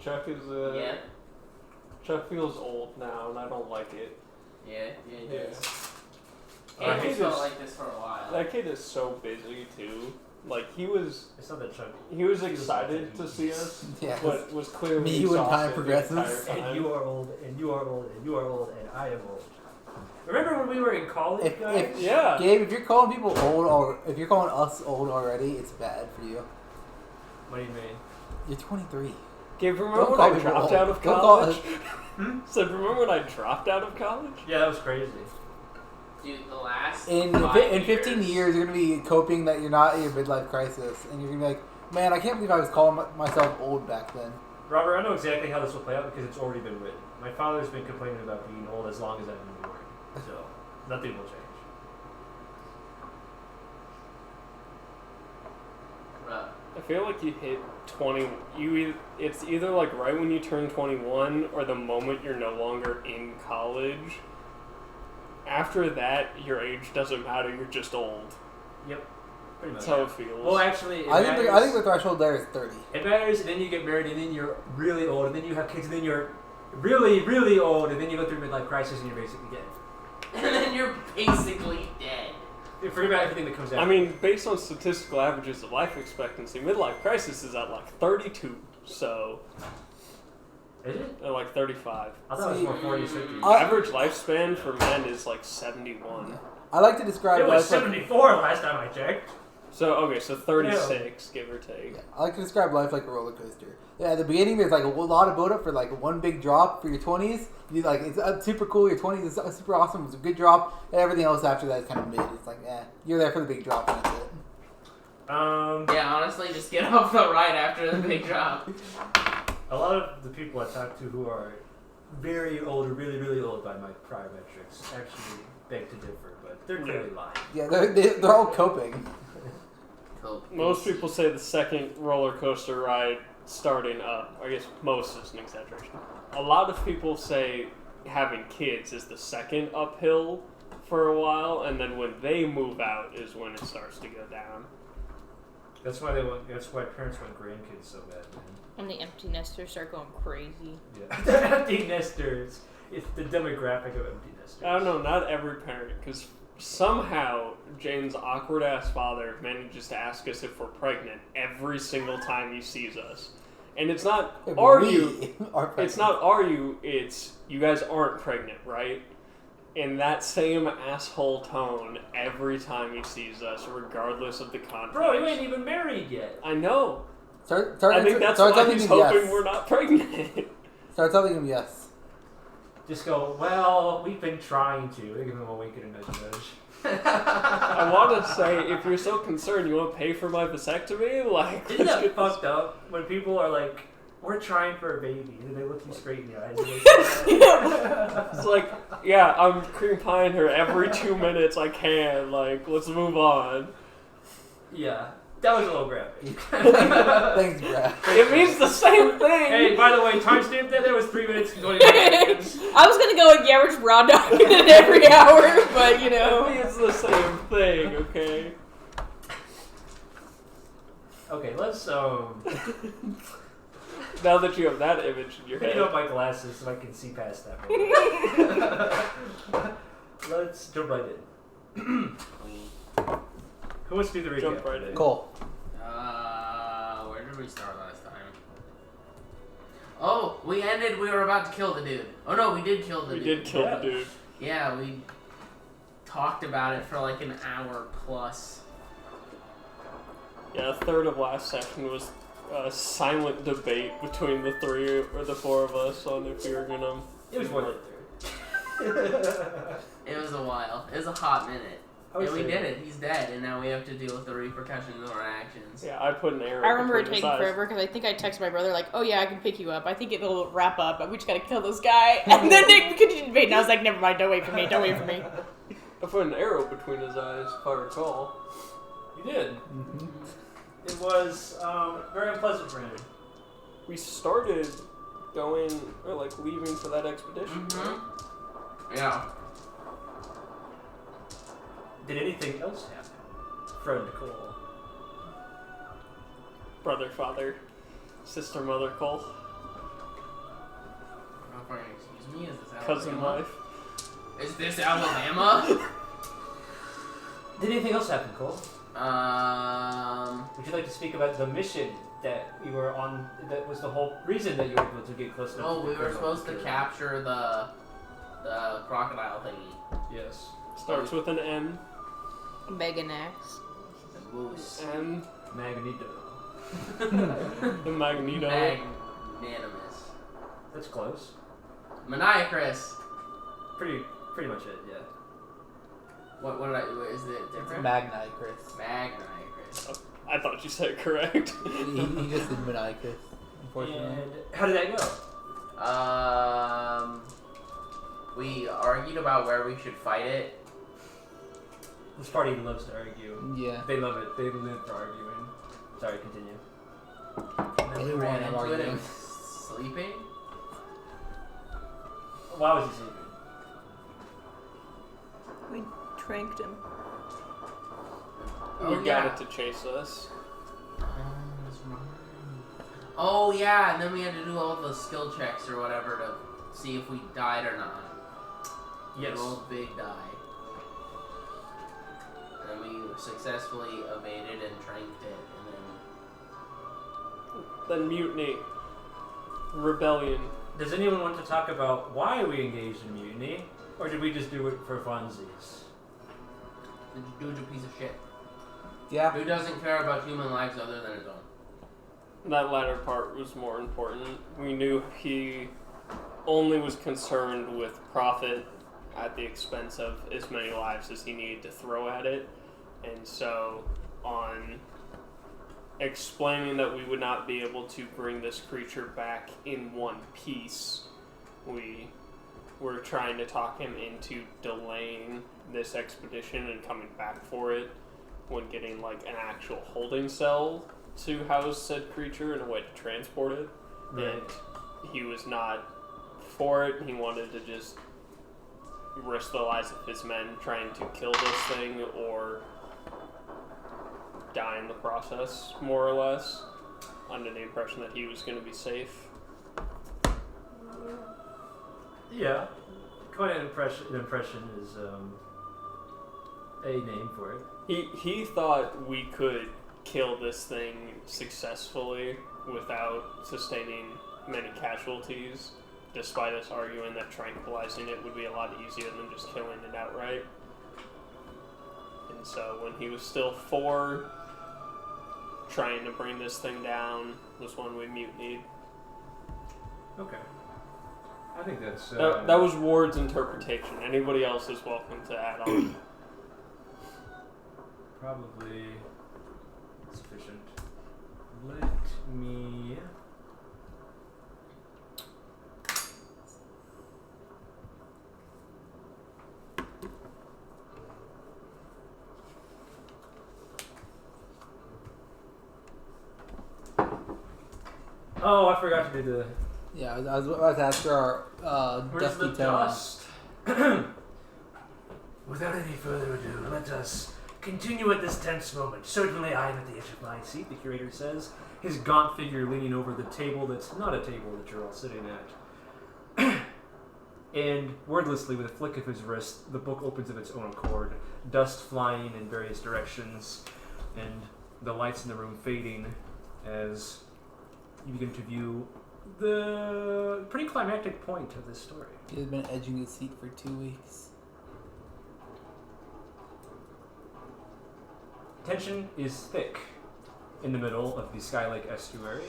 Chuck is Yeah. Chuck feels old now, and I don't like it. Yeah. That It kid felt is- like this for a while. That kid is so busy too. Like he was It's not that Chuck. excited to see us, Yeah. but was clearly Me when time exhausted the progresses. entire time. And you are old, and you are old, and you are old, and I am old. Remember when we were in college, guys? Yeah. Gabe, if you're calling people old, or if you're calling us old already, it's bad for you. What do you mean? You're 23. Gabe, remember Don't when call I me dropped old. out of Don't call college? Hmm? So remember when I dropped out of college? Yeah, that was crazy. Dude, the last In 15 years, you're gonna be coping that you're not in your midlife crisis, and you're gonna be like, man, I can't believe I was calling myself old back then. Robert, I know exactly how this will play out because it's already been written. My father's been complaining about being old as long as I've been born, so nothing will change. I feel like you hit 20. It's either like right when you turn 21 or the moment you're no longer in college. After that, your age doesn't matter. You're just old. Yep, pretty much. That's how it feels. Well, actually, I think the threshold there is 30. it matters, and then you get married, and then you're really old, and then you have kids, and then you're really, really old, and then you go through midlife crisis, and you're basically dead. And then you're basically dead. Forget about everything that comes out. I mean, based on statistical averages of life expectancy, midlife crisis is at like 32. So, is it? at like 35. I thought it was more 40s, 50s. Average lifespan for men is like 71. I like to describe It was life 74 last time I checked. So, okay, so 36, give or take. like, I like to describe life like a roller coaster. Yeah, at the beginning, there's like a lot of build up for like one big drop for your 20s. You like it's super cool. Your 20s is super awesome. It's a good drop, and everything else after that is kind of mid. It's like, you're there for the big drop, and that's it. Yeah, honestly, just get off the ride after the big drop. A lot of the people I talk to who are very old or really, really old by my prior metrics actually beg to differ, but they're clearly lying. Yeah, they're all coping. Most people say the second roller coaster ride starting up. I guess most is an exaggeration. A lot of people say having kids is the second uphill for a while, and then when they move out is when it starts to go down. That's why parents want grandkids so bad, man. And the empty nesters start going crazy. Yeah. The empty nesters. It's the demographic of empty nesters. I don't know, not every parent, because somehow Jane's awkward ass father manages to ask us if we're pregnant every single time he sees us. And it's not, are you? It's not, are you? It's, you guys aren't pregnant, right? In that same asshole tone every time he sees us, regardless of the context. Bro, you ain't even married yet. I know. I think that's why he's hoping we're not pregnant. Start telling him yes. Just go, well, we've been trying to. They give him a wink and a nudge. I want to say, if you're so concerned, you want to pay for my vasectomy? Like, Isn't let's that get fucked up when people are like, we're trying for a baby, and then they look you straight in the eyes and It's like, yeah, I'm cream pieing her every 2 minutes I can. Like, let's move on. Yeah, that was a little graphic. Thanks, Brad. It means the same thing. Hey, by the way, timestamp that was 3 minutes and 29 seconds. I was gonna go with the average raw document every hour, but you It know. means the same thing, okay? Okay, let's Now that you have that image in your put head. up my glasses so I can see past that. Let's jump right in. Who wants to do the recap? Jump right in. Cole. Where did we start last time? Oh, we were about to kill the dude. Oh no, we did kill the dude. We did kill the dude. Yeah, we talked about it for like an hour plus. Yeah, a third of last session was a silent debate between the three or the four of us on if we were gonna... It was more than It was a while. It was a hot minute. third. And we did it. He's dead, and now we have to deal with the repercussions of our actions. Yeah, I put an arrow I remember it between his taking eyes. forever because I think I texted my brother like, "Oh yeah, I can pick you up. I think it'll wrap up, but we just gotta kill this guy." And then they continued to debate, and I was like, "Never mind. Don't wait for me. Don't wait for me." I put an arrow between his eyes, if I recall. You did. It was very unpleasant for him. We started going, or like leaving for that expedition, right? Mm-hmm. Yeah. Did anything else happen? Friend Cole. Brother, father, sister, mother, Cole. Excuse me, is this Alabama? Cousin life. Is this Alabama? Did anything else happen, Cole? Um, Would you like to speak about the mission that you were on? That was the whole reason that you were able to get close enough. oh, to we the were colonel. supposed to capture the crocodile thingy. Yes. Starts with an M. Magniacrus. The moose. M. Magneto. The Magneto. Magnanimous. That's close. Maniacrus. Pretty much it. Yeah. What is it different? Magniacrus. Magniacrus. I thought you said it correct. He just did Maniacrus, unfortunately. And how did that go? We argued about where we should fight it. This party loves to argue. Yeah. They love it. They live for arguing. Sorry, continue. And then we ran into it and was sleeping. Why was he sleeping? We tranked him. Oh, We yeah. got it to chase us. Oh yeah, and then we had to do all the skill checks or whatever to see if we died or not. Yes. Rolled big die. And then we successfully evaded and tranked it, and Then mutiny. Rebellion. Does anyone want to talk about why we engaged in mutiny, or did we just do it for funsies? then the dude's a piece of shit. Yeah. Who doesn't care about human lives other than his own? That latter part was more important. We knew he only was concerned with profit at the expense of as many lives as he needed to throw at it. And so, on explaining that we would not be able to bring this creature back in one piece, we were trying to talk him into delaying this expedition and coming back for it when getting like an actual holding cell to house said creature and a way to transport it. Right. And he was not for it. He wanted to just risk the lives of his men trying to kill this thing or die in the process, more or less, under the impression that he was going to be safe. Yeah. Quite an impression. An impression is a name for it. He thought we could kill this thing successfully without sustaining many casualties, despite us arguing that tranquilizing it would be a lot easier than just killing it outright. And so when he was still for trying to bring this thing down was when we mutinied. Okay. I think that's... That was Ward's interpretation. Anybody else is welcome to add on. probably sufficient. Let me... Oh, I forgot to do the... Yeah, I was about to ask for our Where's dusty the tones. dust? Without any further ado, let us continue at this tense moment. Certainly I am at the edge of my seat, the curator says, his gaunt figure leaning over the table that's not a table that you're all sitting at. And wordlessly, with a flick of his wrist, the book opens of its own accord, dust flying in various directions, and the lights in the room fading as you begin to view the pretty climactic point of this story. He has been edging his seat for 2 weeks. Tension is thick in the middle of the Sky Lake estuary.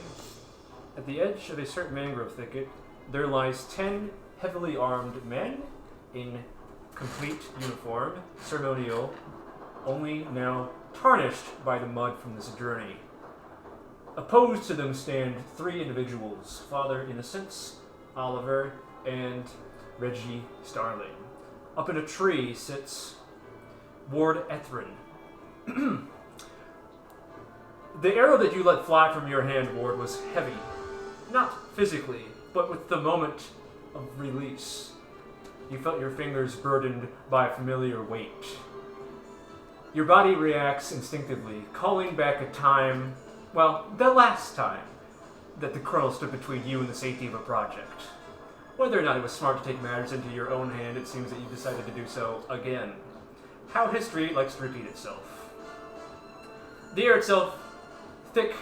At the edge of a certain mangrove thicket, there lies 10 heavily armed men in complete uniform, ceremonial, only now tarnished by the mud from this journey. Opposed to them stand 3 individuals, Father Innocence, Oliver, and Reggie Starling. Up in a tree sits Ward Ethrin. The arrow that you let fly from your hand, Ward, was heavy. Not physically, but with the moment of release. You felt your fingers burdened by a familiar weight. Your body reacts instinctively, calling back a time, well, the last time that the Colonel stood between you and the safety of a project. Whether or not it was smart to take matters into your own hand, it seems that you decided to do so again. How history likes to repeat itself. The air itself, thick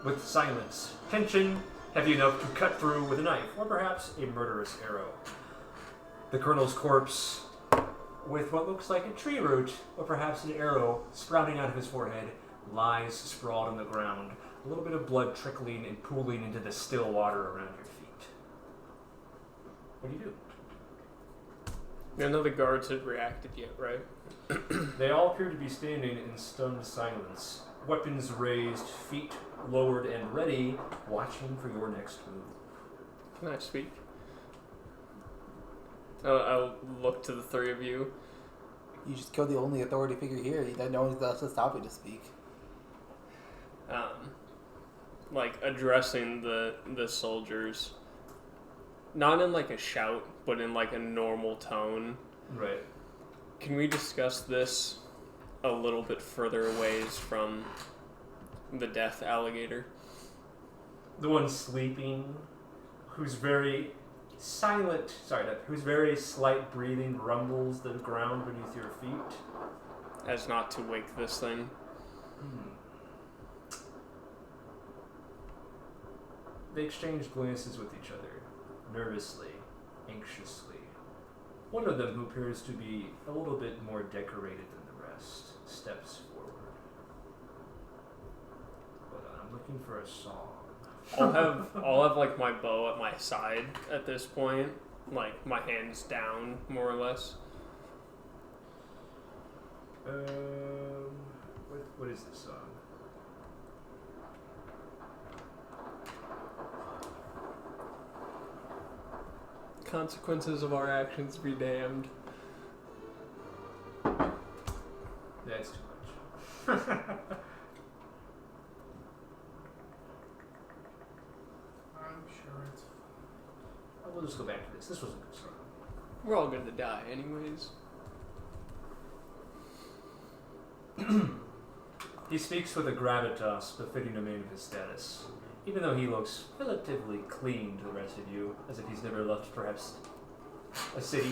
with silence, tension heavy enough to cut through with a knife, or perhaps a murderous arrow. The colonel's corpse, with what looks like a tree root, or perhaps an arrow sprouting out of his forehead, lies sprawled on the ground, a little bit of blood trickling and pooling into the still water around your feet. What do you do? None of the guards had reacted yet, right? They all appear to be standing in stunned silence, weapons raised, feet lowered and ready, watching for your next move. Can I speak? I'll look to the three of you. You just killed the only authority figure here. No one's else to stop you to speak. Like addressing the soldiers, not in like a shout, but in like a normal tone. Right. Can we discuss this a little bit further ways from the death alligator? The one sleeping, whose very whose very slight breathing rumbles the ground beneath your feet. As not to wake this thing. They exchange glances with each other, nervously, anxiously. One of them, who appears to be a little bit more decorated than the rest, steps forward. Hold on, I'm looking for a song. I'll have like my bow at my side at this point, like my hands down, more or less. What is this song? Consequences of our actions be damned. That's too much. I'm sure it's We'll just go back to this. This was a good song. We're all going to die anyways. He speaks with a gravitas befitting a man of his status, even though he looks relatively clean to the rest of you, as if he's never left perhaps a city,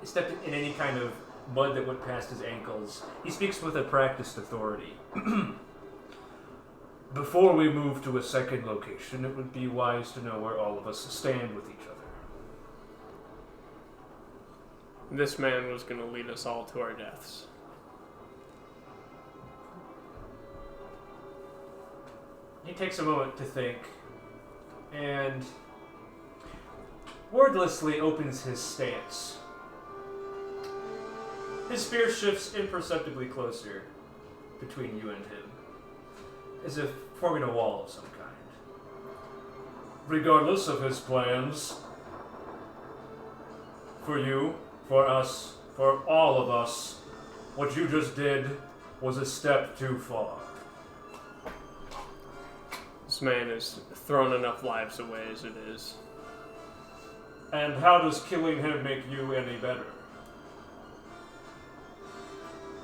stepped in any kind of mud that went past his ankles. He speaks with a practiced authority. Before we move to a second location, it would be wise to know where all of us stand with each other. This man was going to lead us all to our deaths. He takes a moment to think, and wordlessly opens his stance. His spear shifts imperceptibly closer between you and him, as if forming a wall of some kind. Regardless of his plans, for you, for us, for all of us, what you just did was a step too far. This man has thrown enough lives away as it is. And how does killing him make you any better?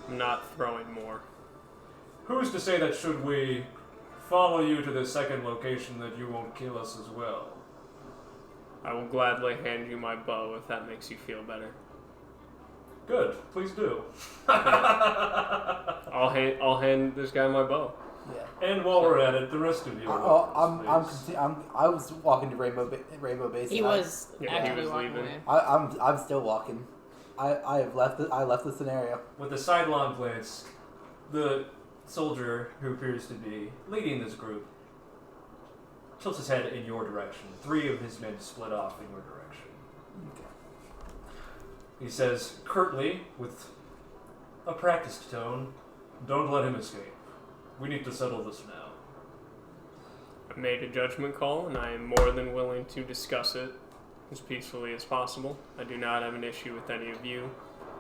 I'm not throwing more. Who's to say that should we follow you to the second location that you won't kill us as well? I will gladly hand you my bow if that makes you feel better. Good, please do. I'll hand this guy my bow. Yeah. And while we're at it, the rest of you. I was walking to Rainbow Base. He was he actively was walking leaving. away. I'm still walking. I left the scenario. With a sidelong glance, the soldier who appears to be leading this group tilts his head in your direction. 3 of his men split off in your direction. Okay. He says curtly, with a practiced tone, "Don't let him escape. We need to settle this now." I made a judgment call, and I am more than willing to discuss it as peacefully as possible. I do not have an issue with any of you.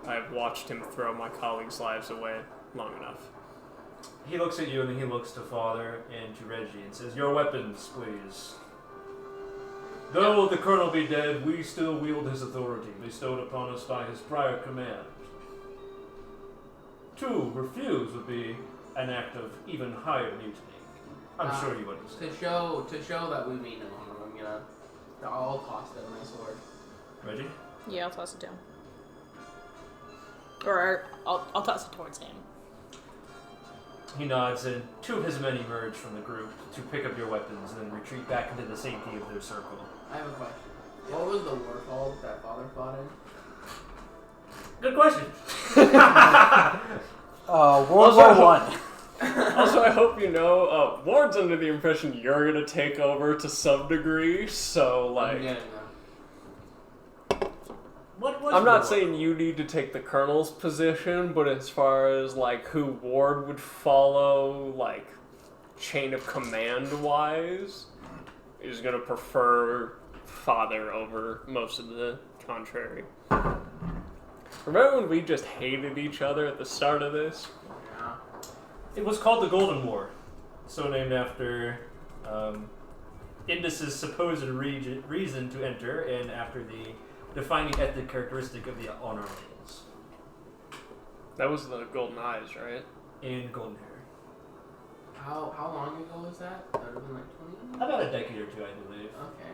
I have watched him throw my colleagues' lives away long enough. He looks at you and then he looks to Father and to Reggie and says, "Your weapons, please." Though the colonel be dead, we still wield his authority bestowed upon us by his prior command. To refuse would be an act of even higher mutiny. I'm sure you understand. to show that we mean no harm. I'm gonna I'll toss down my sword. Reggie? Yeah, I'll toss it down. Or I'll toss it towards him. He nods, and two of his men emerge from the group to pick up your weapons and then retreat back into the safety of their circle. I have a question. What was the war called that father fought in? Good question. World War One. Also, I hope you know, Ward's under the impression you're gonna take over to some degree, so, like... I'm getting them. I'm not saying you need to take the colonel's position, but as far as, like, who Ward would follow, like, chain of command-wise, is gonna prefer Father over most of the contrary. Remember when we just hated each other at the start of this? Yeah. It was called the Golden War, so named after Indus's supposed reason to enter, and after the defining ethnic characteristic of the Honorables. That was the Golden Eyes, right? And golden hair. How long ago was that? That would have been like 20? About a decade or two, I believe. Okay.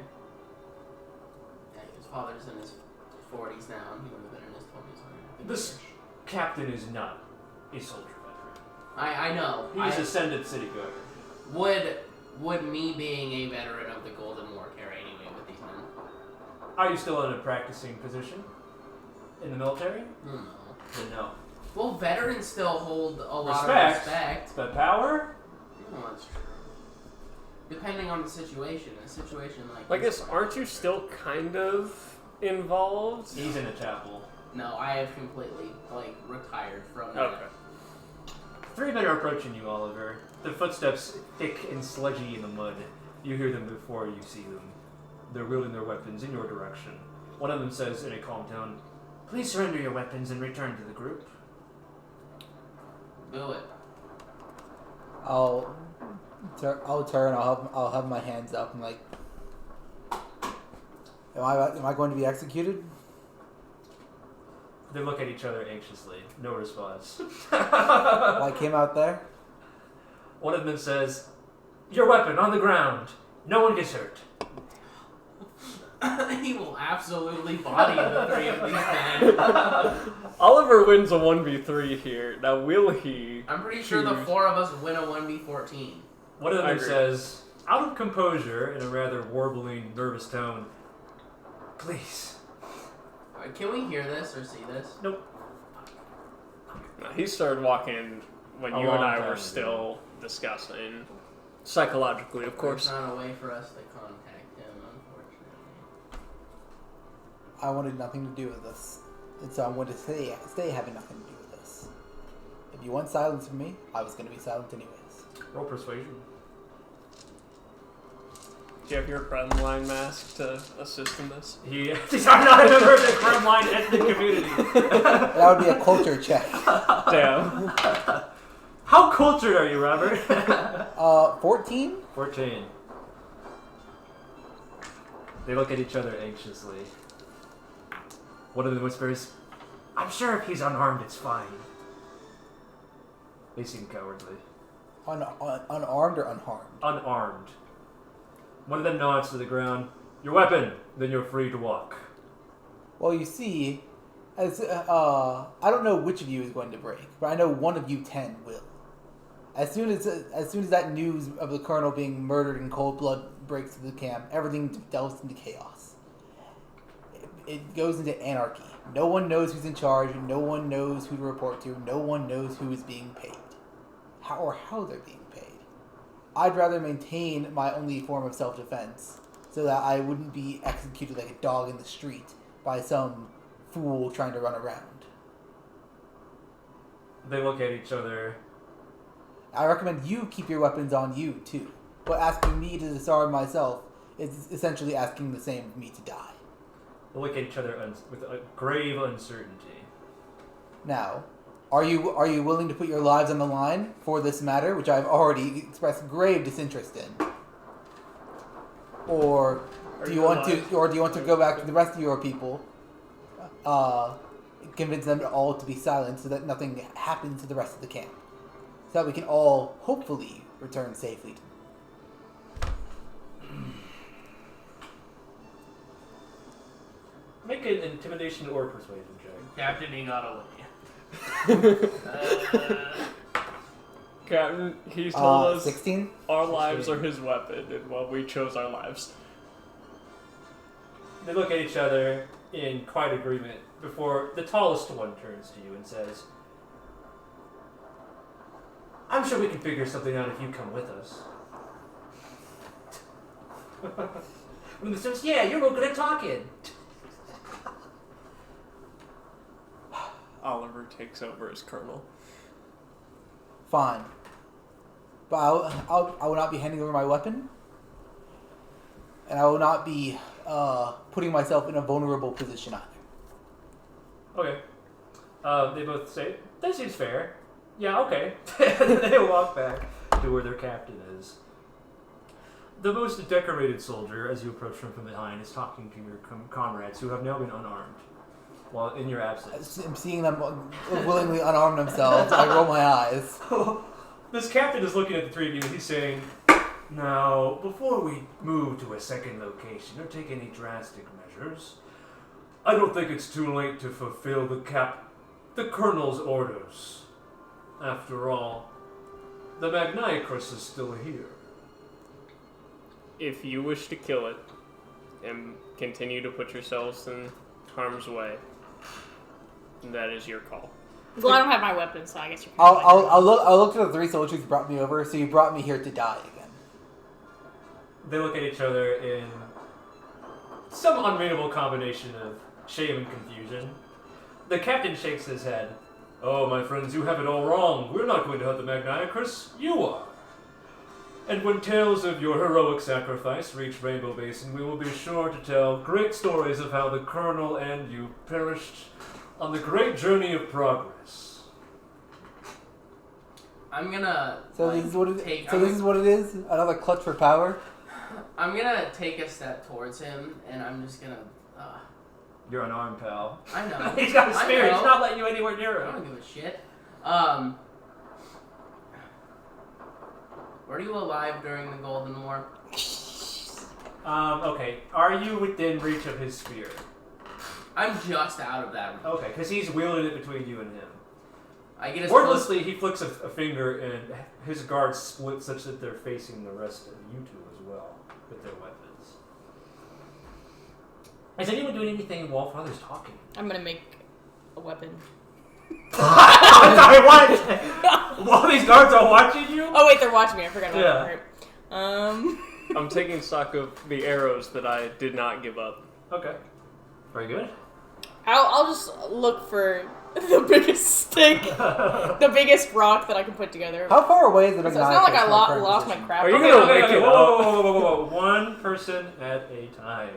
Yeah, his father's in his 40s now, and he would have been in his 20s. This captain is not a soldier veteran. I know. He's ascended city guard. Would me being a veteran of the Golden War carry any weight with these men? Are you still in a practicing position in the military? No. Then no. Well, veterans still hold a lot of respect. But power? No, that's true. Depending on the situation. A situation like I this guess, one. aren't you still kind of involved? He's in a chapel. No, I have completely, retired from that. Okay. Three men are approaching you, Oliver. Their footsteps thick and sludgy in the mud. You hear them before you see them. They're wielding their weapons in your direction. One of them says in a calm tone, "Please surrender your weapons and return to the group." Do it. I'll turn. I'll have my hands up. I'm like, am I going to be executed? They look at each other anxiously. No response. I came out there. One of them says, "Your weapon on the ground. No one gets hurt." He will absolutely body the three of these men. Oliver wins a 1v3 here. Now, will he? I'm pretty sure the four of us win a 1v14. One of I them agree. says, out of composure, in a rather warbling, nervous tone, "Please." Can we hear this or see this? Nope. No, he started walking when A you and long I time were ago. still discussing. Psychologically, of course. There's not a way for us to contact him, unfortunately. I wanted nothing to do with this, and so I'm going to stay having nothing to do with this. If you want silence from me, I was going to be silent anyways. Roll persuasion. Do you have your Kremlin mask to assist in this? These are not a member of the Kremlin ethnic community. That would be a culture check. Damn. How cultured are you, Robert? 14? 14. They look at each other anxiously. One of them whispers, "I'm sure if he's unarmed, it's fine." They seem cowardly. Unarmed or unharmed? Unarmed. One of them nods to the ground. "Your weapon, then you're free to walk." Well, you see, as I don't know which of you is going to break, but I know one of you 10 will. As soon as that news of the colonel being murdered in cold blood breaks through the camp, everything delves into chaos. It goes into anarchy. No one knows who's in charge. No one knows who to report to. No one knows who is being paid, how they're being paid. I'd rather maintain my only form of self-defense so that I wouldn't be executed like a dog in the street by some fool trying to run around. They look at each other. I recommend you keep your weapons on you, too. But asking me to disarm myself is essentially asking the same of me to die. They look at each other with a grave uncertainty. Now, are you willing to put your lives on the line for this matter, which I've already expressed grave disinterest in? Or do you want to go back to the rest of your people, convince them all to be silent so that nothing happens to the rest of the camp, so that we can all hopefully return safely? Make an intimidation or persuasion check. Captain, he got away. Captain, he's told us 16? our lives are his weapon, and well, we chose our lives. They look at each other in quiet agreement before the tallest one turns to you and says, I'm sure we can figure something out if you come with us. And the says, yeah, you're real good at talking. Oliver takes over as colonel. Fine. But I will not be handing over my weapon. And I will not be putting myself in a vulnerable position either. Okay. They both say, that seems fair. Yeah, okay. They walk back to where their captain is. The most decorated soldier, as you approach from behind, is talking to your comrades who have now been unarmed while in your absence. I'm seeing them willingly unarm themselves. I roll my eyes. This captain is looking at the three of you and he's saying, now, before we move to a second location or take any drastic measures, I don't think it's too late to fulfill the colonel's orders. After all, the Magniacrus is still here. If you wish to kill it and continue to put yourselves in harm's way, that is your call. Well, I don't have my weapon, so I guess you're. I'll look to the three soldiers who brought me over. So you brought me here to die again. They look at each other in some unreadable combination of shame and confusion. The captain shakes his head. Oh, my friends, you have it all wrong. We're not going to hunt the Magniacrus. You are. And when tales of your heroic sacrifice reach Rainbow Basin, we will be sure to tell great stories of how the Colonel and you perished on the great journey of progress. I'm gonna. So this is what it. This is what it is. Another clutch for power. I'm gonna take a step towards him, and I'm just gonna. You're unarmed, pal. I know. He's got a spear. I know. He's not letting you anywhere near I him. don't give a shit. Were you alive during the Golden War? Okay. Are you within reach of his spear? I'm just out of that. Okay, because he's wielding it between you and him. I get as Wordlessly, he flicks a finger and his guards split such that they're facing the rest of you two as well with their weapons. Is anyone doing anything while Father's talking? I'm gonna make a weapon. I'm sorry, what? While these guards are watching you? Oh wait, they're watching me. I forgot about Yeah. that part. I'm taking stock of the arrows that I did not give up. Okay. Very good. I'll just look for the biggest stick, the biggest rock that I can put together. How far away is the So it's Magniacrus not like I from our current lost my position? crap. Are you Okay, gonna okay, wake okay. it Whoa. One person at a time.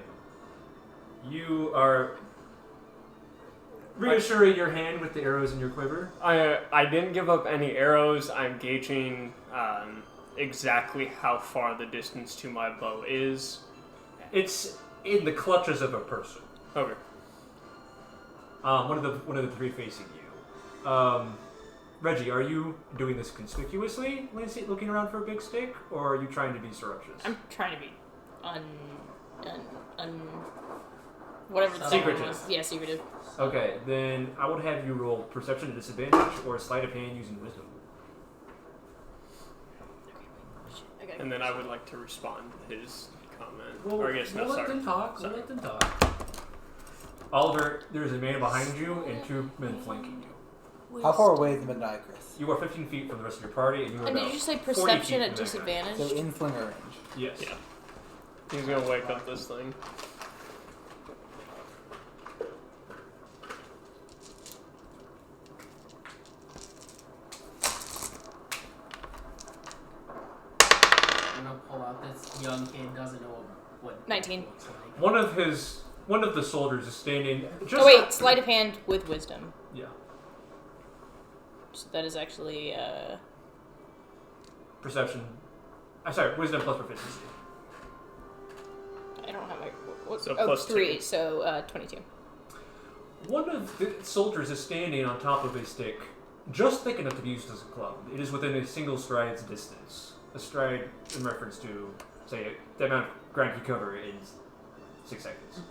You are reassuring your hand with the arrows in your quiver. I didn't give up any arrows. I'm gauging exactly how far the distance to my bow is. It's in the clutches of a person. Okay. One of the three facing you. Reggie, are you doing this conspicuously, looking around for a big stick, or are you trying to be surreptitious? I'm trying to be whatever the Secretive. secret was. Yeah, secretive. Okay, then I would have you roll perception at disadvantage or sleight of hand using wisdom. Okay. And then I would like to respond to his comment. Well, or I guess no, we'll let sorry. them talk. Sorry. We'll let them talk. Oliver, there is a man behind you and two men flanking you. How far away is the Magniacrus? You are 15 feet from the rest of your party, and you are And about did you say 40 perception feet at from that disadvantage? So in slinger range. guy. Yes. Yeah. He's gonna wake up this thing. I'm gonna pull out this young kid doesn't know what 19. it looks like. One of the soldiers is standing just. Oh wait, sleight of hand with wisdom. Yeah. So that is actually Perception. I'm sorry, wisdom plus proficiency. I don't have my So oh, plus 3, two. so 22. One of the soldiers is standing on top of a stick, just thick enough to be used as a club. It is within a single stride's distance. A stride in reference to, say, the amount of ground you cover in 6 seconds.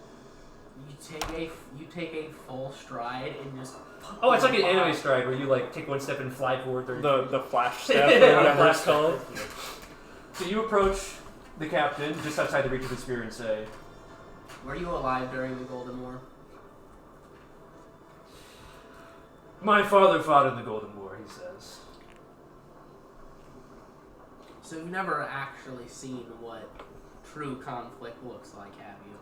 You take a full stride and just. Oh, it's like an anime stride where you like take one step and fly forward 30 feet. The flash step or whatever it's called. So you approach the captain just outside the reach of his spear and say, "Were you alive during the Golden War?" "My father fought in the Golden War," he says. So you've never actually seen what true conflict looks like, have you?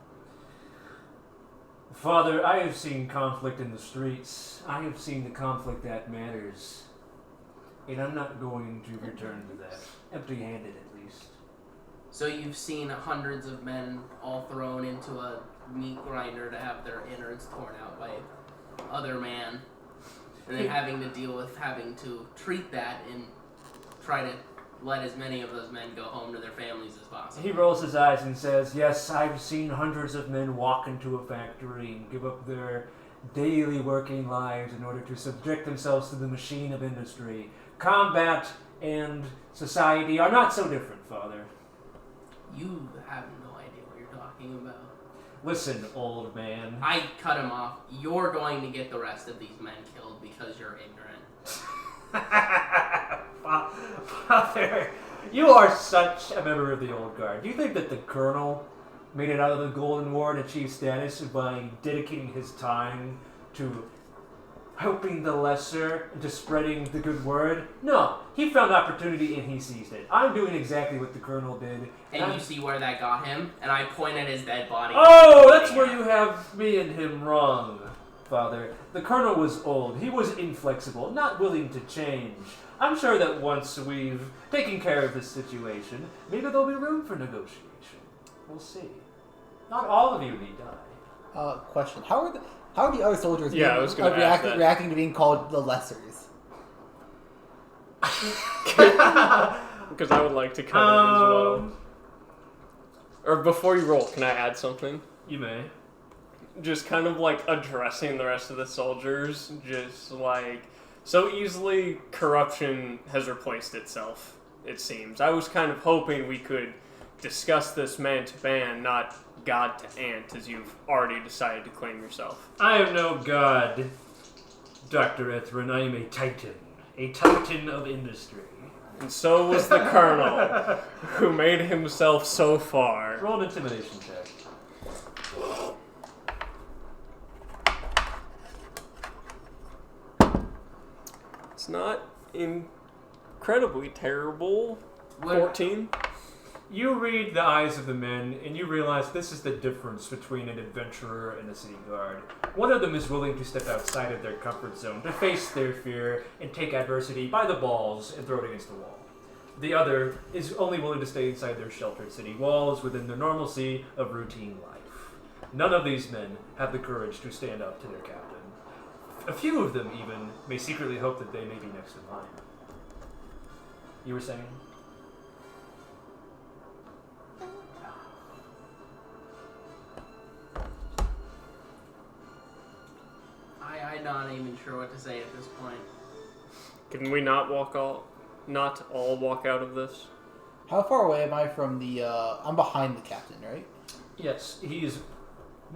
"Father, I have seen conflict in the streets. I have seen the conflict that matters. And I'm not going to return to that. Empty-handed, at least." So you've seen hundreds of men all thrown into a meat grinder to have their innards torn out by other man, and then having to deal with having to treat that and try to let as many of those men go home to their families as possible. He rolls his eyes and says, "Yes, I've seen hundreds of men walk into a factory and give up their daily working lives in order to subject themselves to the machine of industry. Combat and society are not so different, Father." You have no idea what you're talking about. "Listen, old man." I cut him off. You're going to get the rest of these men killed because you're ignorant. Father, you are such a member of the old guard. Do you think that the colonel made it out of the Golden War and achieved status by dedicating his time to helping the lesser and to spreading the good word? No, he found opportunity and he seized it. I'm doing exactly what the colonel did. And you see where that got him? And I point at his dead body. Oh, that's where you have me and him wrong, Father. The colonel was old. He was inflexible, not willing to change. I'm sure that once we've taken care of this situation, maybe there'll be room for negotiation. We'll see. Not all of you need die. Question: How are the other soldiers Yeah, I was gonna ask that. reacting to being called the lessers? Because I would like to come in as well. Or before you roll, can I add something? You may. Just kind of like addressing the rest of the soldiers, just like so easily corruption has replaced itself, it seems. I was kind of hoping we could discuss this man to man, not god to ant, as you've already decided to claim yourself. I am no god, Dr. Ethrin. I am a titan of industry. And so was the colonel, who made himself so far. Roll an intimidation check. It's not incredibly terrible. 14. You read the eyes of the men, and you realize this is the difference between an adventurer and a city guard. One of them is willing to step outside of their comfort zone, to face their fear, and take adversity by the balls and throw it against the wall. The other is only willing to stay inside their sheltered city walls within the normalcy of routine life. None of these men have the courage to stand up to their captain. A few of them, even, may secretly hope that they may be next in line. You were saying? I'm not even sure what to say at this point. Can we not all walk out of this? How far away am I from the? I'm behind the captain, right? Yes, he's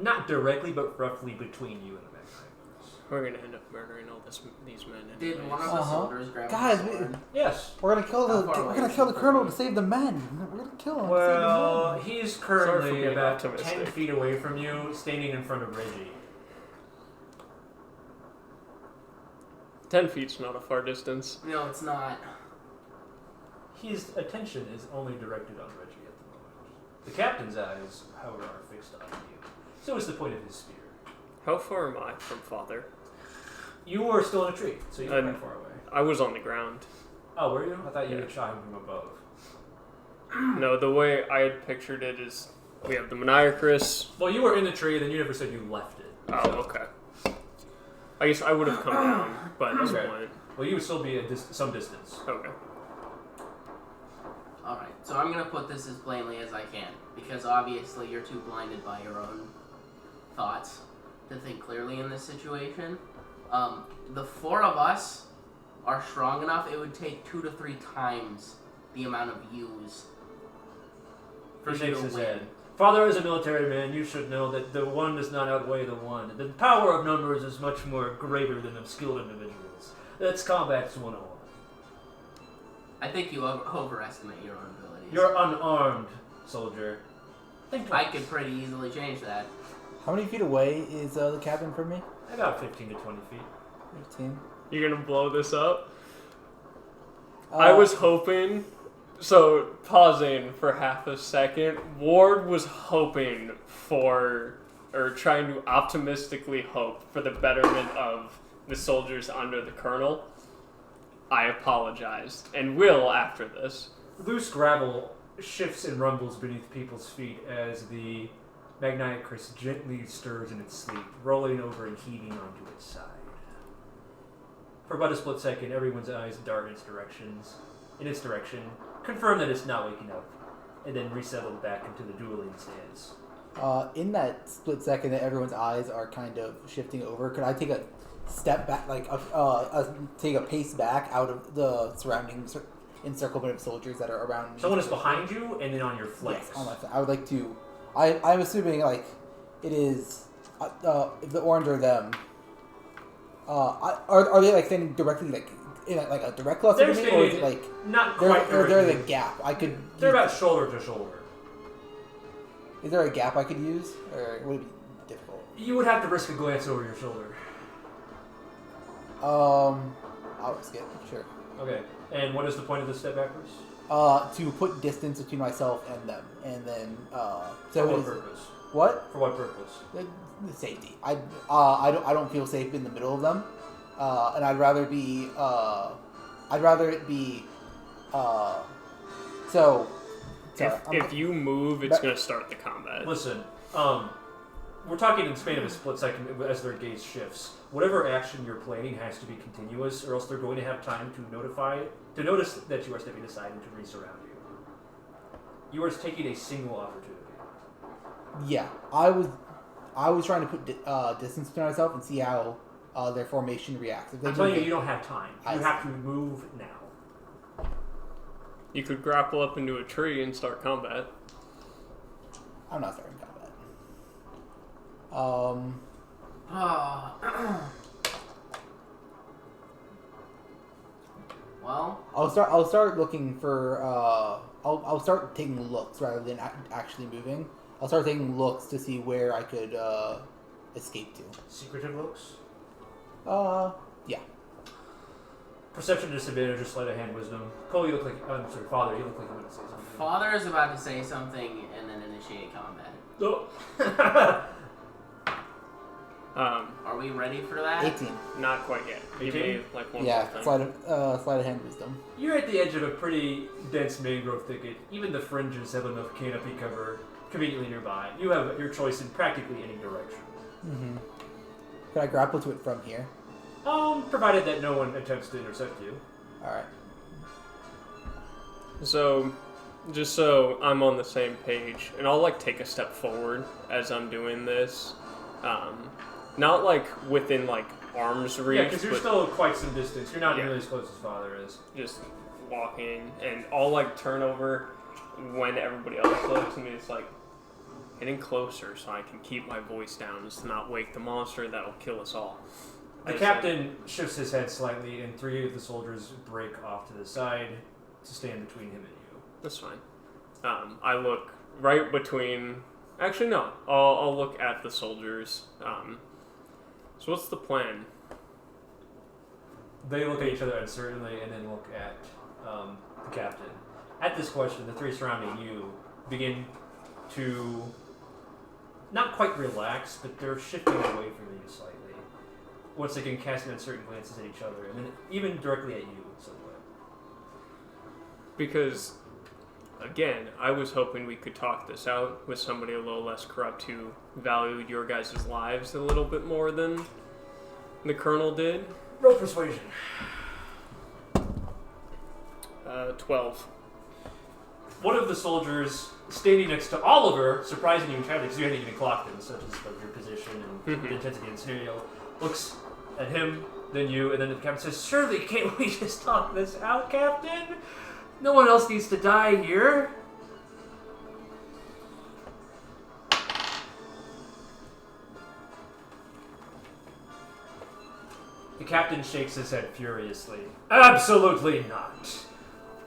not directly, but roughly between you and the Magniacrus. We're gonna end up murdering all these men. Did anyways. one of the soldiers grab Guys, a sword? Yes. We're gonna kill How far away we're gonna is kill he the from colonel you? to save the men. We're gonna kill him. Well, to save the men. he's Sorry for currently being about optimistic. 10 feet away from you, standing in front of Reggie. 10 feet's not a far distance. No, it's not. His attention is only directed on Reggie at the moment. The captain's eyes, however, are fixed on you. So is the point of his spear. How far am I from father? You were still in a tree, so you're quite far away. I was on the ground. Oh, were you? I thought you Yeah. had shot him from above. No, the way I had pictured it is we have the Magniacrus. Well, you were in the tree, then you never said you left it. Oh, okay. I guess I would have come down by this Okay. point. Well, you would still be at some distance. Okay. Alright, so I'm gonna put this as plainly as I can, because obviously you're too blinded by your own thoughts to think clearly in this situation. The four of us are strong enough, it would take 2 to 3 times the amount of yous for He you shakes to his win. head. Father, as a military man, you should know that the one does not outweigh the one. The power of numbers is much more greater than of skilled individuals. That's combat's 101. I think you overestimate your own abilities. You're unarmed, soldier. Think I twice. could pretty easily change that. How many feet away is the cabin from me? About 15 to 20 feet. 15. You're gonna blow this up? I was hoping. So, pausing for half a second, Ward was hoping for, or trying to optimistically hope for the betterment of the soldiers under the colonel. I apologized, and will after this. Loose gravel shifts and rumbles beneath people's feet as the Magniacrus gently stirs in its sleep, rolling over and heaving onto its side. For about a split second, everyone's eyes dart in its direction, confirm that it's not waking up, and then resettle back into the dueling stance. In that split second that everyone's eyes are kind of shifting over, could I take a step back, take a pace back out of the surrounding encirclement of soldiers that are around me? Someone is behind you, and then on your flanks. Yes, on my side. I would like to. I'm assuming like it is. If the orange are them, are they like standing directly like in a direct cluster to me, or is it like not quite? They're the gap I could. They're about shoulder to shoulder. Is there a gap I could use, or would it be difficult? You would have to risk a glance over your shoulder. I'll risk it. Sure. Okay. And what is the point of the step backwards? To put distance between myself and them, and then For what purpose? What? For what purpose? The safety. I don't feel safe in the middle of them, and I'd rather be it be so. Sorry, If you move, it's going to start the combat. Listen, we're talking in span of a split second as their gaze shifts. Whatever action you're planning has to be continuous, or else they're going to have time to notice that you are stepping aside and to re-surround you. You are taking a single opportunity. Yeah, I was trying to put distance between myself and see how their formation reacts. If they I'm telling move you don't have time. You have to move now. You could grapple up into a tree and start combat. I'm not starting combat. Well, I'll start looking for. I'll start taking looks rather than actually moving. I'll start taking looks to see where I could escape to. Secretive looks? Yeah. Perception disadvantage or sleight of hand wisdom. Cole, you look like... I'm sorry, Father, you look like you want to say something. Father is about to say something and then initiate combat. Oh. Are we ready for that? 18. Not quite yet. You 18? made like one Yeah, more thing. sleight of hand wisdom. You're at the edge of a pretty dense mangrove thicket. Even the fringes have enough canopy cover conveniently nearby. You have your choice in practically any direction. Mm-hmm. Could I grapple to it from here? Provided that no one attempts to intercept you. Alright. So, just so I'm on the same page, and I'll like take a step forward as I'm doing this. Not like within like arm's reach. Yeah, because you're but still quite some distance. You're not Yeah. nearly as close as Father is. just walking, and I'll like turn over when everybody else looks, and it's like getting closer so I can keep my voice down, just to not wake the monster that'll kill us all. The captain shifts his head slightly, and three of the soldiers break off to the side to stand between him and you. That's fine. I look right between. Actually, no. I'll look at the soldiers. So what's the plan? They look at each other uncertainly, and then look at the captain. At this question, the three surrounding you begin to not quite relax, but they're shifting away from you slightly. Once again, casting uncertain glances at each other, and then even directly at you somewhat. Because, again, I was hoping we could talk this out with somebody a little less corrupt who valued your guys' lives a little bit more than the colonel did. Roll persuasion. 12. One of the soldiers standing next to Oliver, surprising you entirely because you hadn't even clocked him, such as like, your position and the intensity of the scenario, looks at him, then you, and then the captain says, "Surely can't we just talk this out, Captain? No one else needs to die here." The captain shakes his head furiously. Absolutely not.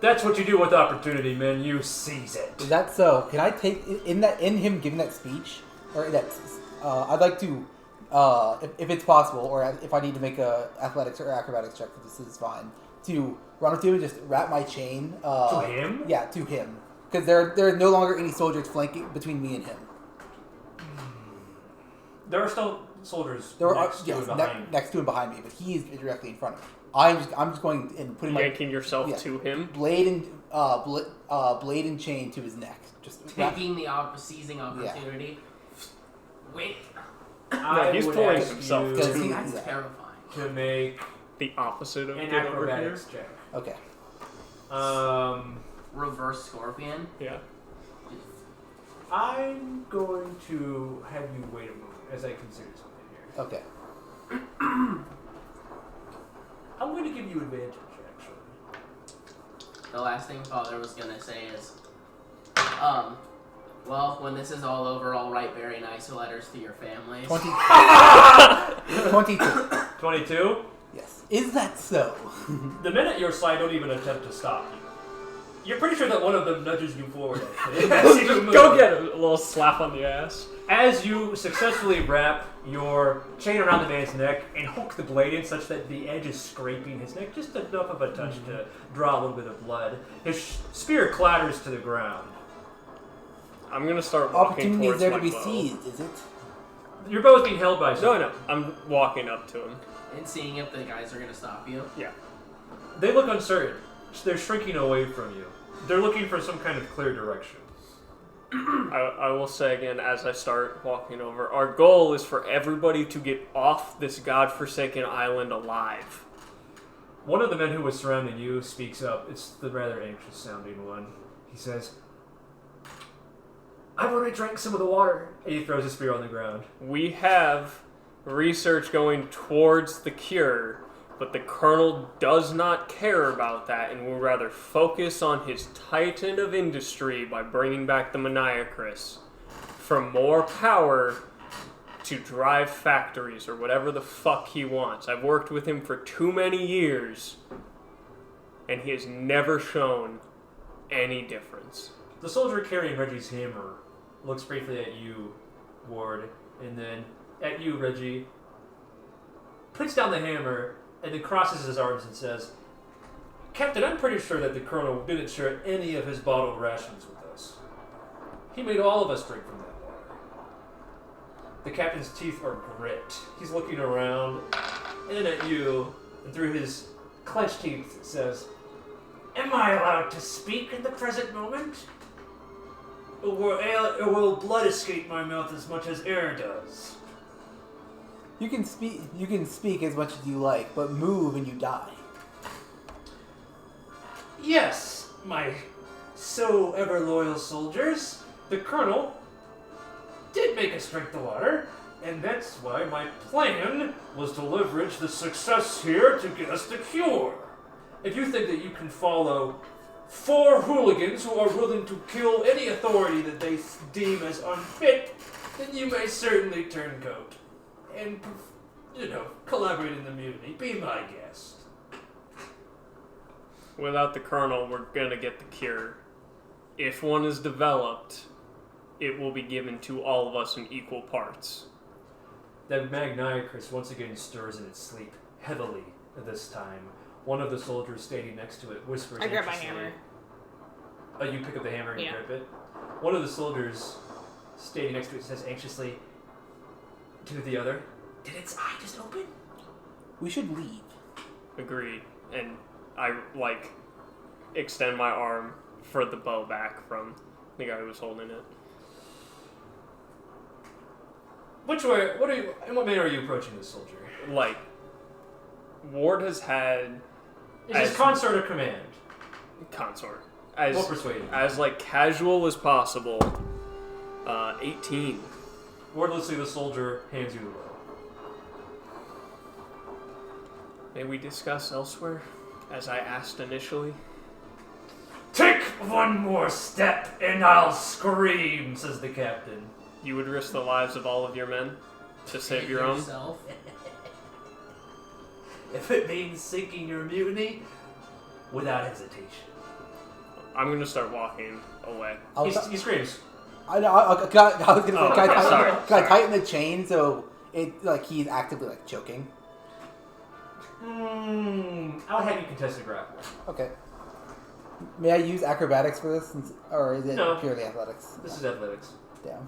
That's what you do with opportunity, men. You seize it. Is that so? Can I take in him giving that speech, or that? I'd like to, if it's possible, or if I need to make a athletics or acrobatics check, this is fine. To run up to him and just wrap my chain. To him? Yeah, to him. Because there are no longer any soldiers flanking between me and him. There are still soldiers Next to and behind me, but he is directly in front of me. I'm just going and putting yanking yourself to him. Blade and chain to his neck. Just taking seizing opportunity. Yeah. Wait. No, he's pulling himself. That's terrifying. To make the opposite of an get over here. acrobatics check. Okay. Reverse scorpion. Yeah. I'm going to have you wait a moment as I consider something here. Okay. I'm going to give you advantage, actually. The last thing Father was going to say is, well, when this is all over, I'll write very nice letters to your families. 22. 22? Yes. Is that so? The men at your side don't even attempt to stop you. You're pretty sure that one of them nudges you forward. Go get a little slap on the ass. As you successfully wrap your chain around the man's neck and hook the blade in such that the edge is scraping his neck, just enough of a touch to draw a little bit of blood, his spear clatters to the ground. I'm going to start walking Opportunity towards is there my to be bow. seized, is it? Your bow is being held by someone. No. I'm walking up to him. And seeing if the guys are going to stop you. Yeah. They look uncertain. They're shrinking away from you. They're looking for some kind of clear direction. I will say again as I start walking over, our goal is for everybody to get off this godforsaken island alive. One of the men who was surrounding you speaks up. It's the rather anxious sounding one. He says, I've already drank some of the water. And he throws his spear on the ground. We have research going towards the cure, but the Colonel does not care about that and will rather focus on his titan of industry by bringing back the Magniacrus for more power to drive factories or whatever the fuck he wants. I've worked with him for too many years, and he has never shown any difference. The soldier carrying Reggie's hammer looks briefly at you, Ward, and then at you, Reggie, puts down the hammer, and then crosses his arms and says, Captain, I'm pretty sure that the Colonel didn't share any of his bottled rations with us. He made all of us drink from that water. The captain's teeth are grit. He's looking around, and then at you, and through his clenched teeth says, Am I allowed to speak in the present moment? Or will blood escape my mouth as much as air does? You can speak as much as you like, but move and you die. Yes, my so ever loyal soldiers. The Colonel did make us drink the water, and that's why my plan was to leverage the success here to get us the cure. If you think that you can follow 4 hooligans who are willing to kill any authority that they deem as unfit, then you may certainly turn coat. And, collaborate in the mutiny. Be my guest. Without the Colonel, we're gonna get the cure. If one is developed, it will be given to all of us in equal parts. The Magniacrus once again stirs in its sleep, heavily this time. One of the soldiers standing next to it whispers I grab my anxiously. hammer. Oh, you pick up the hammer and Yeah. grip it? One of the soldiers standing next to it says anxiously to the other, Did its eye just open? We should leave. Agreed. And I, extend my arm for the bow back from the guy who was holding it. Which way, in what manner are you approaching this soldier? Ward has had... Is his consort or command? Consort. We'll persuade him. As, casual as possible. 18. Wordlessly, the soldier hands you the bow. May we discuss elsewhere, as I asked initially? Take one more step and I'll scream, says the captain. You would risk the lives of all of your men to save your own? Yourself. if it means sinking your mutiny, without hesitation. I'm gonna start walking away. He screams. I know. I was gonna say, Oh, can I sorry, tighten, sorry. tighten the chain so it like he's actively like choking? I'll have you contest a grapple. Okay. May I use acrobatics for this, or is it No. purely athletics? This is athletics. Damn.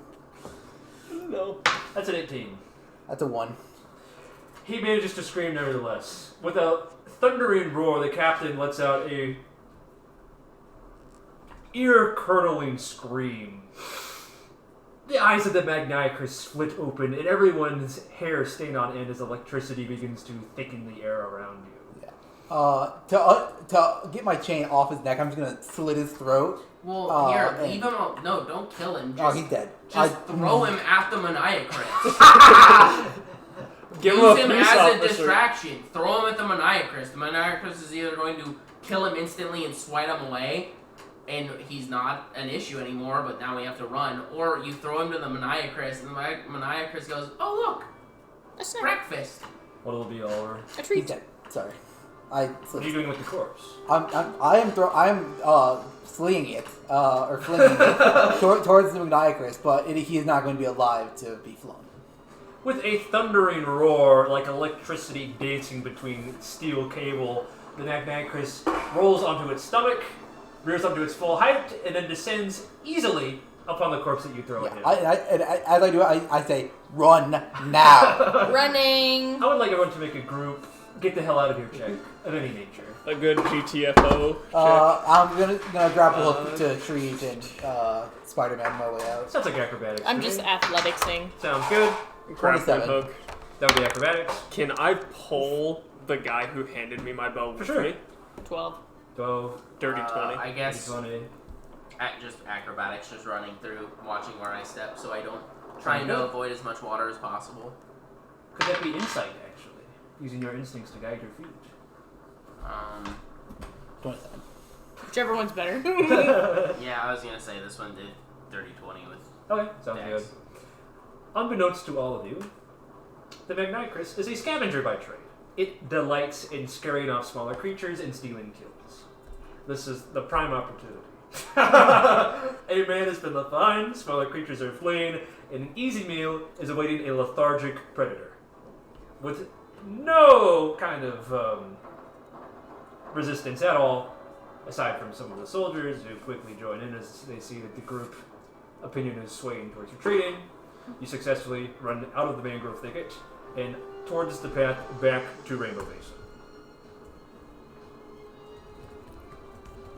No. That's an 18. That's a 1. He manages to scream nevertheless. With a thundering roar, the captain lets out a ear-curdling scream. The eyes of the Magniacrus split open, and everyone's hair stained on end as electricity begins to thicken the air around you. To get my chain off his neck, I'm just gonna slit his throat. Well, here, and- leave him. No, don't kill him. Oh, he's dead. Just throw him at the Maniacrus. Give Use him him a police as a officer. distraction. Throw him at the Maniacrus. The Maniacrus is either going to kill him instantly and swipe him away, and he's not an issue anymore, but now we have to run. Or you throw him to the Maniacrus, and the Maniacrus goes, "Oh look, That's not breakfast." What'll be our... a He's treat. dead. Sorry. What are you doing with the corpse? I'm slinging it, or flinging it towards the Magniacrus, but he is not going to be alive to be flown. With a thundering roar, like electricity dancing between steel cable, the Magniacrus rolls onto its stomach, rears up to its full height, and then descends easily upon the corpse that you throw at him. As I do it, I say, run now. Running. I would like everyone to make a group get the hell out of here check of any nature. A good GTFO check. I'm gonna grapple hook to trees and Spider-Man my way out. Sounds like acrobatics. I'm to just me. athleticsing. Sounds good. Grappling 27. hook. That would be acrobatics. Can I pull the guy who handed me my bow with sure. me? 12. 12, Dirty 20. I guess 20. just acrobatics, just running through, watching where I step, so I don't trying to avoid as much water as possible. Could that be insight, actually? Using your instincts to guide your feet. 27. Whichever one's better. Yeah, I was gonna say this one did 30-20 with. Okay, sounds Dex. good. Unbeknownst to all of you, the Magniacrus is a scavenger by trade. It delights in scaring off smaller creatures and stealing kills. This is the prime opportunity. A man has been left behind, smaller creatures are fleeing, and an easy meal is awaiting a lethargic predator. With no kind of resistance at all, aside from some of the soldiers who quickly join in as they see that the group opinion is swaying towards retreating. You successfully run out of the mangrove thicket and towards the path back to Rainbow Basin.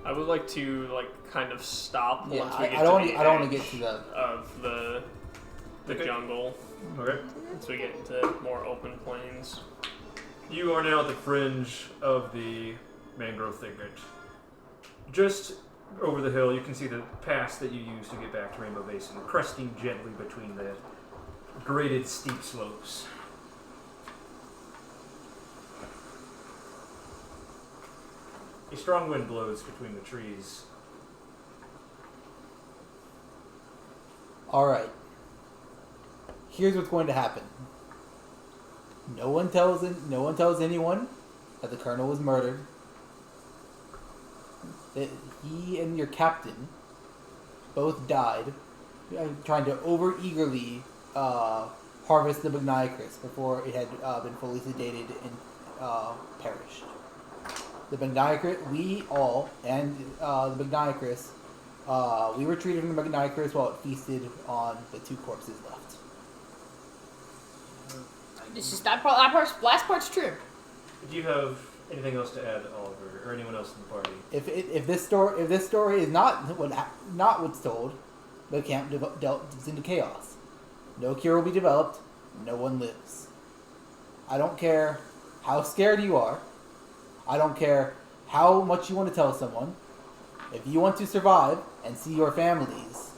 I would like to kind of stop Yeah, once we get I don't to the want to edge get to the. of the Okay. jungle Okay. once we get into more open plains. You are now at the fringe of the mangrove thicket. Just over the hill, you can see the pass that you use to get back to Rainbow Basin, cresting gently between the graded steep slopes. A strong wind blows between the trees. All right. Here's what's going to happen. No one tells anyone that the colonel was murdered. That he and your captain both died trying to over-eagerly harvest the Magniacrus before it had been fully sedated and perished. The Magniacrus, we all, and the Magniacrus, we retreated from the Magniacrus while it feasted on the 2 corpses left. It's just that last part's true. Do you have anything else to add, Oliver, or anyone else in the party? If this story is not what's told, the camp delves into chaos. No cure will be developed. No one lives. I don't care how scared you are. I don't care how much you want to tell someone. If you want to survive and see your families,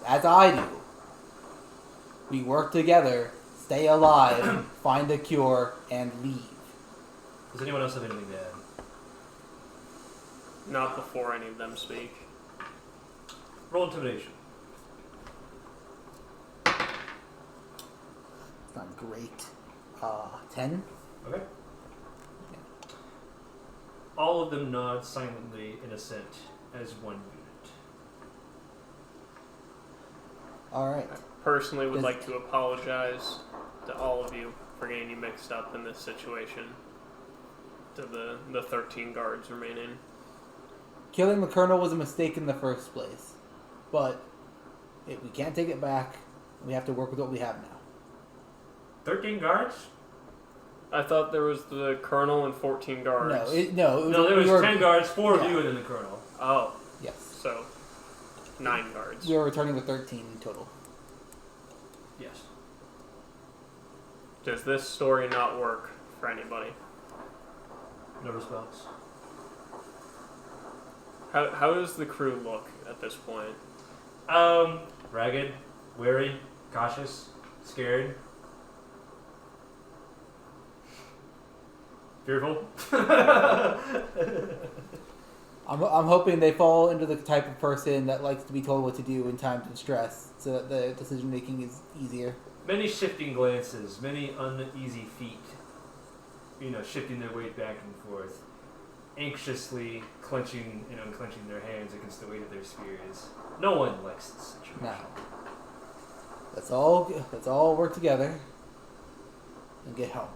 as I do, we work together, stay alive, find a cure, and leave. Does anyone else have anything to add? Not before any of them speak. Roll intimidation. It's not great. 10. Okay. Yeah. All of them nod silently in assent as one unit. All right. I personally would like to apologize to all of you for getting you mixed up in this situation. To the 13 guards remaining. Killing the colonel was a mistake in the first place, but we can't take it back. We have to work with what we have now. 13 guards? I thought there was the colonel and 14 guards. No, there was 10 guards, 4 of you and then the colonel. Oh. Yes. So, 9 guards. We are returning with 13 in total. Yes. Does this story not work for anybody? No response. How does the crew look at this point? Ragged, wary, cautious, scared. Fearful. I'm hoping they fall into the type of person that likes to be told what to do in times of stress, so that the decision making is easier. Many shifting glances, many uneasy feet, shifting their weight back and forth, anxiously clenching and unclenching their hands against the weight of their spears. No one likes this situation. Now, let's all work together and get home.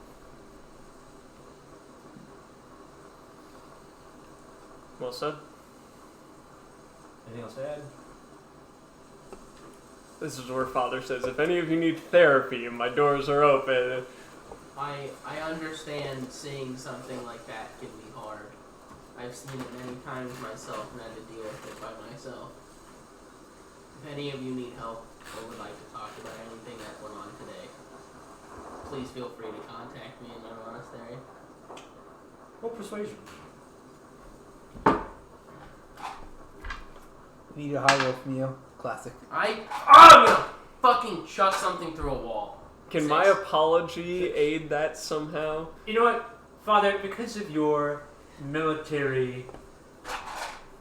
Well said. Anything else to add? This is where Father says, if any of you need therapy, my doors are open. I understand seeing something like that can be hard. I've seen it many times myself and had to deal with it by myself. If any of you need help or would like to talk about anything that went on today, please feel free to contact me in my monastery. Roll persuasion. Need a high roll from you. Classic. I'm gonna fucking chuck something through a wall. Can 6. my apology aid that somehow? You know what, Father? Because of your military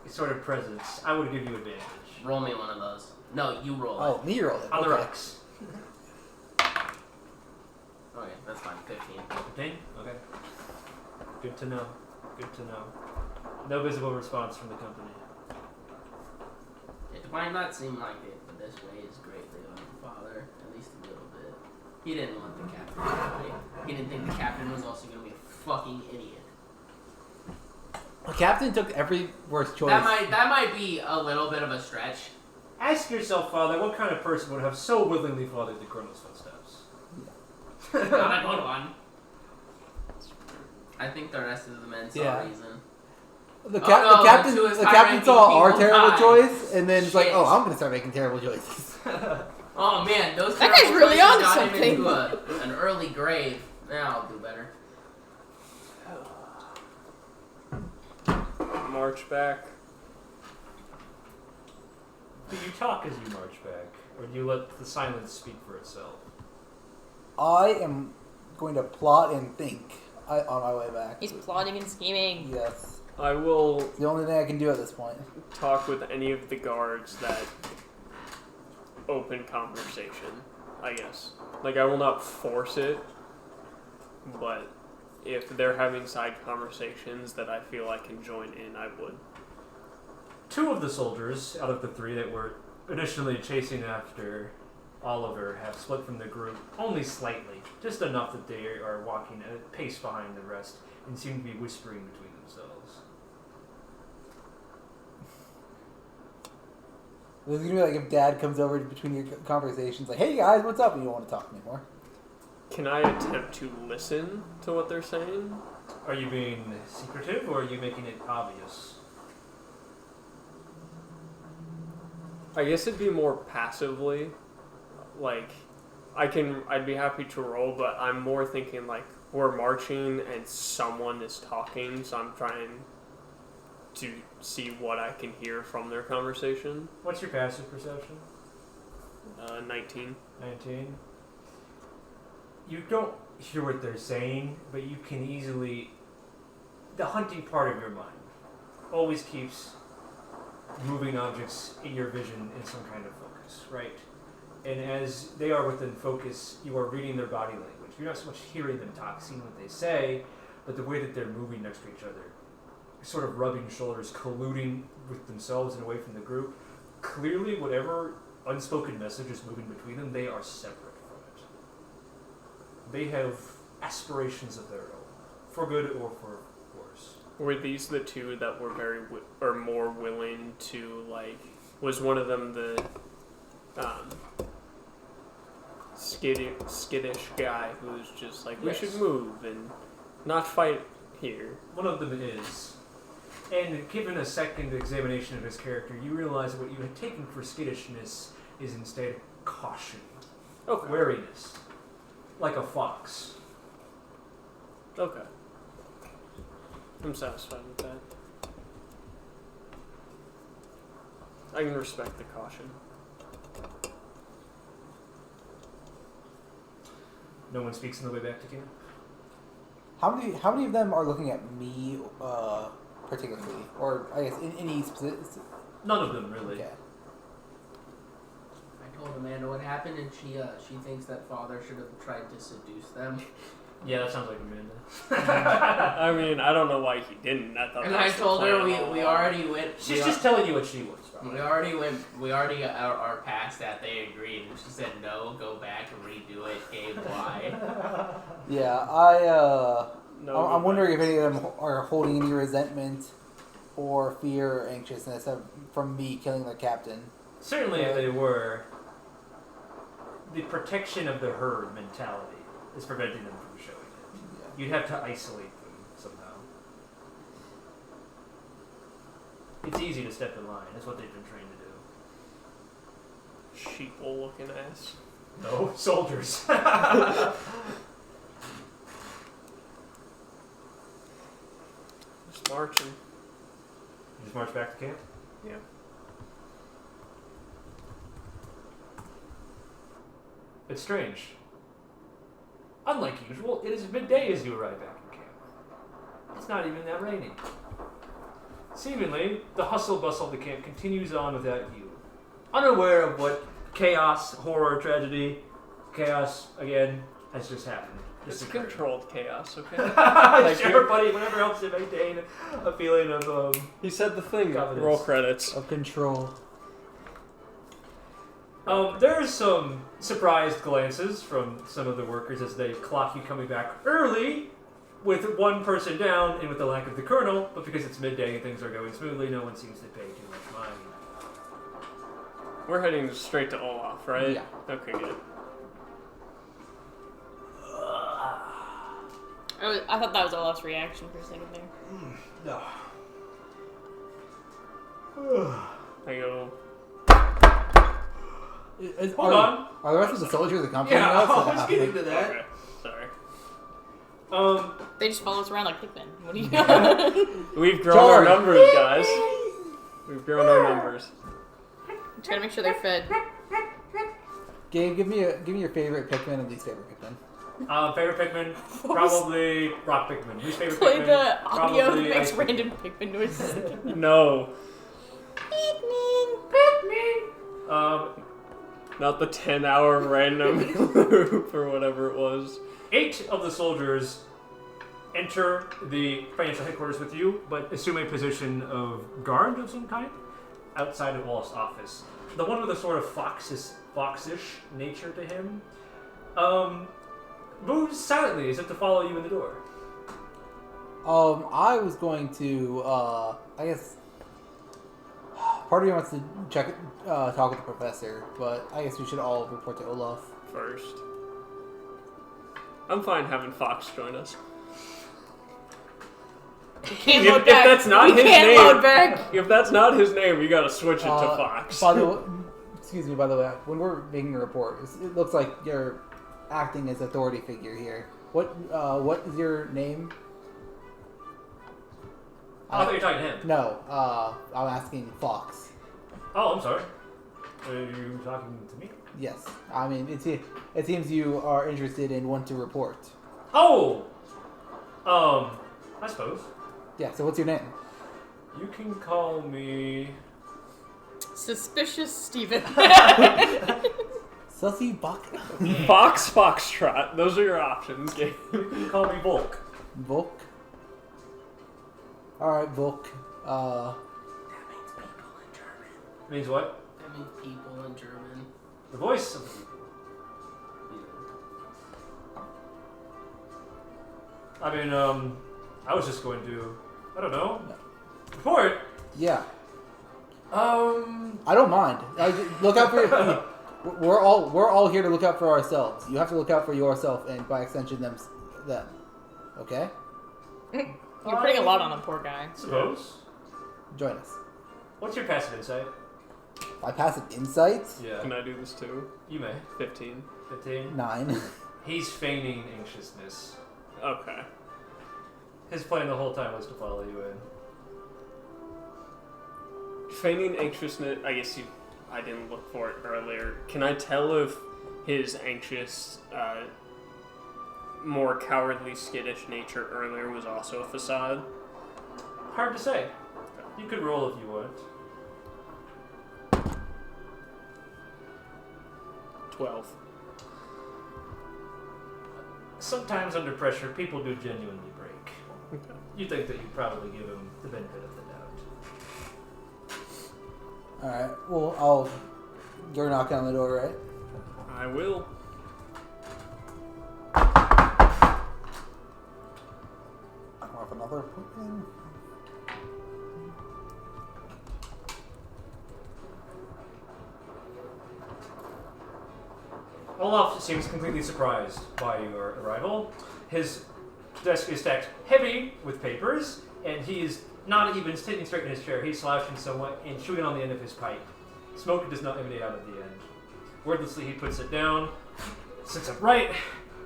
sort of presence, I would give you advantage. Roll me one of those. No, you roll Oh, me roll it. On the Okay. rocks. Okay, that's fine. 15. 15? Okay. Good to know. Good to know. No visible response from the company. It might not seem like it, but this weighs greatly on your father, at least a little bit. He didn't want the captain to die. He didn't think the captain was also going to be a fucking idiot. The captain took every worst choice. That might be a little bit of a stretch. Ask yourself, Father, what kind of person would have so willingly followed the colonel's footsteps? Not a good one. I think the rest of the men saw Yeah. reason. The no, captain to his the captain high-ranking saw our people terrible died. choice, and then it's like, Shit. oh, I'm going to start making terrible choices. Oh man, those That guy's terrible really choices onto got him something. into an early grave. Now I'll do better. March back. Do you talk as you march back, or do you let the silence speak for itself? I am going to plot and think on my way back. He's plotting and scheming. Yes. I will It's the only thing I can do at this point. talk with any of the guards that open conversation, I guess. Like, I will not force it, but if they're having side conversations that I feel I can join in, I would. 2 of the soldiers, out of the 3 that were initially chasing after Oliver, have split from the group only slightly, just enough that they are walking at a pace behind the rest and seem to be whispering between themselves. This is going to be like if Dad comes over between your conversations, like, hey guys, what's up? And you don't want to talk anymore. Can I attempt to listen to what they're saying? Are you being secretive, or are you making it obvious? I guess it'd be more passively. Like, I'd be happy to roll, but I'm more thinking like we're marching and someone is talking, so I'm trying to see what I can hear from their conversation. What's your passive perception? 19. 19. You don't hear what they're saying, but you can easily... The hunting part of your mind always keeps moving objects in your vision in some kind of focus, right? And as they are within focus, you are reading their body language. You're not so much hearing them talk, seeing what they say, but the way that they're moving next to each other. sort of rubbing shoulders, colluding with themselves and away from the group. Clearly, whatever unspoken message is moving between them, they are separate from it. They have aspirations of their own, for good or for worse. Were these the two that were or more willing to, like, was one of them the skittish guy who's just like, we should move and not fight here? One of them is. And given a second examination of his character, you realize that what you had taken for skittishness is instead caution. Okay. Wariness. Like a fox. Okay. I'm satisfied with that. I can respect the caution. No one speaks on the way back to camp? How many of them are looking at me, particularly, or I guess in any specific? None of them, really. Yeah. I told Amanda what happened, and she thinks that father should have tried to seduce them. Yeah, that sounds like Amanda. I mean, I don't know why he didn't. I thought. And that I was the told her plan all we along. already went. She's just telling you what she wants, probably. We already are past that. They agreed, and she said no. Go back and redo it. Game why? Yeah, I'm wondering if any of them are holding any resentment or fear or anxiousness from me killing their captain. Certainly, if they were, the protection of the herd mentality is preventing them from showing it. Yeah. You'd have to isolate them somehow. It's easy to step in line. That's what they've been trained to do. Sheeple looking ass. No, soldiers. Just marching. You just march back to camp? Yeah. It's strange. Unlike usual, it is midday as you arrive back in camp. It's not even that rainy. Seemingly, the hustle-bustle of the camp continues on without you. Unaware of what chaos, horror, tragedy, chaos, again, has just happened. It's Just occurred. controlled chaos, okay? Sure, buddy, whatever helps to maintain a feeling of, He said the thing. Confidence. Roll credits. Of control. There's some surprised glances from some of the workers as they clock you coming back early with one person down and with the lack of the colonel, but because it's midday and things are going smoothly, no one seems to pay too much mind. We're heading straight to Olaf, right? Yeah. Okay, good. I thought that was Olaf's reaction for a second there. No. I go, Hold on. Are the rest of the soldiers accompanying Yeah, us? I was getting to that. okay, sorry. They just follow us around like Pikmin. What do you We've grown our George. numbers, guys. We've grown our numbers. Just gotta make sure they're fed. Gabe, give me your favorite Pikmin and least favorite Pikmin. Favorite Pikmin, probably Rock Pikmin. Least favorite Play Pikmin, the audio that probably makes Ice Pikmin. random Pikmin noises. No. Pikmin! Not the 10-hour random loop or whatever it was. 8 of the soldiers enter the financial headquarters with you, but assume a position of guard of some kind outside of Olaf's office. The one with a sort of foxish nature to him moves silently as if to follow you in the door. I was going to, I guess, part of me wants to talk with the professor, but I guess we should all report to Olaf. First. I'm fine having Fox join us. We can't If load back. that's not we his can't name, load back. if that's not his name, you gotta switch it to Fox. By the way, excuse me, by the way, when we're making a report, it looks like you're acting as authority figure here. What is your name? I thought you were talking to him. No, I'm asking Fox. Oh, I'm sorry. Are you talking to me? Yes, I mean it seems you are interested and want to report. Oh! I suppose. Yeah. So what's your name? You can call me... Suspicious Steven. Sussy Buck. Fox, Foxtrot. Those are your options, Gabe. You can call me Volk. Volk. Alright, Volk. That means people in German. Means what? That means people in German. The voice of the people. I mean, I was just going to, I don't know, report. Yeah. Um, I don't mind. Look out for we're all here to look out for ourselves. You have to look out for yourself and by extension them. Okay? You're putting a lot on a poor guy. Suppose. Join us. What's your passive insight? My passive insights? Yeah. Can I do this too? You may. 15. 15. 9. He's feigning anxiousness. Okay. His plan the whole time was to follow you in. Feigning anxiousness, I didn't look for it earlier. Can I tell if his anxious, more cowardly, skittish nature earlier was also a facade? Hard to say. You could roll if you want. 12. Sometimes under pressure, people do genuinely break. Okay. You think that you probably give him the benefit of the doubt. Alright. Well, you're knocking on the door, right? I will. I'll have another pumpkin. Olaf seems completely surprised by your arrival. His desk is stacked heavy with papers, and he is not even sitting straight in his chair. He's slouching somewhat and chewing on the end of his pipe. Smoke does not emanate out of the end. Wordlessly, he puts it down, sits upright,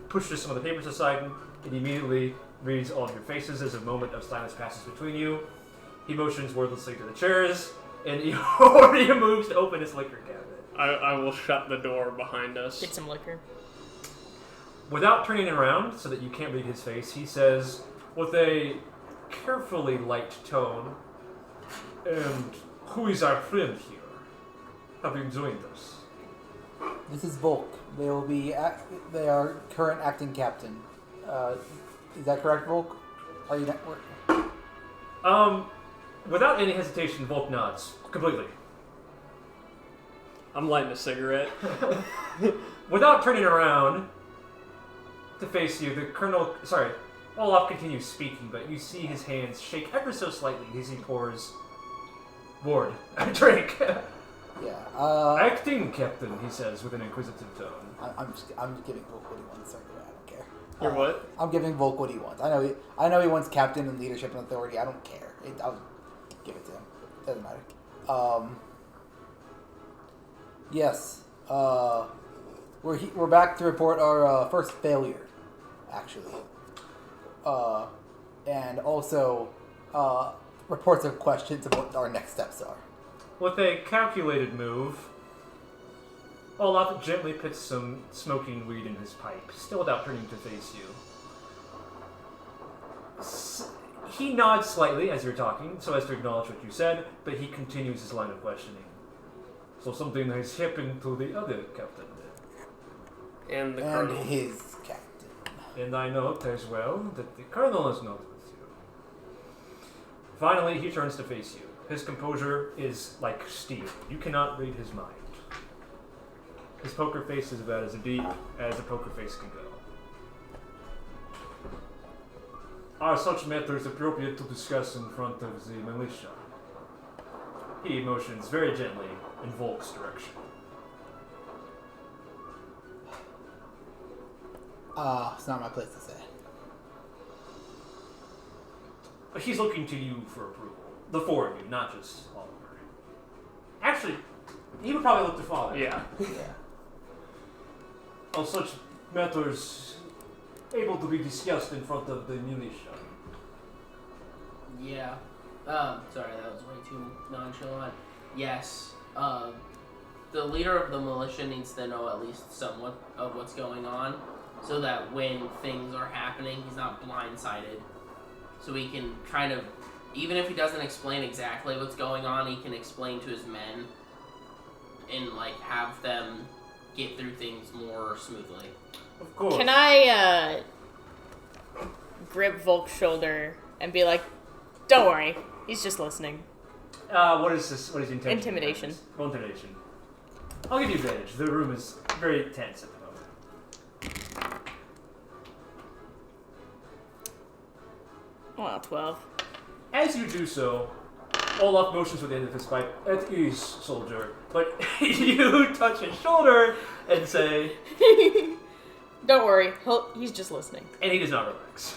pushes some of the papers aside, and immediately reads all of your faces as a moment of silence passes between you. He motions wordlessly to the chairs, and he already moves to open his liquor cabinet. I will shut the door behind us. Get some liquor. Without turning around so that you can't read his face, he says, with a carefully light tone, "And who is our friend here? Have you joined us?" This is Volk. They will be. They are current acting captain. Is that correct, Volk? Are you not? Without any hesitation, Volk nods completely. I'm lighting a cigarette. Without turning around to face you, Olaf continues speaking, but you see his hands shake ever so slightly as he pours Ward a drink. Yeah. Acting captain, he says with an inquisitive tone. I'm just giving Volk what he wants. Sorry, I don't care. You're what? I'm giving Volk what he wants. I know he wants captain and leadership and authority. I don't care. I'll give it to him. Doesn't matter. Yes. We're back to report our first failure, actually. And also reports of questions of what our next steps are. With a calculated move, Olaf gently puts some smoking weed in his pipe, still without turning to face you. He nods slightly as you're talking, so as to acknowledge what you said, but he continues his line of questioning. So something has happened to the other captain then? And the colonel. And his captain. And I note as well that the colonel is not with you. Finally, he turns to face you. His composure is like steel. You cannot read his mind. His poker face is about as deep as a poker face can go. Are such matters appropriate to discuss in front of the militia? He motions very gently in Volk's direction. It's not my place to say. But he's looking to you for approval. The four of you, not just Oliver. Actually, he would probably look to Father. Yeah. Yeah. Are such matters able to be discussed in front of the militia? Yeah. Sorry, that was way too nonchalant. Yes. The leader of the militia needs to know at least somewhat of what's going on, so that when things are happening, he's not blindsided. So he can kind of, even if he doesn't explain exactly what's going on, he can explain to his men and like have them get through things more smoothly. Of course. Can I grip Volk's shoulder and be like, Don't worry. He's just listening. What is this? What is the intention? Intimidation. Roll intimidation. I'll give you advantage. The room is very tense at the moment. Well, 12. As you do so, Olaf motions with the end of his pipe. At ease, soldier. But you touch his shoulder and say, Don't worry. He's just listening. and he does not relax.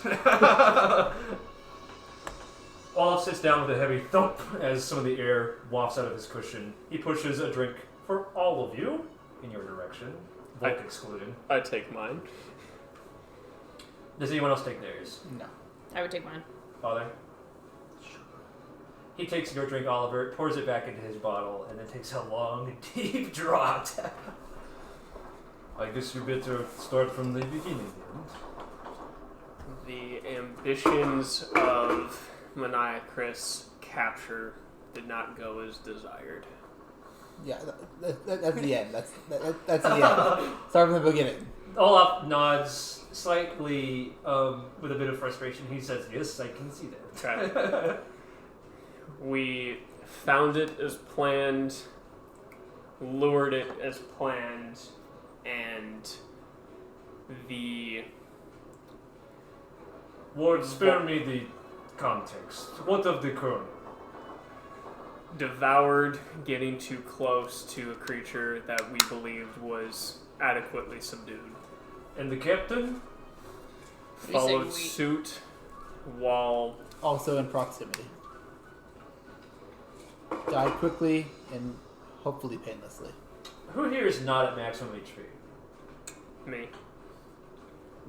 Olaf sits down with a heavy thump as some of the air wafts out of his cushion. He pushes a drink for all of you in your direction, Volk excluding. I take mine. Does anyone else take theirs? No. I would take mine. Father? He takes your drink, Oliver, pours it back into his bottle, and then takes a long, deep draught. I guess you better start from the beginning, then. The ambitions of Magniacrus capture did not go as desired. Yeah, that's the end. That's the end. Start from the beginning. Olaf nods slightly with a bit of frustration. He says, yes, I can see that. Okay. We found it as planned, lured it as planned, and the... Lord, spare me the context. What of the colonel? devoured getting too close to a creature that we believed was adequately subdued. And the captain? Followed suit while... Also in proximity. Died quickly and hopefully painlessly. Who here is not at maximum HP? Me.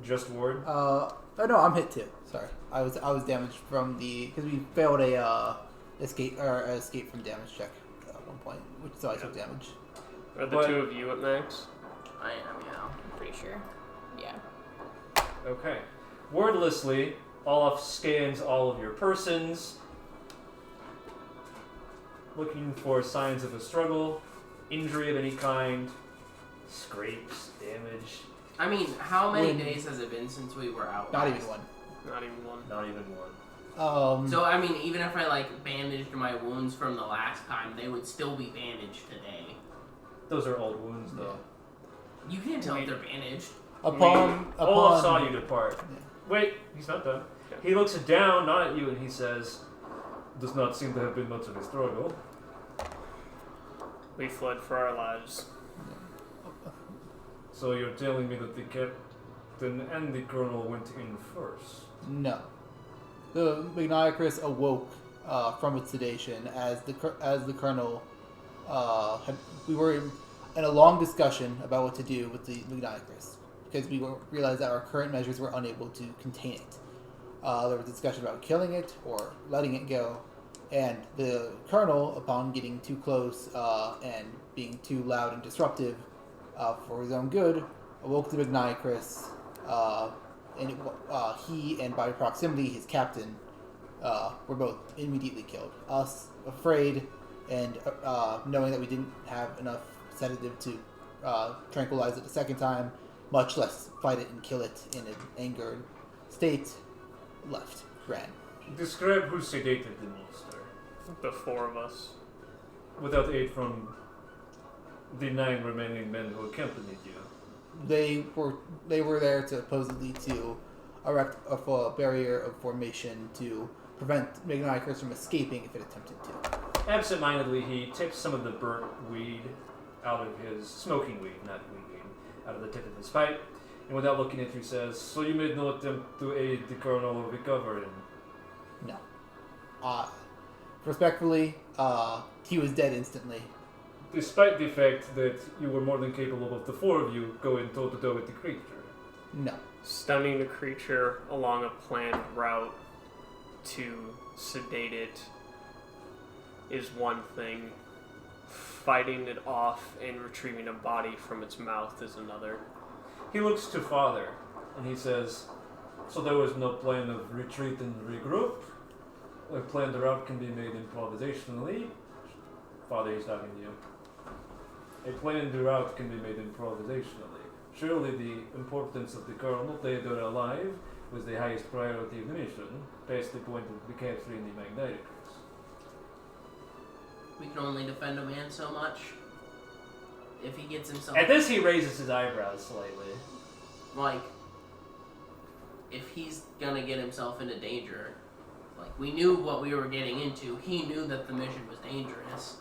Just Ward? Oh no, I'm hit too. Sorry, I was damaged from because we failed a escape from damage check at one point, so I took damage. Are the two of you at max? I am, yeah. I'm pretty sure. Yeah. Okay. Wordlessly, Olaf scans all of your persons, looking for signs of a struggle, injury of any kind, scrapes, damage. I mean, how many days has it been since we were out? Not even one. Not even one. Not even one. So, I mean, even if I, bandaged my wounds from the last time, they would still be bandaged today. Those are old wounds, though. You can't tell if they're bandaged. Olaf saw you depart. Yeah. Wait, he's not done. He looks down, not at you, and he says, "Does not seem to have been much of a struggle." We fled for our lives. So you're telling me that the captain and the colonel went in first? No. The Magniacrus awoke from its sedation as the colonel we were in a long discussion about what to do with the Magniacrus because we realized that our current measures were unable to contain it. There was a discussion about killing it or letting it go, and the colonel, upon getting too close and being too loud and disruptive for his own good, awoke the Magniacrus, and he and by proximity his captain were both immediately killed. Us, afraid and knowing that we didn't have enough sedative to tranquilize it a second time, much less fight it and kill it in an angered state, ran. Describe who sedated the monster. The four of us. Without aid from the 9 remaining men who accompanied you. They were there to supposedly to erect a barrier of formation to prevent Magniacrus from escaping if it attempted to. Absent-mindedly, he tips some of the burnt weed out of his smoking weed, not weed, out of the tip of his pipe, and without looking at you says, "So you made no attempt to aid the colonel recovering?" No. Respectfully, he was dead instantly. Despite the fact that you were more than capable of the 4 of you going toe-to-toe with the creature. No. Stunning the creature along a planned route to sedate it is one thing. Fighting it off and retrieving a body from its mouth is another. He looks to Father, and he says, "So there was no plan of retreat and regroup? A planned route can be made improvisationally?" Father is talking to you. "A planned route can be made improvisationally. Surely the importance of the colonel, dead or alive, was the highest priority of the mission, past the point of recapturing the Magniacrus. We can only defend a man so much. If he gets himself... At this, he raises his eyebrows slightly. Like, if he's gonna get himself into danger, like, we knew what we were getting into. He knew that the mission was dangerous.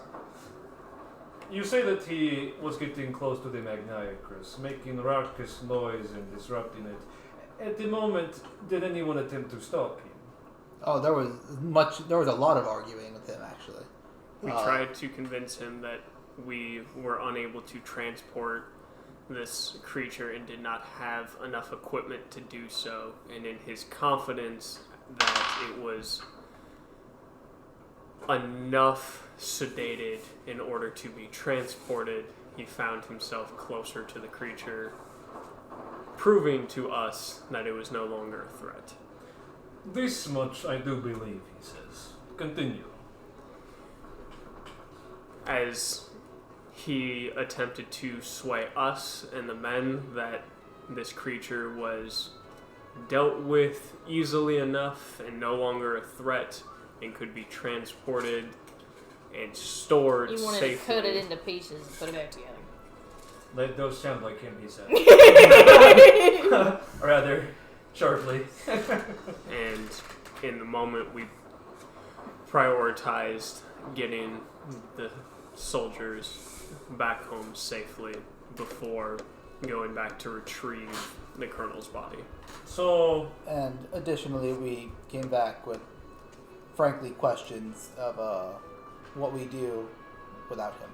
You say that he was getting close to the Magniacrus, making raucous noise and disrupting it. At the moment, did anyone attempt to stop him? Oh, there was a lot of arguing with him, actually. We tried to convince him that we were unable to transport this creature and did not have enough equipment to do so, and in his confidence that it was enough sedated in order to be transported, he found himself closer to the creature, proving to us that it was no longer a threat. This much I do believe, he says. Continue. As he attempted to sway us and the men that this creature was dealt with easily enough and no longer a threat and could be transported and stored You wanted safely. to cut it into pieces and put it back together. That does sound like him, he said. Rather sharply. And in the moment, we prioritized getting the soldiers back home safely before going back to retrieve the colonel's body. So, And additionally, we came back with, frankly, questions of what we do without him.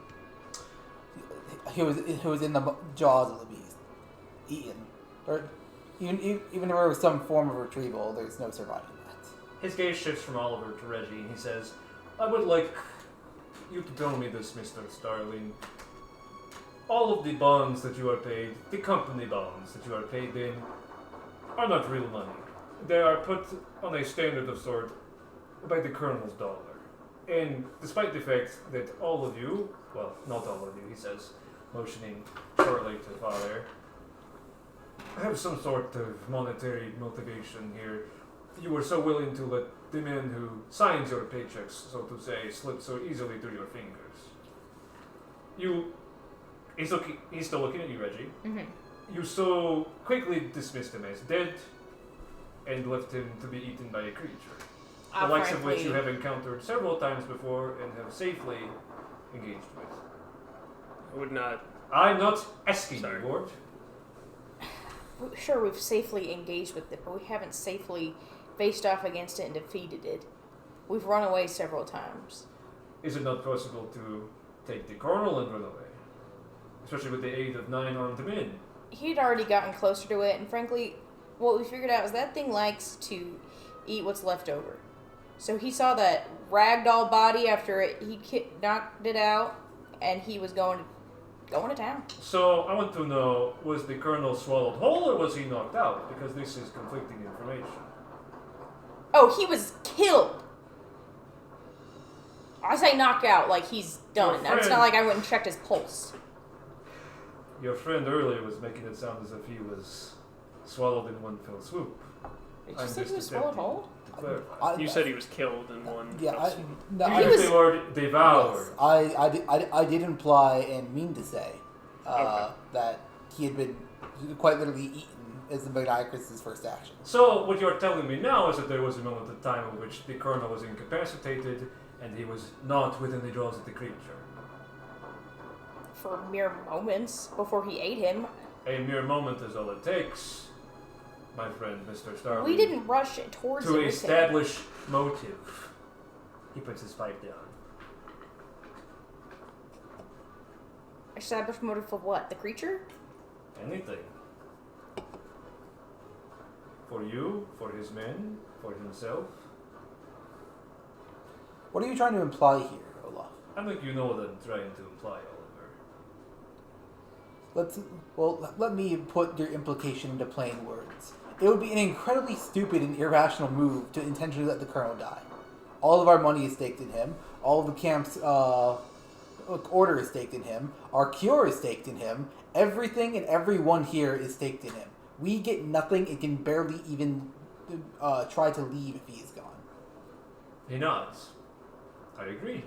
He was in the jaws of the beast, eaten. Or even if there was some form of retrieval, there's no surviving that. his gaze shifts from Oliver to Reggie, and he says, I would like you to tell me this, Mr. Starling. All of the bonds that you are paid, the company bonds that you are paid in, are not real money. They are put on a standard of sort by the colonel's dollar. And despite the fact that all of you, well, not all of you, he says, motioning shortly to Father, have some sort of monetary motivation here. You were so willing to let the man who signs your paychecks, so to say, slip so easily through your fingers. He's still looking at you, Reggie. Mm-hmm. You so quickly dismissed him as dead and left him to be eaten by a creature. The likes of which you have encountered several times before and have safely engaged with. I would not. I'm not asking Sorry. you, Lord. Sure, we've safely engaged with it, but we haven't safely faced off against it and defeated it. We've run away several times. Is it not possible to take the colonel and run away? Especially with the aid of 9 armed men. He'd already gotten closer to it, and frankly, what we figured out is that thing likes to eat what's left over. So he saw that ragdoll body after he knocked it out, and he was going to town. So I want to know, was the colonel swallowed whole or was he knocked out? Because this is conflicting information. Oh, he was killed. I say knocked out, like he's done. Your It's friend- not like I went and checked his pulse. Your friend earlier was making it sound as if he was swallowed in one fell swoop. Did you I'm say he just was swallowed attempting whole? to clarify. You said he was killed in one. Yeah, fell swoop. I used the word devoured. Yes, I did imply and mean to say Okay. that he had been quite literally eaten as the Magniacrus' first action. So what you're telling me now is that there was a moment of time in which the colonel was incapacitated and he was not within the jaws of the creature. For mere moments before he ate him. A mere moment is all it takes, my friend, Mr. Starling. We didn't rush it towards it to with him. establish motive. He puts his pipe down. Establish motive for what? The creature? Anything. For you, for his men, for himself. What are you trying to imply here, Olaf? I think you know what I'm trying to imply, Oliver. Let me put your implication into plain words. It would be an incredibly stupid and irrational move to intentionally let the colonel die. All of our money is staked in him. All of the camp's order is staked in him. Our cure is staked in him. Everything and everyone here is staked in him. We get nothing and can barely even try to leave if he's gone. He nods. I agree.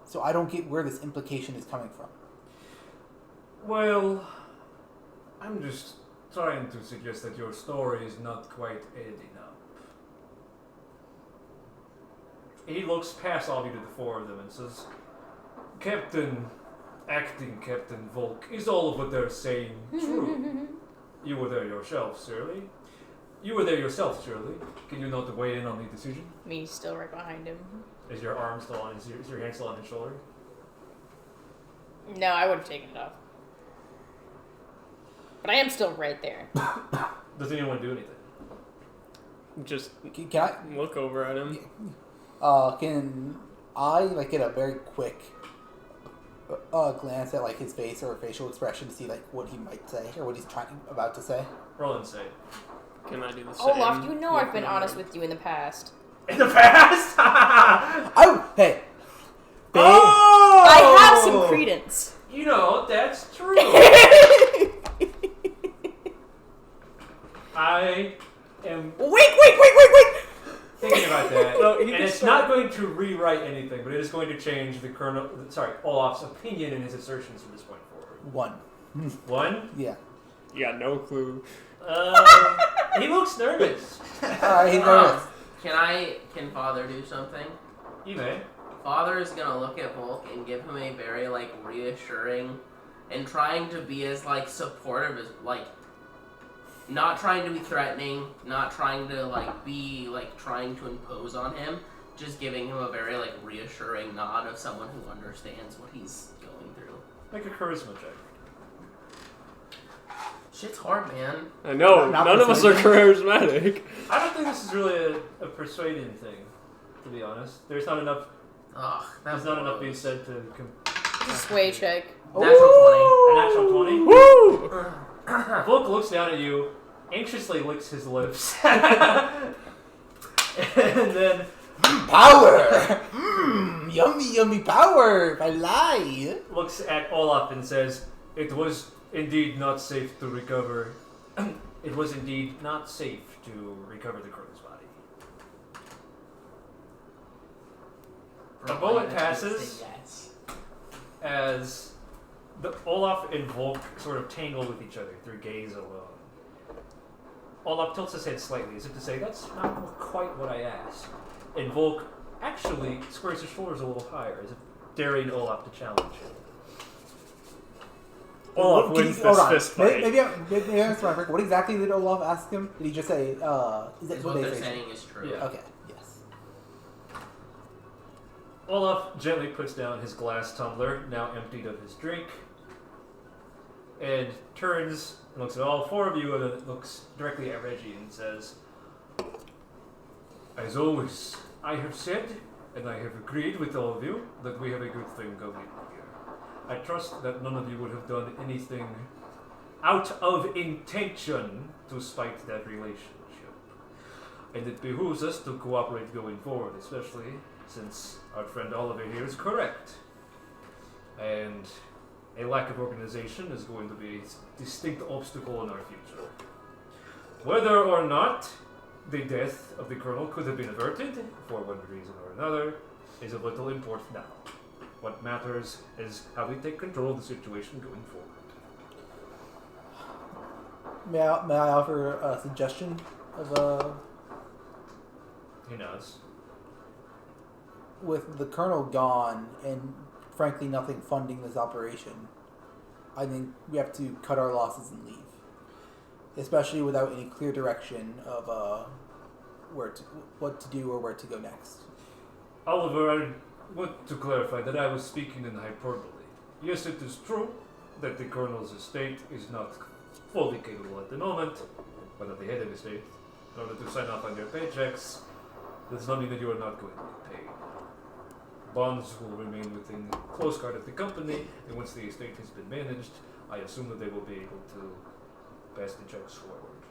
So I don't get where this implication is coming from. Well, I'm just trying to suggest that your story is not quite adding up. He looks past all of you to the four of them and says, Acting Captain Volk, is all of what they're saying true? You were there yourself, surely? Can you not weigh in on the decision? Me still right behind him. Is your arm still on is your hand still on his shoulder? No, I would have taken it off. But I am still right there. Does anyone do anything? Just Can I look over at him. can I get a very quick glance at his face or facial expression to see what he might say or what he's about to say? Roll insight. Can I do the same? Olaf, you know I've been honest with you in the past. In the past? Hey! Babe! Oh! I have some credence. You know, that's true. I am Wait! thinking about that. No, And it's not going to rewrite anything, but it is going to change Olaf's opinion and his assertions from this point forward. One? Yeah. You got no clue. He looks nervous. Alright, he's nervous. Can Father do something? You may. Father is gonna look at Volk and give him a very reassuring and trying to be as supportive as not trying to be threatening, not trying to be trying to impose on him, just giving him a very reassuring nod of someone who understands what he's going through. Make a charisma check. Shit's hard, man. I know, Not none of us are charismatic. I don't think this is really a persuading thing, to be honest. There's not enough being said to... Sway check. Natural A natural 20? Woo! Volk looks down at you, anxiously licks his lips, and then Power! Yummy power! I lie! looks at Olaf and says, "It was indeed not safe to recover. It was indeed not safe to recover the colonel's body." A moment passes as Olaf and Volk sort of tangle with each other through gaze alone. Olaf tilts his head slightly as if to say, "That's not quite what I asked." And Volk actually squares his shoulders a little higher, as if daring Olaf to challenge him. Olaf wins this fist fight. Maybe I'm smart. What exactly did Olaf ask him? Did he just say, is that What what they're they say? saying is true. Yeah. Okay, yes. Olaf gently puts down his glass tumbler, now emptied of his drink, and turns and looks at all four of you and then looks directly at Reggie and says, "As always, I have said, and I have agreed with all of you, that we have a good thing going here. I trust that none of you would have done anything out of intention to spite that relationship. And it behooves us to cooperate going forward, especially since our friend Oliver here is correct. And a lack of organization is going to be a distinct obstacle in our future. Whether or not the death of the colonel could have been averted, for one reason or another, is of little import now. What matters is how we take control of the situation going forward." May I offer a suggestion of He nods. with the colonel gone and frankly nothing funding this operation, I think we have to cut our losses and leave, especially without any clear direction of what to do or where to go next. Oliver, I want to clarify that I was speaking in hyperbole. Yes, it is true that the colonel's estate is not fully capable at the moment, but at the head of the estate, in order to sign off on your paychecks, does not mean that you are not going to get paid. Bonds will remain within close guard of the company, and once the estate has been managed, I assume that they will be able to pass the checks forward.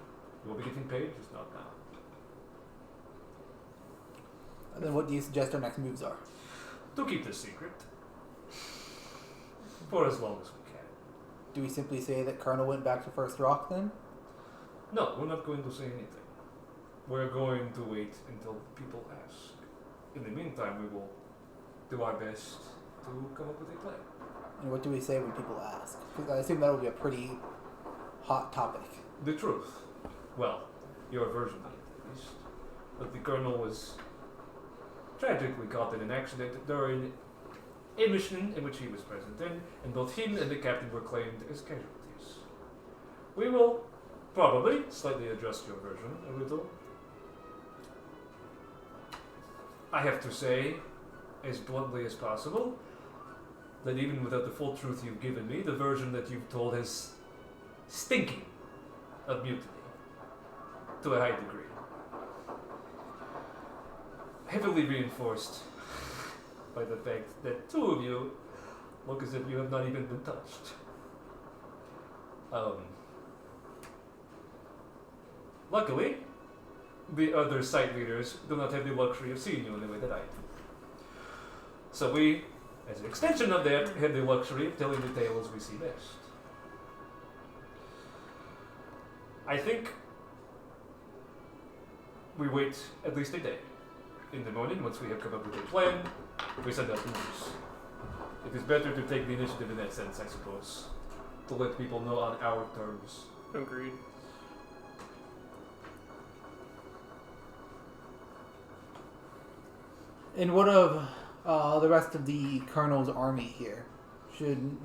You will be getting paid, just not now. And then what do you suggest our next moves are? To keep this secret. For as long as we can. Do we simply say that Colonel went back to First Rock then? No, we're not going to say anything. we're going to wait until people ask. In the meantime, we will do our best to come up with a plan. And what do we say when people ask? Because I assume that will be a pretty hot topic. The truth. Well, your version of it, at least. But the colonel was tragically caught in an accident during a mission in which he was present in, and both him and the captain were claimed as casualties. We will probably slightly adjust your version a little. I have to say, as bluntly as possible, that even without the full truth you've given me, the version that you've told has stinking of mutiny to a high degree. Heavily reinforced by the fact that two of you look as if you have not even been touched. Luckily, the other site leaders do not have the luxury of seeing you in the way that I do. So we, as an extension of that, have the luxury of telling the tale as we see best. I think we wait at least a day. In the morning, once we have come up with a plan, we send out the news. It is better to take the initiative in that sense, I suppose. To let people know on our terms. Agreed. And what of the rest of the colonel's army here? Should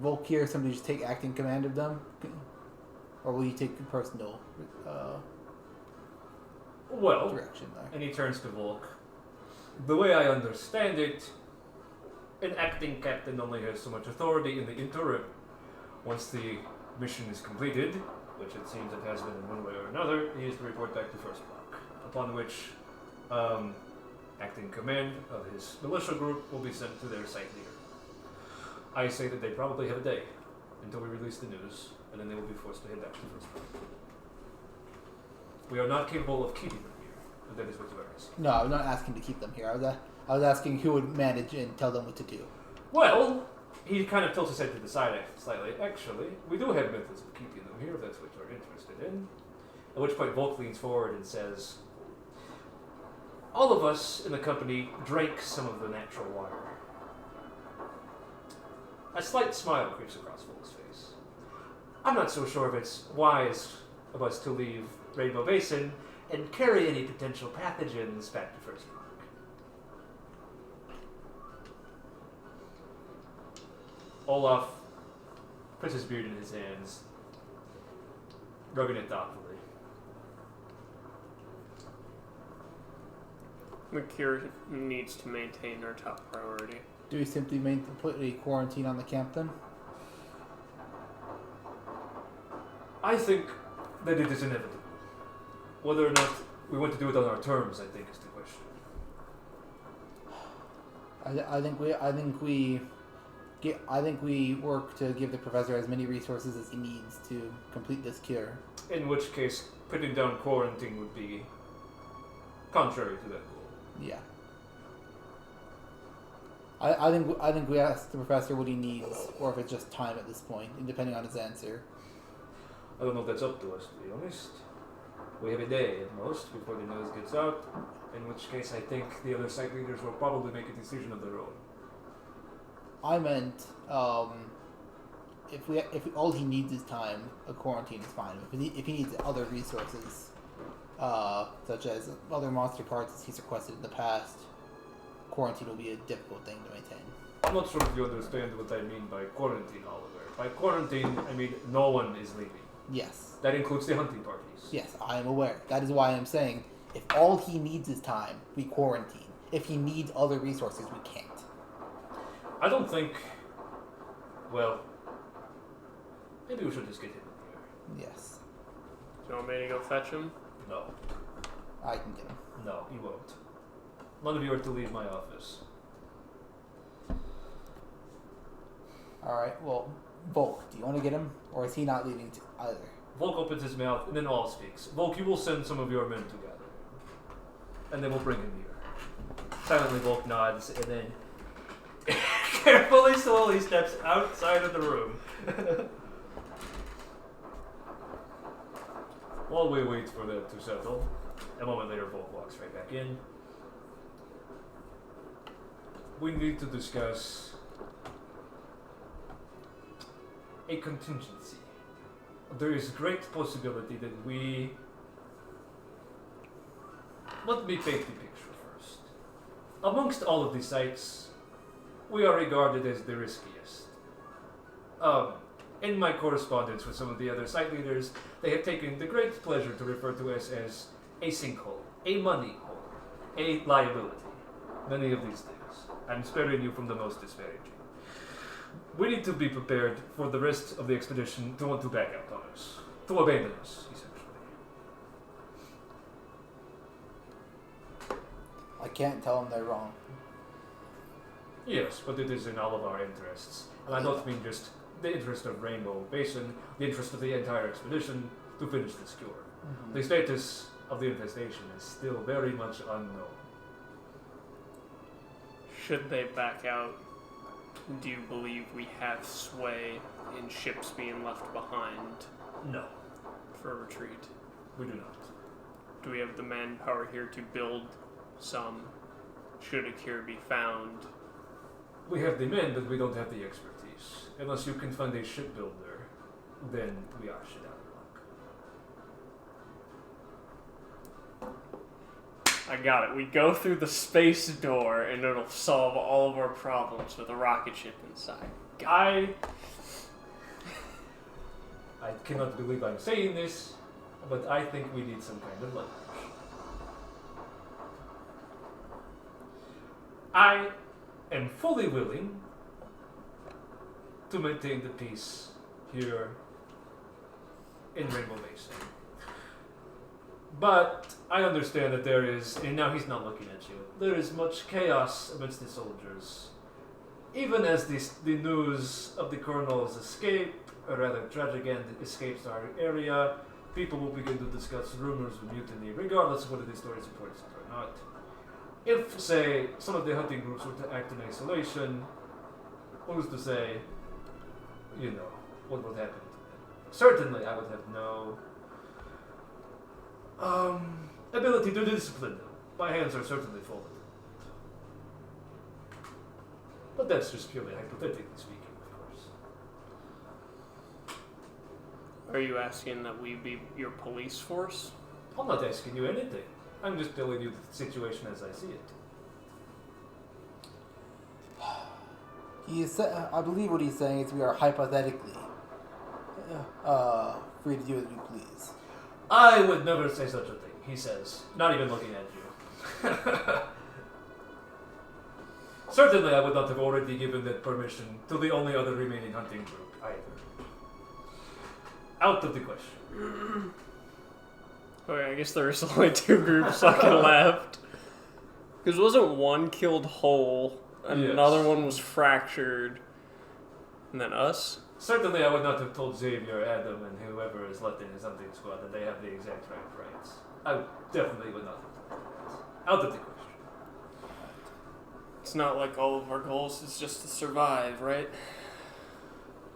Volk here somebody just take acting command of them? Or will you take personal Well, direction there? and he turns to Volk. The way I understand it, an acting captain only has so much authority in the interim. Once the mission is completed, which it seems it has been in one way or another, he is to report back to first block. Upon which, acting command of his militia group will be sent to their site leader. I say that they probably have a day until we release the news, and then they will be forced to head back to first block. We are not capable of keeping them here, and that is what you are asking. No, I'm not asking to keep them here. I was asking who would manage and tell them what to do. Well, he kind of tilts his head to the side slightly. Actually, we do have methods of keeping them here, if that's what you're interested in. At which point Volk leans forward and says, all of us in the company drank some of the natural water. A slight smile creeps across Volk's face. I'm not so sure if it's wise of us to leave Rainbow Basin and carry any potential pathogens back to First Block. Olaf puts his beard in his hands, rubbing it thoughtfully. Makir needs to maintain our top priority. Do we simply put a quarantine on the camp then? I think that it is inevitable. Whether or not we want to do it on our terms, I think, is the question. I think we work to give the professor as many resources as he needs to complete this cure. In which case, putting down quarantine would be contrary to that goal. Yeah. I think we ask the professor what he needs, or if it's just time at this point, and depending on his answer. I don't know if that's up to us, to be honest. We have a day at most before the news gets out, in which case I think the other site leaders will probably make a decision of their own. I meant, if all he needs is time, a quarantine is fine. If he needs other resources, such as other monster cards as he's requested in the past, quarantine will be a difficult thing to maintain. I'm not sure if you understand what I mean by quarantine, Oliver. By quarantine, I mean no one is leaving. Yes. That includes the hunting parties. Yes, I am aware. That is why I'm saying, if all he needs is time, we quarantine. If he needs other resources, we can't. I don't think... Well... Maybe we should just get him in here. Yes. Do you want me to go fetch him? No. I can get him. No, you won't. None of you are to leave my office. Alright, well, Volk, do you want to get him? Or is he not leaving either? Volk opens his mouth, and then all speaks. Volk, you will send some of your men together. And then we'll bring him here. Silently, Volk nods, and then carefully, slowly steps outside of the room. While we wait for that to settle, A moment later, Volk walks right back in. We need to discuss a contingency. There is great possibility that we... Let me paint the picture first. Amongst all of these sites, we are regarded as the riskiest. In my correspondence with some of the other site leaders, they have taken the great pleasure to refer to us as a sinkhole, a money hole, a liability. Many of these things. I'm sparing you from the most disparaging. We need to be prepared for the rest of the expedition to want to back out on us, to abandon us, essentially. I can't tell them they're wrong. Yes, but it is in all of our interests. And I don't mean just the interest of Rainbow Basin, the interest of the entire expedition to finish this cure. Mm-hmm. The status of the infestation is still very much unknown. Should they back out, do you believe we have sway in ships being left behind No, for a retreat? we do not. Do we have the manpower here to build some, should a cure be found? We have the men, but we don't have the expertise. Unless you can find a shipbuilder, then we are shit out of luck. I got it. We go through the space door and it'll solve all of our problems with a rocket ship inside. I cannot believe I'm saying this, but I think we need some kind of leverage. I am fully willing to maintain the peace here in Rainbow Basin. But I understand that there is, and now he's not looking at you, there is much chaos amidst the soldiers. Even as the news of the colonel's escape, or rather tragic end, escapes our area, people will begin to discuss rumors of mutiny, regardless of whether these stories are important or not. If, say, some of the hunting groups were to act in isolation, who's to say, you know, what would happen to them? Certainly I would have no ability to discipline them. My hands are certainly full. But that's just purely hypothetically speaking, of course. Are you asking that we be your police force? I'm not asking you anything. I'm just telling you the situation as I see it. I believe what he's saying is we are hypothetically free to do as we please. I would never say such a thing, he says, not even looking at you. Certainly I would not have already given that permission to the only other remaining hunting group either. Out of the question. Okay, I guess there's only two groups fucking left. Because wasn't one killed whole, and Yes. another one was fractured, and then us? Certainly I would not have told Xavier, Adam, and whoever is left in his hunting squad that they have the exact right rights. I definitely would not have told them that. Out of the question. It's not like all of our goals is just to survive, right?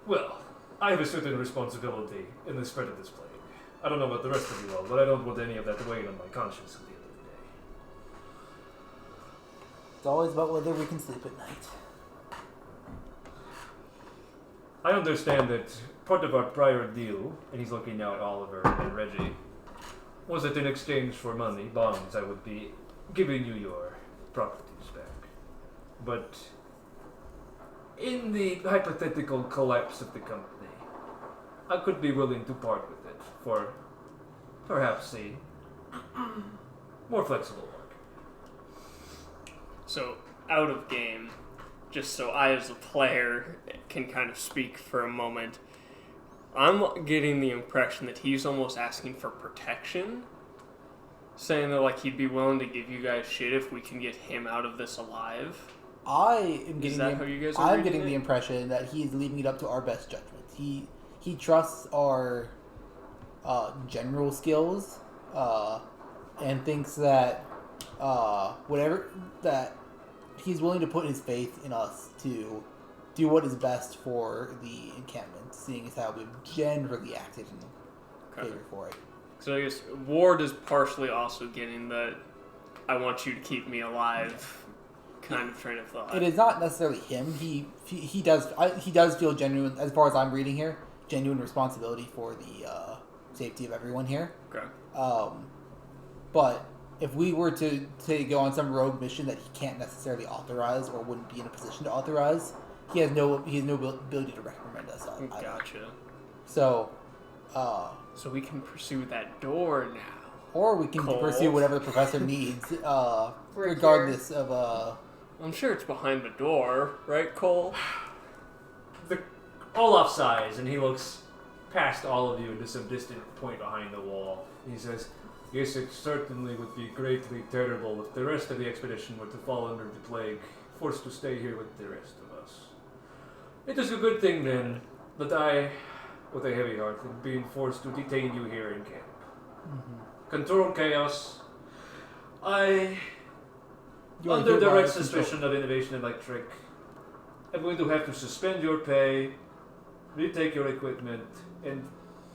Well, I have a certain responsibility in the spread of this plague. I don't know about the rest of you all, but I don't want any of that weighing on my conscience at the end of the day. It's always about whether we can sleep at night. I understand that part of our prior deal, and he's looking now at Oliver and Reggie, was that in exchange for money, bonds, I would be giving you your properties back. But in the hypothetical collapse of the company, I could be willing to part with it for perhaps a more flexible work. So, out of game, just so I as a player can kind of speak for a moment, I'm getting the impression that he's almost asking for protection, saying that like he'd be willing to give you guys shit if we can get him out of this alive. I am Is getting that how you guys are I'm reading getting it? the impression that he's leaving it up to our best judgment. He trusts our general skills and thinks that whatever that he's willing to put his faith in us to do what is best for the encampment, seeing as how we've generally acted in favor for it. So I guess Ward is partially also getting the I want you to keep me alive kind of train of thought. It is not necessarily him. He does feel genuine, as far as I'm reading here, genuine responsibility for the safety of everyone here. Okay. But if we were to go on some rogue mission that he can't necessarily authorize or wouldn't be in a position to authorize, he has no ability to recommend us on. Gotcha. So we can pursue that door now. Or we can pursue whatever the professor needs, regardless of I'm sure it's behind the door, right, Cole? Olaf sighs, and he looks past all of you into some distant point behind the wall. He says, "Yes, it certainly would be greatly terrible if the rest of the expedition were to fall under the plague, forced to stay here with the rest of us. It is a good thing, then, that I, with a heavy heart, am being forced to detain you here in camp. Control chaos. Under direct suspicion of innovation electric, I'm going to have to suspend your pay, retake your equipment, and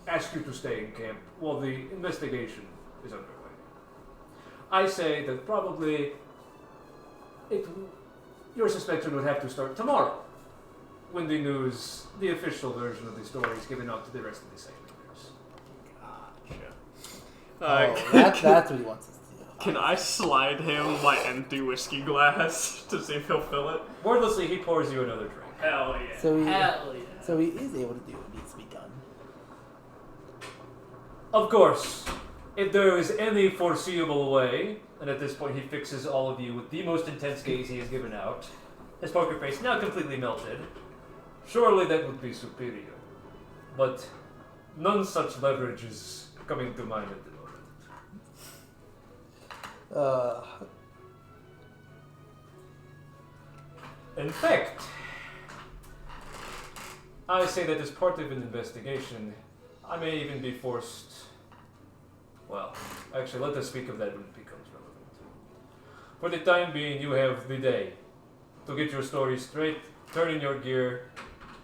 ask you to stay in camp while the investigation is underway. I say that probably your suspension would have to start tomorrow, when the official version of the story is given out to the rest of the sailors." Gotcha. that's what he wants us to do. Can I slide him my empty whiskey glass to see if he'll fill it? Wordlessly, he pours you another drink. Hell yeah. So he is able to do what needs to be done. Of course, if there is any foreseeable way, and at this point he fixes all of you with the most intense gaze he has given out, his poker face now completely melted, surely that would be superior. But none such leverage is coming to mind at the moment. In fact, I say that as part of an investigation, I may even be forced... Well, actually, let us speak of that when it becomes relevant. For the time being, you have the day to get your story straight, turn in your gear,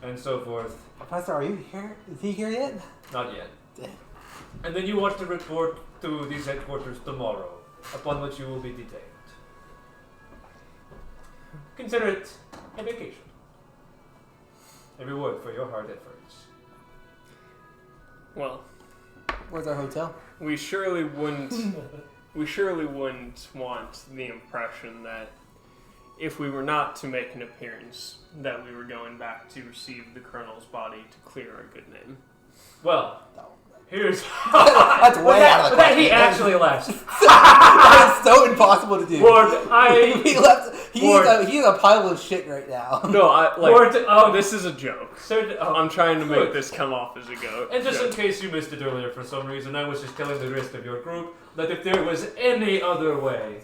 and so forth. Professor, are you here? Is he here yet? Not yet. Damn. And then you want to report to these headquarters tomorrow, upon which you will be detained. Consider it a vacation. A reward for your hard efforts. Well, Where's our hotel? we surely wouldn't want the impression that if we were not to make an appearance, that we were going back to receive the Colonel's body to clear our good name. Well, No. here's... That's way out of the question. He actually laughs. That is so impossible to do. Ward, He's a pile of shit right now. No, Ward, this is a joke. Sir, I'm trying to make good. this come off as a joke. And just in case you missed it earlier for some reason, I was just telling the rest of your group that if there was any other way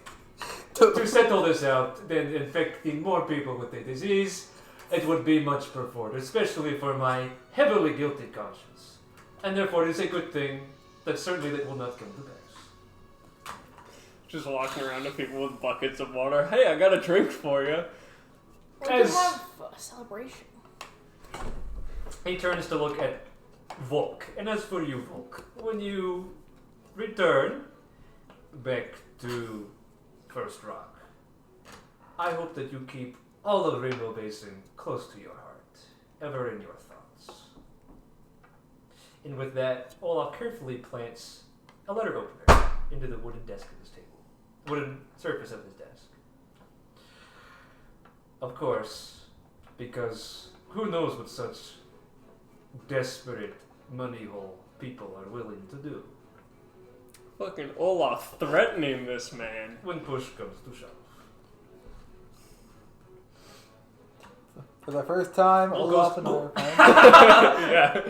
to settle this out than infecting more people with the disease, it would be much preferred, especially for my heavily guilty conscience. And therefore it is a good thing that certainly that will not come to pass. Just walking around to people with buckets of water. Hey, I got a drink for you. We could have a celebration. He turns to look at Volk. And as for you, Volk, when you return back to First Rock, I hope that you keep all of Rainbow Basin close to your heart, ever in your thoughts. And with that, Olaf carefully plants a letter opener into the wooden desk of his table. Wooden surface of his desk. Of course, because who knows what such desperate money hole people are willing to do Fucking Olaf threatening this man. when push comes to shove. For the first time, All Olaf goes- and I are finally, Yeah.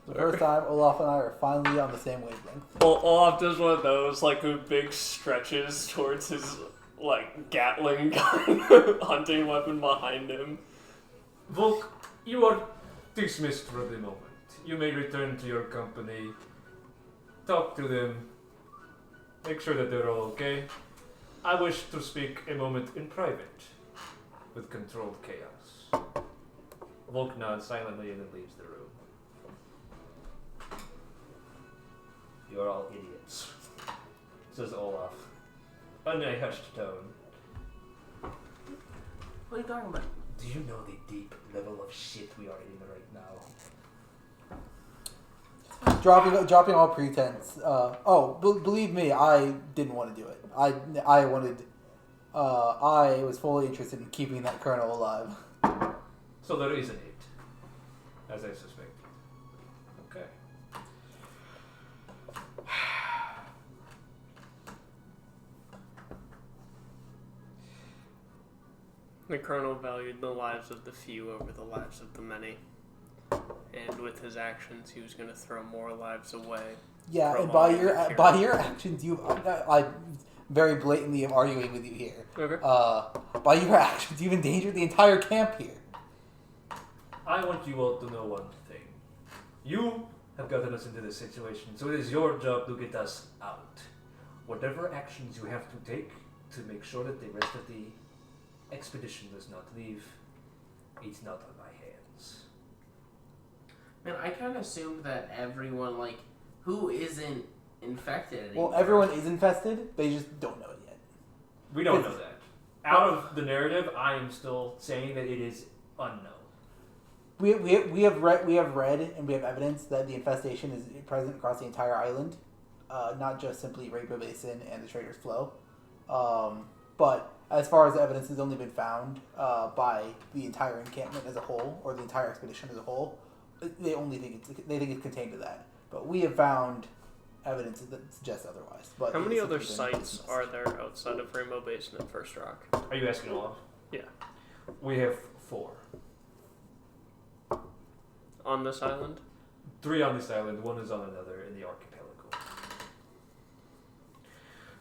the first time Olaf and I are finally on the same wavelength. Well, Olaf does one of those, like, with big stretches towards his, like, Gatling gun hunting weapon behind him. Volk, you are dismissed for the moment. You may return to your company, talk to them, make sure that they're all okay. I wish to speak a moment in private with controlled chaos. Volk nods silently and then leaves the room. You're all idiots, says Olaf, in a hushed tone. What are you talking about? Do you know the deep level of shit we are in right now? Dropping all pretense. Believe me, I didn't want to do it. I was fully interested in keeping that colonel alive. So there is an 8, as I suspected. Okay. The colonel valued the lives of the few over the lives of the many. And with his actions, he was going to throw more lives away. Yeah, and by your actions, I very blatantly am arguing with you here. Okay. By your actions, you've endangered the entire camp here. I want you all to know one thing. You have gotten us into this situation, so it is your job to get us out. Whatever actions you have to take to make sure that the rest of the expedition does not leave, it's not on my hands. Man, I kind of assumed that everyone, like, who isn't infected anymore. Well, everyone is infested. They just don't know it yet. We don't know that. Out of the narrative, I am still saying that it is unknown. We have read and we have evidence that the infestation is present across the entire island, not just simply Rainbow Basin and the Trader's Flow. But as far as the evidence has only been found by the entire encampment as a whole, or the entire expedition as a whole, they think it's contained to that. But we have found evidence that suggests otherwise. But how many other sites are there outside of Rainbow Basin and First Rock? Are you asking Olaf? Yeah. We have 4. On this island? 3 on this island, 1 is on another in the archipelago.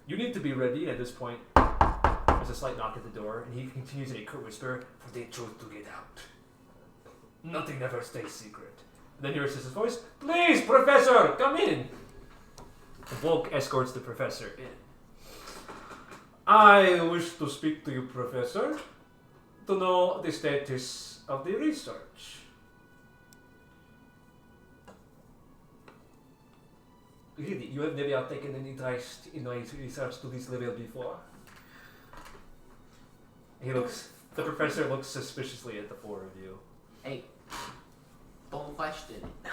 You need to be ready at this point. There's a slight knock at the door, and he continues in a curt whisper, for they chose to get out. Nothing ever stays secret. And then hears his voice, please, Professor, come in! Volk escorts the professor in. I wish to speak to you, Professor, to know the status of the research. Really, you have never taken any interest in my research to this level before? The professor looks suspiciously at the 4 of you. Hey, don't question it.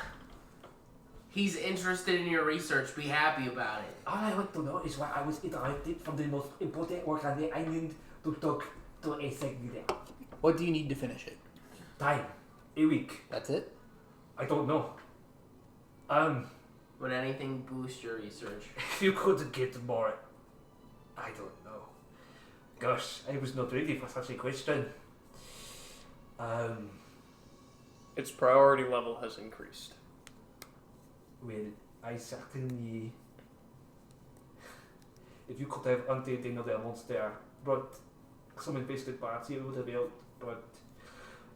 He's interested in your research. Be happy about it. All I want to know is why I was interrupted from the most important work on the island to talk to a secretary. What do you need to finish it? Time. A week. That's it? I don't know. Would anything boost your research? If you could get more... I don't know. Gosh, I was not ready for such a question. Its priority level has increased. Well, I certainly... If you could have hunted another monster, brought some infested parts, it would have helped, but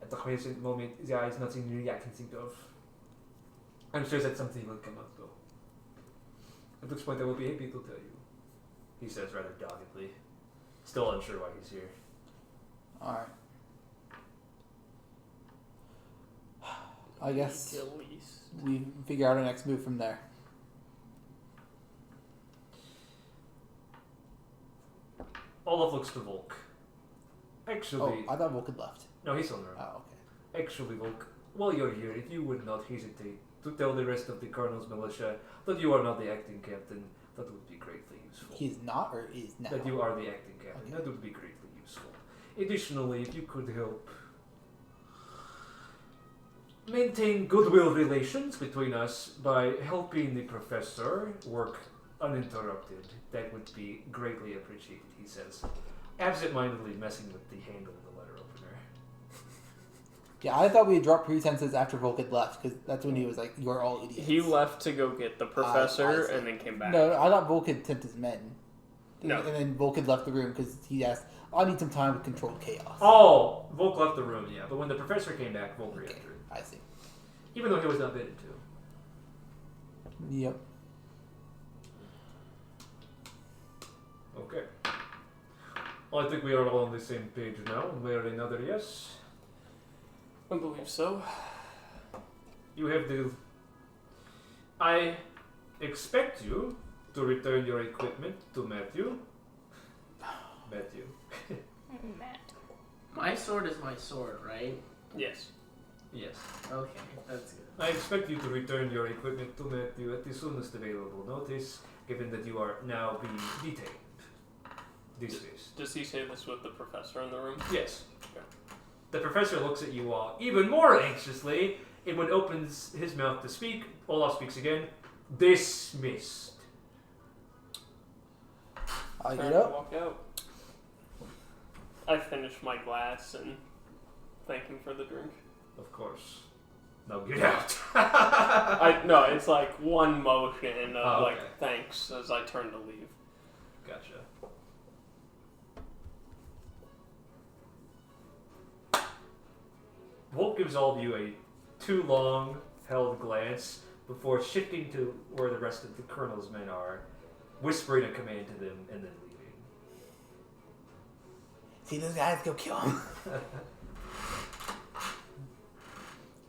at the present moment, there is nothing really I can think of. I'm sure that something will come up, though. At which point I will be happy to tell you, he says rather doggedly. Still unsure why he's here. Alright. I guess we figure out our next move from there. Olaf looks to Volk. Actually... Oh, I thought Volk had left. No, he's on the road. Oh, okay. Actually, Volk, while you're here, if you would not hesitate to tell the rest of the Colonel's militia that you are not the acting captain, that would be greatly useful. He's not, or is now? That you are the acting captain, that would be greatly useful. Additionally, if you could help maintain goodwill relations between us by helping the professor work uninterrupted, that would be greatly appreciated, he says, absent-mindedly messing with the handle of the letter opener. Yeah, I thought we had dropped pretenses after Volk had left, because that's when he was like, "You're all idiots." He left to go get the professor and then came back. No, I thought Volk had sent his men. No. And then Volk had left the room because he asked, "I need some time with controlled chaos." Oh, Volk left the room, yeah, but when the professor came back, Volk re-entered. I see. Even though he was not bidden to. Yep. Okay. Well, I think we are all on the same page now, one way or another, yes? I believe so. You have the... I expect you to return your equipment to Matthew. Matthew. Matt. My sword is my sword, right? Yes. Yes. Okay, that's good. I expect you to return your equipment to Matthew at the soonest available notice, given that you are now being detained. Dismissed. Does he say this with the professor in the room? Yes. Okay. The professor looks at you all even more anxiously, and when opens his mouth to speak, Olaf speaks again. Dismissed. I Time get to up. walk out. I finish my glass and thank him for the drink. Of course. Now get out. No, it's like one motion of Oh, okay. like thanks as I turn to leave. Gotcha. Volk gives all of you a too long held glance before shifting to where the rest of the colonel's men are, whispering a command to them and then leaving. See those guys? Go kill them.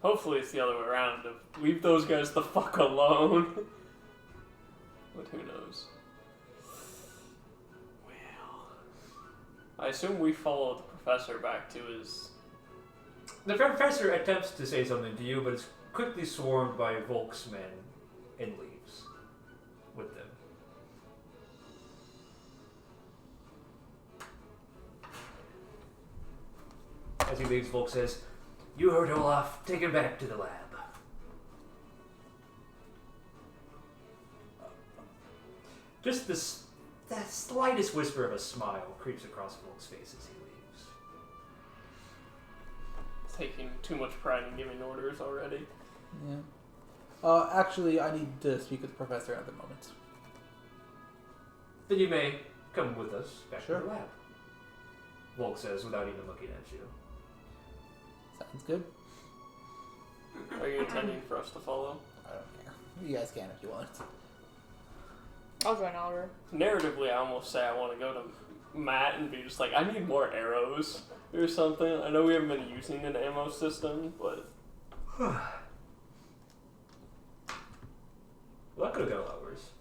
Hopefully it's the other way around. Leave those guys the fuck alone. But who knows? Well, I assume we follow the professor back to his... The professor attempts to say something to you, but is quickly swarmed by Volk's men and leaves with them. As he leaves, Volk says, "You heard Olaf. Take him back to the lab." Just the slightest whisper of a smile creeps across Volk's face as he leaves. taking too much pride in giving orders already. Yeah. Actually, I need to speak with the professor at the moment. Then you may come with us back Sure. to the lab. Volk says without even looking at you. Sounds good. Are you intending for us to follow? I don't care. You guys can if you want. I'll join Oliver. Narratively, I almost say I want to go to Matt and be just like, I need more arrows or something. I know we haven't been using an ammo system, but... Well, that could have gone a lot worse.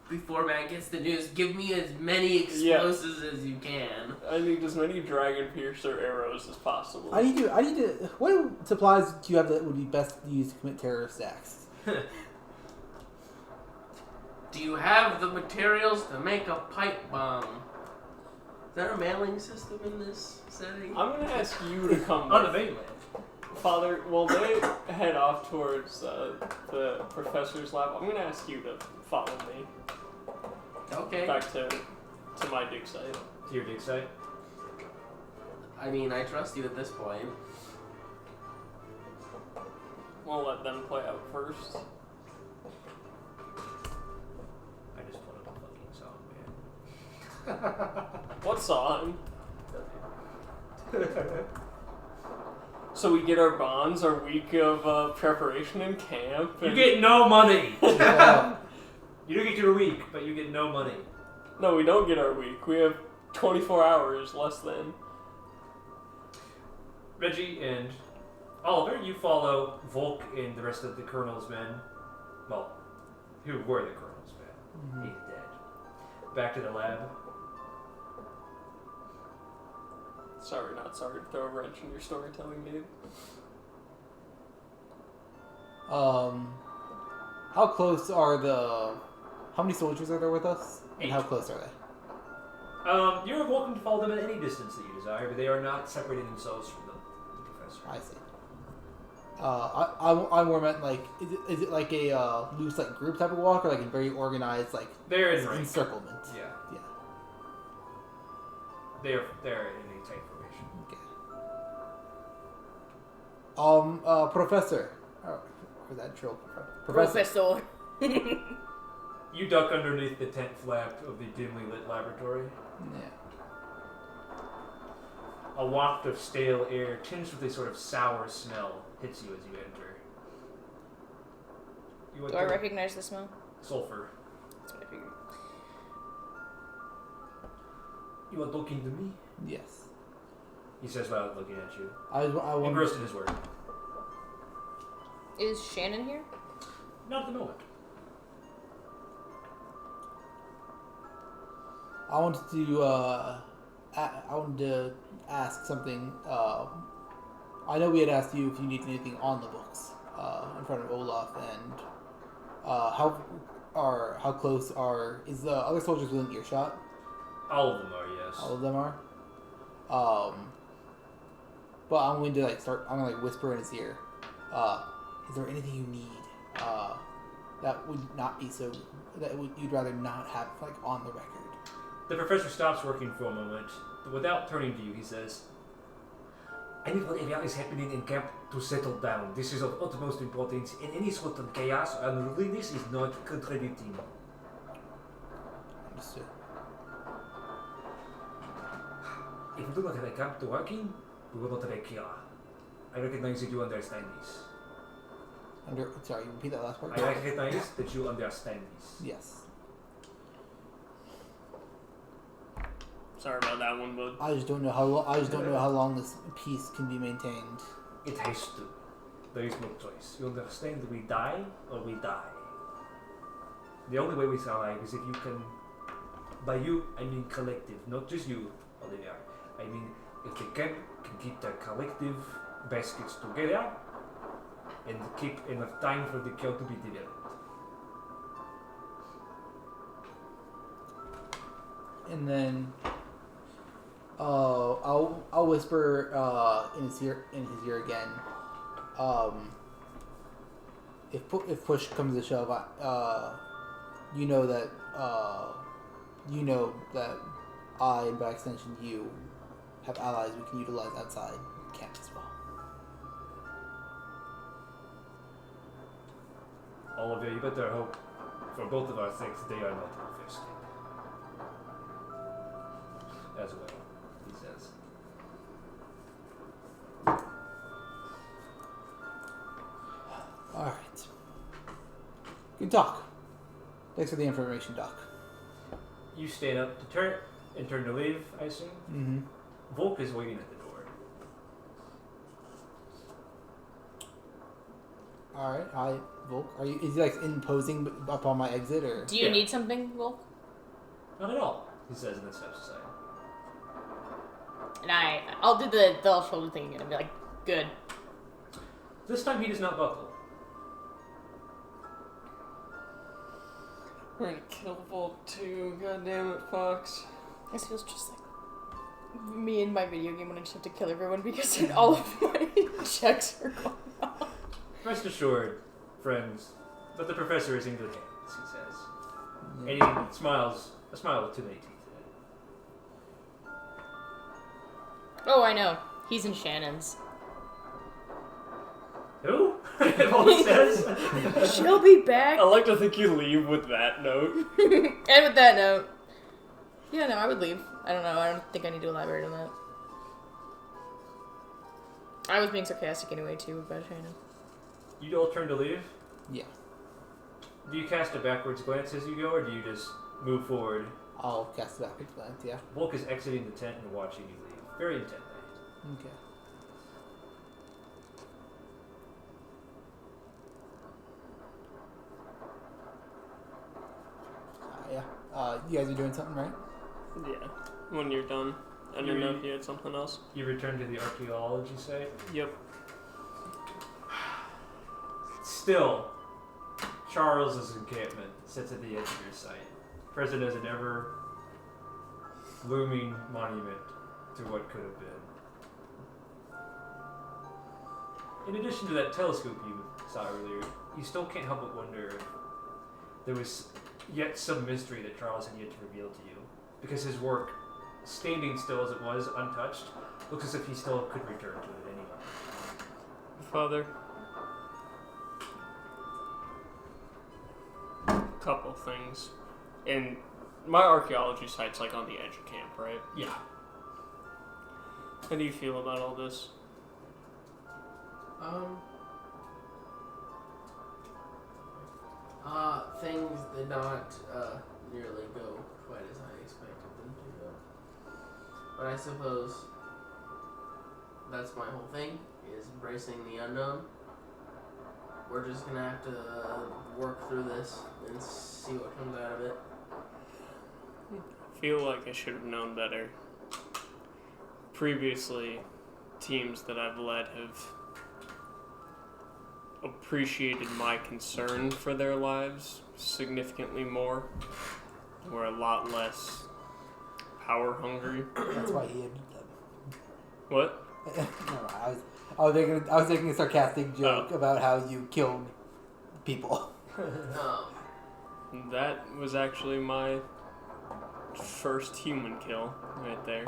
Before Matt gets the news, give me as many explosives as you can. I need as many Dragon Piercer arrows as possible. I need to. What supplies do you have that would be best used to commit terrorist acts? Do you have the materials to make a pipe bomb? Is there a mailing system in this setting? I'm going to ask you to come On the with mainland. Father, while they head off towards the professor's lab, I'm going to ask you to follow me Okay. back to my dig site. To your dig site. I mean, I trust you at this point. We'll let them play out first. I just put up a fucking song, man. What song? So we get our bonds, our week of preparation in camp. You And get no money! Yeah. You do get your week, but you get no money. No, we don't get our week. We have 24 hours less than. Reggie and Oliver, you follow Volk and the rest of the Colonel's men. Well, who were the Colonel's men. He's dead. Back to the lab. Sorry, not sorry to throw a wrench in your storytelling, dude. How close are the? How many soldiers are there with us? And 8. how close are they? You are welcome to follow them at any distance that you desire, but they are not separating themselves from the professor. I see. I more meant like, is it like a loose like group type of walk or like a very organized like They're in rank. encirclement? Yeah. Yeah. They're in a tight formation. Okay. Professor. Where's that trope? Professor. You duck underneath the tent flap of the dimly lit laboratory. Yeah. A waft of stale air, tinged with a sort of sour smell, hits you as you enter. You Do I recognize the smell? Sulfur. That's what I figured. You are talking to me? Yes. He says without looking at you. I wonder. Engrossed in his work. Is Shannon here? Not at the moment. I wanted to ask something. I know we had asked you if you need anything on the books in front of Olaf, and how close is the other soldiers within earshot? All of them are, yes. All of them are. But I'm going to I'm going to whisper in his ear. Is there anything you need that would not be so you'd rather not have on the record? The professor stops working for a moment, but without turning to you, he says, "I need whatever is happening in camp to settle down. This is of utmost importance, and any sort of chaos or unruliness is not contributing." Understood. If we do not have a camp to work in, we will not have a cure. I recognize that you understand this. Sorry, repeat that last part. I recognize that you understand this. Yes. Sorry about that one, bud. I just don't know how long this peace can be maintained. It has to. There is no choice. You understand that we die or we die. The only way we survive is if you can. By you, I mean collective, not just you, Olivia. I mean, if the camp can keep their collective baskets together and keep enough time for the cure to be developed. And then, I'll whisper in his ear again. If push comes to shove, you know that I, and by extension you, have allies we can utilize outside camp as well. All of you better hope, for both of our sakes, they are not infested. As well, he says. Alright. Good talk. Thanks for the information, Doc. You stand up to turn to leave, I assume? Mm-hmm. Volk is waiting at the door. Alright, hi, Volk. Is he imposing upon my exit, or? Do you need something, Volk? Not at all, he says, and then steps aside. And I'll do the shoulder thing again and be like, good. This time he does not buckle. We're gonna kill Volk too, god damn it, Fox. This feels just like me in my video game when I just have to kill everyone because all of my checks are going off. Rest assured, friends, that the professor is in good hands, he says. Yeah. And he smiles, a smile with too many teeth in it. Oh, I know. He's in Shannon's. Who? Volk says. She'll be back. I like to think you leave with that note. And with that note, yeah, no, I would leave. I don't know. I don't think I need to elaborate on that. I was being sarcastic anyway, too, about Shannon. You all turn to leave? Yeah. Do you cast a backwards glance as you go, or do you just move forward? I'll cast a backwards glance, yeah. Volk is exiting the tent and watching you leave. Very intently. Okay. Yeah. You guys are doing something, right? Yeah, when you're done. I didn't know if you had something else. You return to the archaeology site? Yep. Still, Charles's encampment sits at the edge of your site, present as an ever looming monument to what could have been. In addition to that telescope you saw earlier, you still can't help but wonder if there was yet some mystery that Charles had yet to reveal to you, because his work, standing still as it was, untouched, looks as if he still could return to it anyway. Father. Couple things. And my archaeology site's on the edge of camp, right? Yeah. How do you feel about all this? Things did not nearly go quite as I expected them to go. But I suppose that's my whole thing, is embracing the unknown. We're just gonna have to work through this and see what comes out of it. feel like I should have known better. Previously, teams that I've led have appreciated my concern for their lives significantly more. We're a lot less power hungry. That's why he ended them. What? No, I was making a sarcastic joke about how you killed people. That was actually my first human kill right there.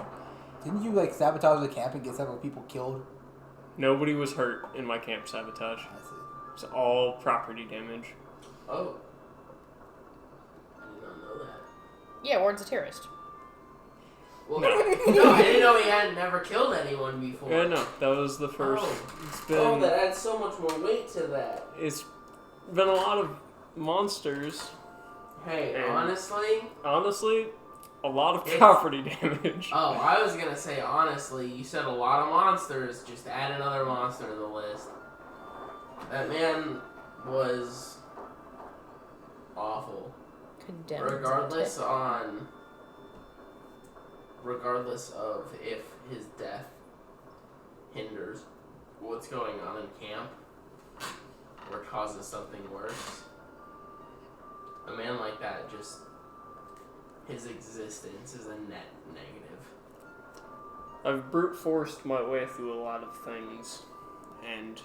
Didn't you like sabotage the camp and get several people killed? Nobody was hurt in my camp sabotage. I see. It's all property damage. Oh. I did not know that. Yeah, Ward's a terrorist. Well, no, I didn't know he had never killed anyone before. Yeah, no, that was the first. Oh, that adds so much more weight to that. It's been a lot of monsters. Hey, And honestly, a lot of property damage. Oh, I was gonna say, honestly, you said a lot of monsters. Just add another monster to the list. That man was awful. Condemned. Regardless of if his death hinders what's going on in camp or causes something worse. A man like that, just his existence is a net negative. I've brute forced my way through a lot of things and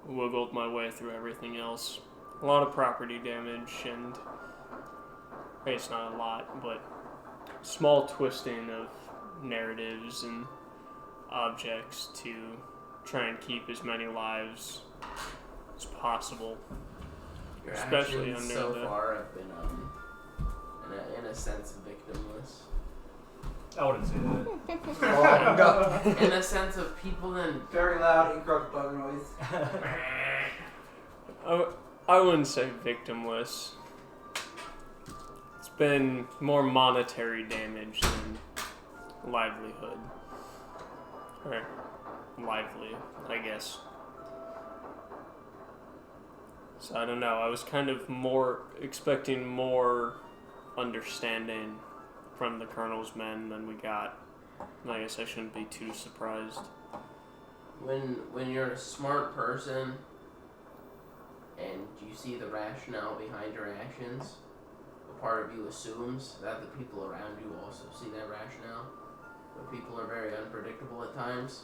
wiggled my way through everything else. A lot of property damage and it's not a lot, but small twisting of narratives and objects to try and keep as many lives as possible. Your Especially actions under so the- far have been, in a sense, victimless. I wouldn't say that. In the sense of people then... Very loud, incorrect bug noise. I wouldn't say victimless. It's been more monetary damage than livelihood. Or lively, I guess. So I don't know, I was kind of expecting more understanding from the Colonel's men than we got. I guess I shouldn't be too surprised. When you're a smart person and you see the rationale behind your actions, a part of you assumes that the people around you also see that rationale. But people are very unpredictable at times.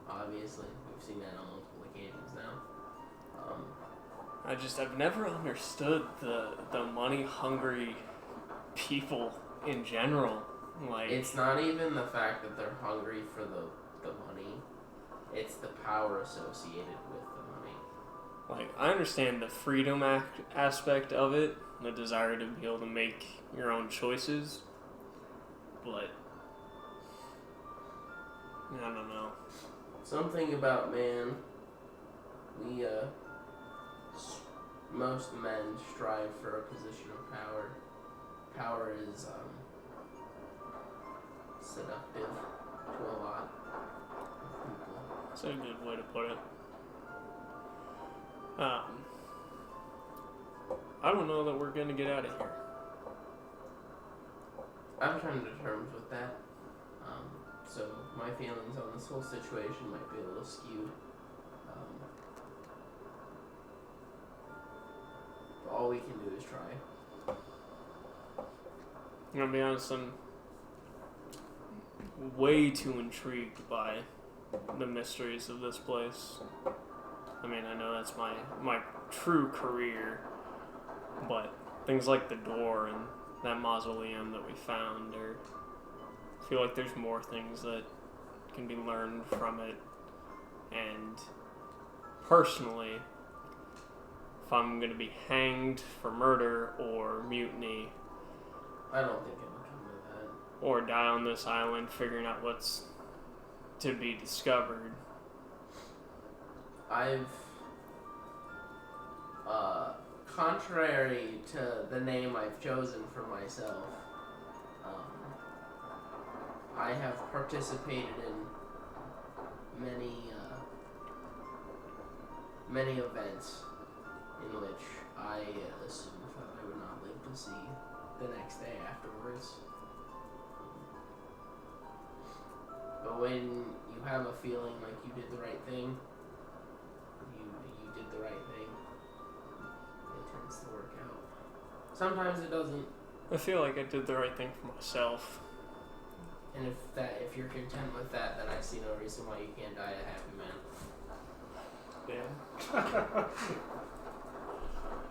Obviously, we've seen that on multiple occasions now. I've never understood the money-hungry people in general. Like, It's not even the fact that they're hungry for the money. It's the power associated with the money. like I understand the freedom aspect of it, the desire to be able to make your own choices, but I don't know. Something about man, most men strive for a position of power. Power is seductive to a lot of people. That's a good way to put it. I don't know that we're gonna get out of here. I'm trying to terms with that. So my feelings on this whole situation might be a little skewed. But all we can do is try. I'm gonna be honest, I'm way too intrigued by the mysteries of this place. I mean, I know that's my true career, but things like the door and that mausoleum that we found, I feel like there's more things that can be learned from it. And personally, if I'm gonna be hanged for murder or mutiny, I don't think it would come to that. or die on this island figuring out what's to be discovered, I've, contrary to the name I've chosen for myself, I have participated in many events in which I assumed that I would not live to see. the next day afterwards. But when you have a feeling like you did the right thing, you did the right thing, it tends to work out. Sometimes it doesn't. I feel like I did the right thing for myself. And if you're content with that, then I see no reason why you can't die a happy man. Yeah.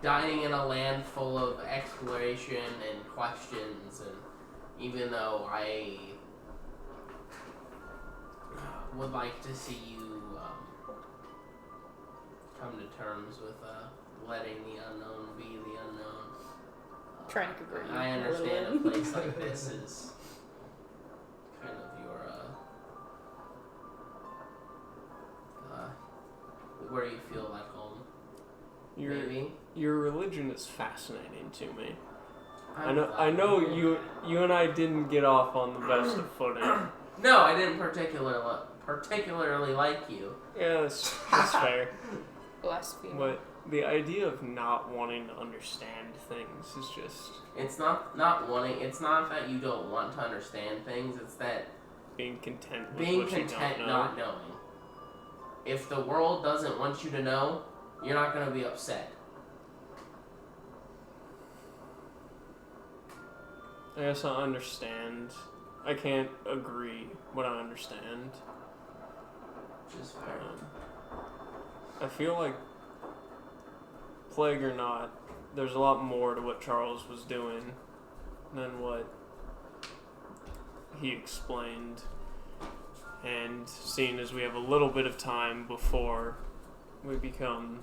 Dying in a land full of exploration and questions, and even though I would like to see you come to terms with letting the unknown be the unknown. Trying to convert you. I understand a place like this is kind of your where you feel at home. Maybe. Your religion is fascinating to me. I know you and I didn't get off on the best of footing. No, I didn't particularly like you. Yeah, that's fair. Blasphemy. But the idea of not wanting to understand things is just... It's not wanting. It's not that you don't want to understand things. It's that being content with being what you content don't know. not knowing. If the world doesn't want you to know, you're not going to be upset. I guess I understand. I can't agree, but I understand. Which is fair. I feel like, plague or not, there's a lot more to what Charles was doing than what he explained. And seeing as we have a little bit of time before we become,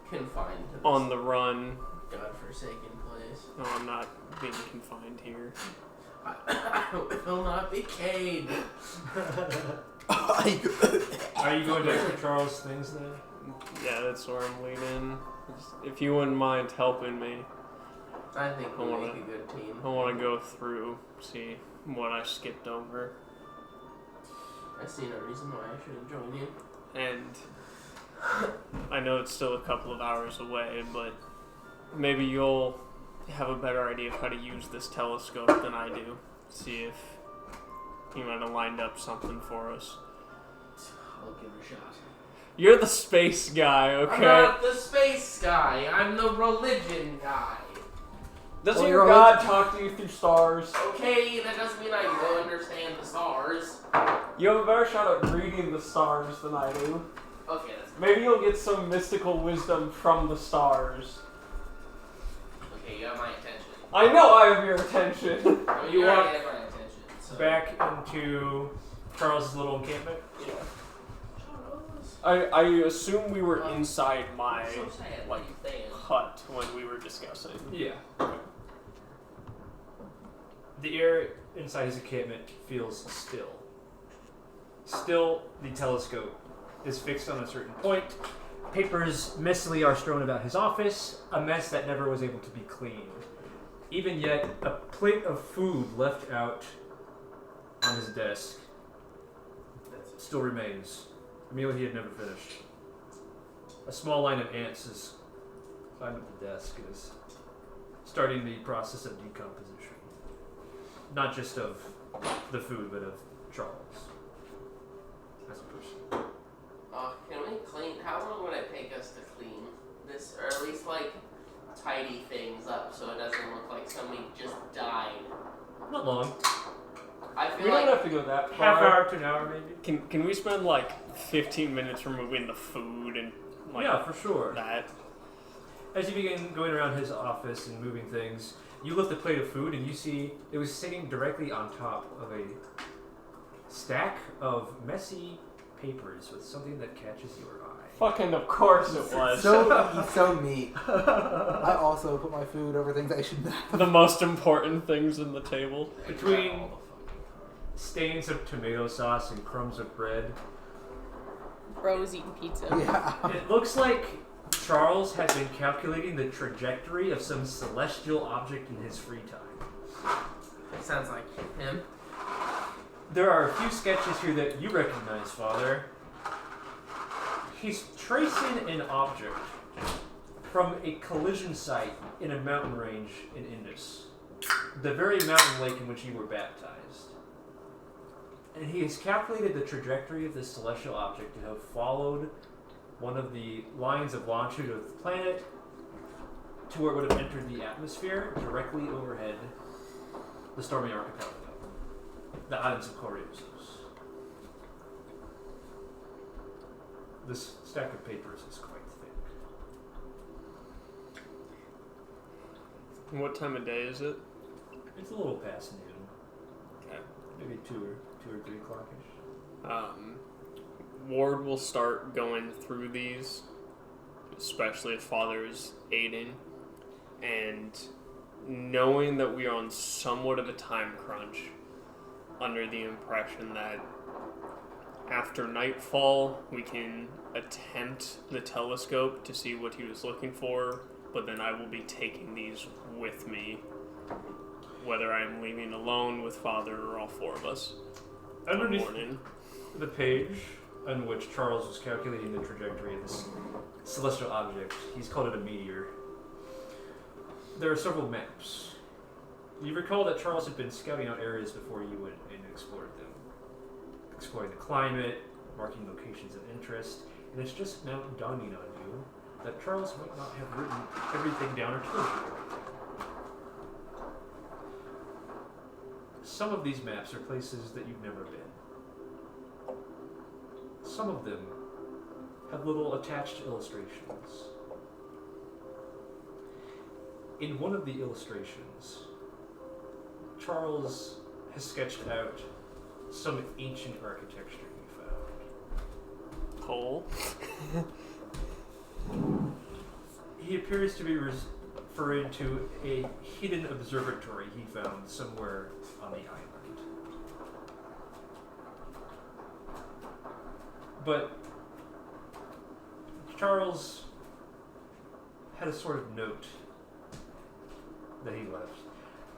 Confined to on the run. godforsaken place. No, I'm not being confined here. I will not be caged. Are you going to extra Charles things then? Yeah, that's where I'm leaning. If you wouldn't mind helping me, I think we'll make a good team. I want to go through, see what I skipped over. I see no reason why I shouldn't join you. And I know it's still a couple of hours away, but maybe you'll have a better idea of how to use this telescope than I do. See if you might have lined up something for us. I'll give it a shot. You're the space guy, okay? I'm not the space guy. I'm the religion guy. Doesn't Well, your you're God talk to you through stars? Okay, that doesn't mean I don't understand the stars. You have a better shot at reading the stars than I do. Okay, that's Maybe you'll get some mystical wisdom from the stars. okay. You have my attention. I know I have your attention. I mean, You you want- already have my attention. So. Back into Charles' little encampment? Yeah. Charles. I assume we were inside my I'm so sad. like hut when we were discussing. Yeah. The air inside his encampment feels still. Still, the telescope is fixed on a certain point. Papers messily are strewn about his office, a mess that never was able to be cleaned. Even yet, a plate of food left out on his desk still remains. A meal he had never finished. A small line of ants is climbing up the desk and is starting the process of decomposition. Not just of the food, but of Charles as a person. Can we clean? How long would it take us to clean this, or at least like tidy things up so it doesn't look like somebody just died? Not long. I feel We like don't have to go that Half far. hour to an hour, maybe. Can we spend like 15 minutes removing the food and like Yeah, for sure. that? As you begin going around his office and moving things, you lift a plate of food and you see it was sitting directly on top of a stack of messy papers with something that catches your eye. Fucking of course it was. So neat. I also put my food over things I shouldn't have. The most important things in the table. Between stains of tomato sauce and crumbs of bread, Bro was eating pizza. Yeah. it looks like Charles has been calculating the trajectory of some celestial object in his free time. sounds like him. There are a few sketches here that you recognize, Father. He's tracing an object from a collision site in a mountain range in Indus, the very mountain lake in which you were baptized. And he has calculated the trajectory of this celestial object to have followed one of the lines of longitude of the planet to where it would have entered the atmosphere directly overhead the stormy archipelago, the islands of Coriosos. This stack of papers is quite thick. What time of day is it? It's a little past noon. Okay. Maybe 2 or 3 o'clock-ish. Ward will start going through these, especially if Father is aiding, and knowing that we are on somewhat of a time crunch, under the impression that after nightfall we can attempt the telescope to see what he was looking for, but then I will be taking these with me, whether I am leaving alone with Father or all 4 of us. Underneath Morning. the page on which Charles was calculating the trajectory of this celestial object, he's called it a meteor. There are several maps. You recall that Charles had been scouting out areas before you went and explored them. Exploring the climate, marking locations of interest, and it's just now dawning on you that Charles might not have written everything down or told you. Some of these maps are places that you've never been. Some of them have little attached illustrations. In one of the illustrations, Charles has sketched out some ancient architecture he found. Cole? He appears to be referring to a hidden observatory he found somewhere on the island. But Charles had a sort of note that he left.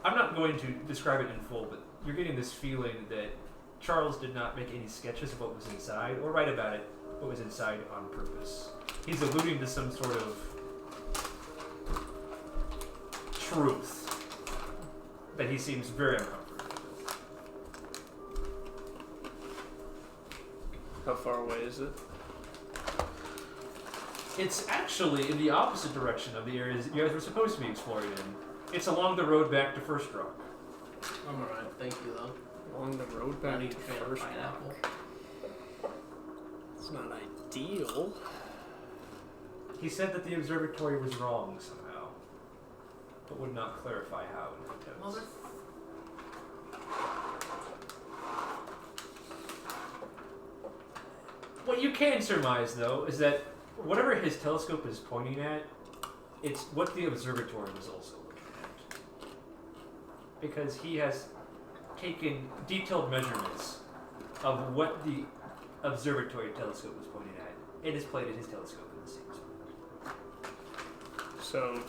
I'm not going to describe it in full, but you're getting this feeling that Charles did not make any sketches of what was inside, or write about it, what was inside on purpose. He's alluding to some sort of truth that he seems very uncomfortable with. How far away is it? It's actually in the opposite direction of the areas you guys were supposed to be exploring in. It's along the road back to First Rock. I'm alright, thank you though. Along the road I back need to a fan of First pineapple. Rock. It's not ideal. He said that the observatory was wrong somehow, but would not clarify how in details. Mother. What you can surmise, though, is that whatever his telescope is pointing at, it's what the observatory was also looking at. Because he has taken detailed measurements of what the observatory telescope was pointing at, and has plated his telescope in the same spot. So,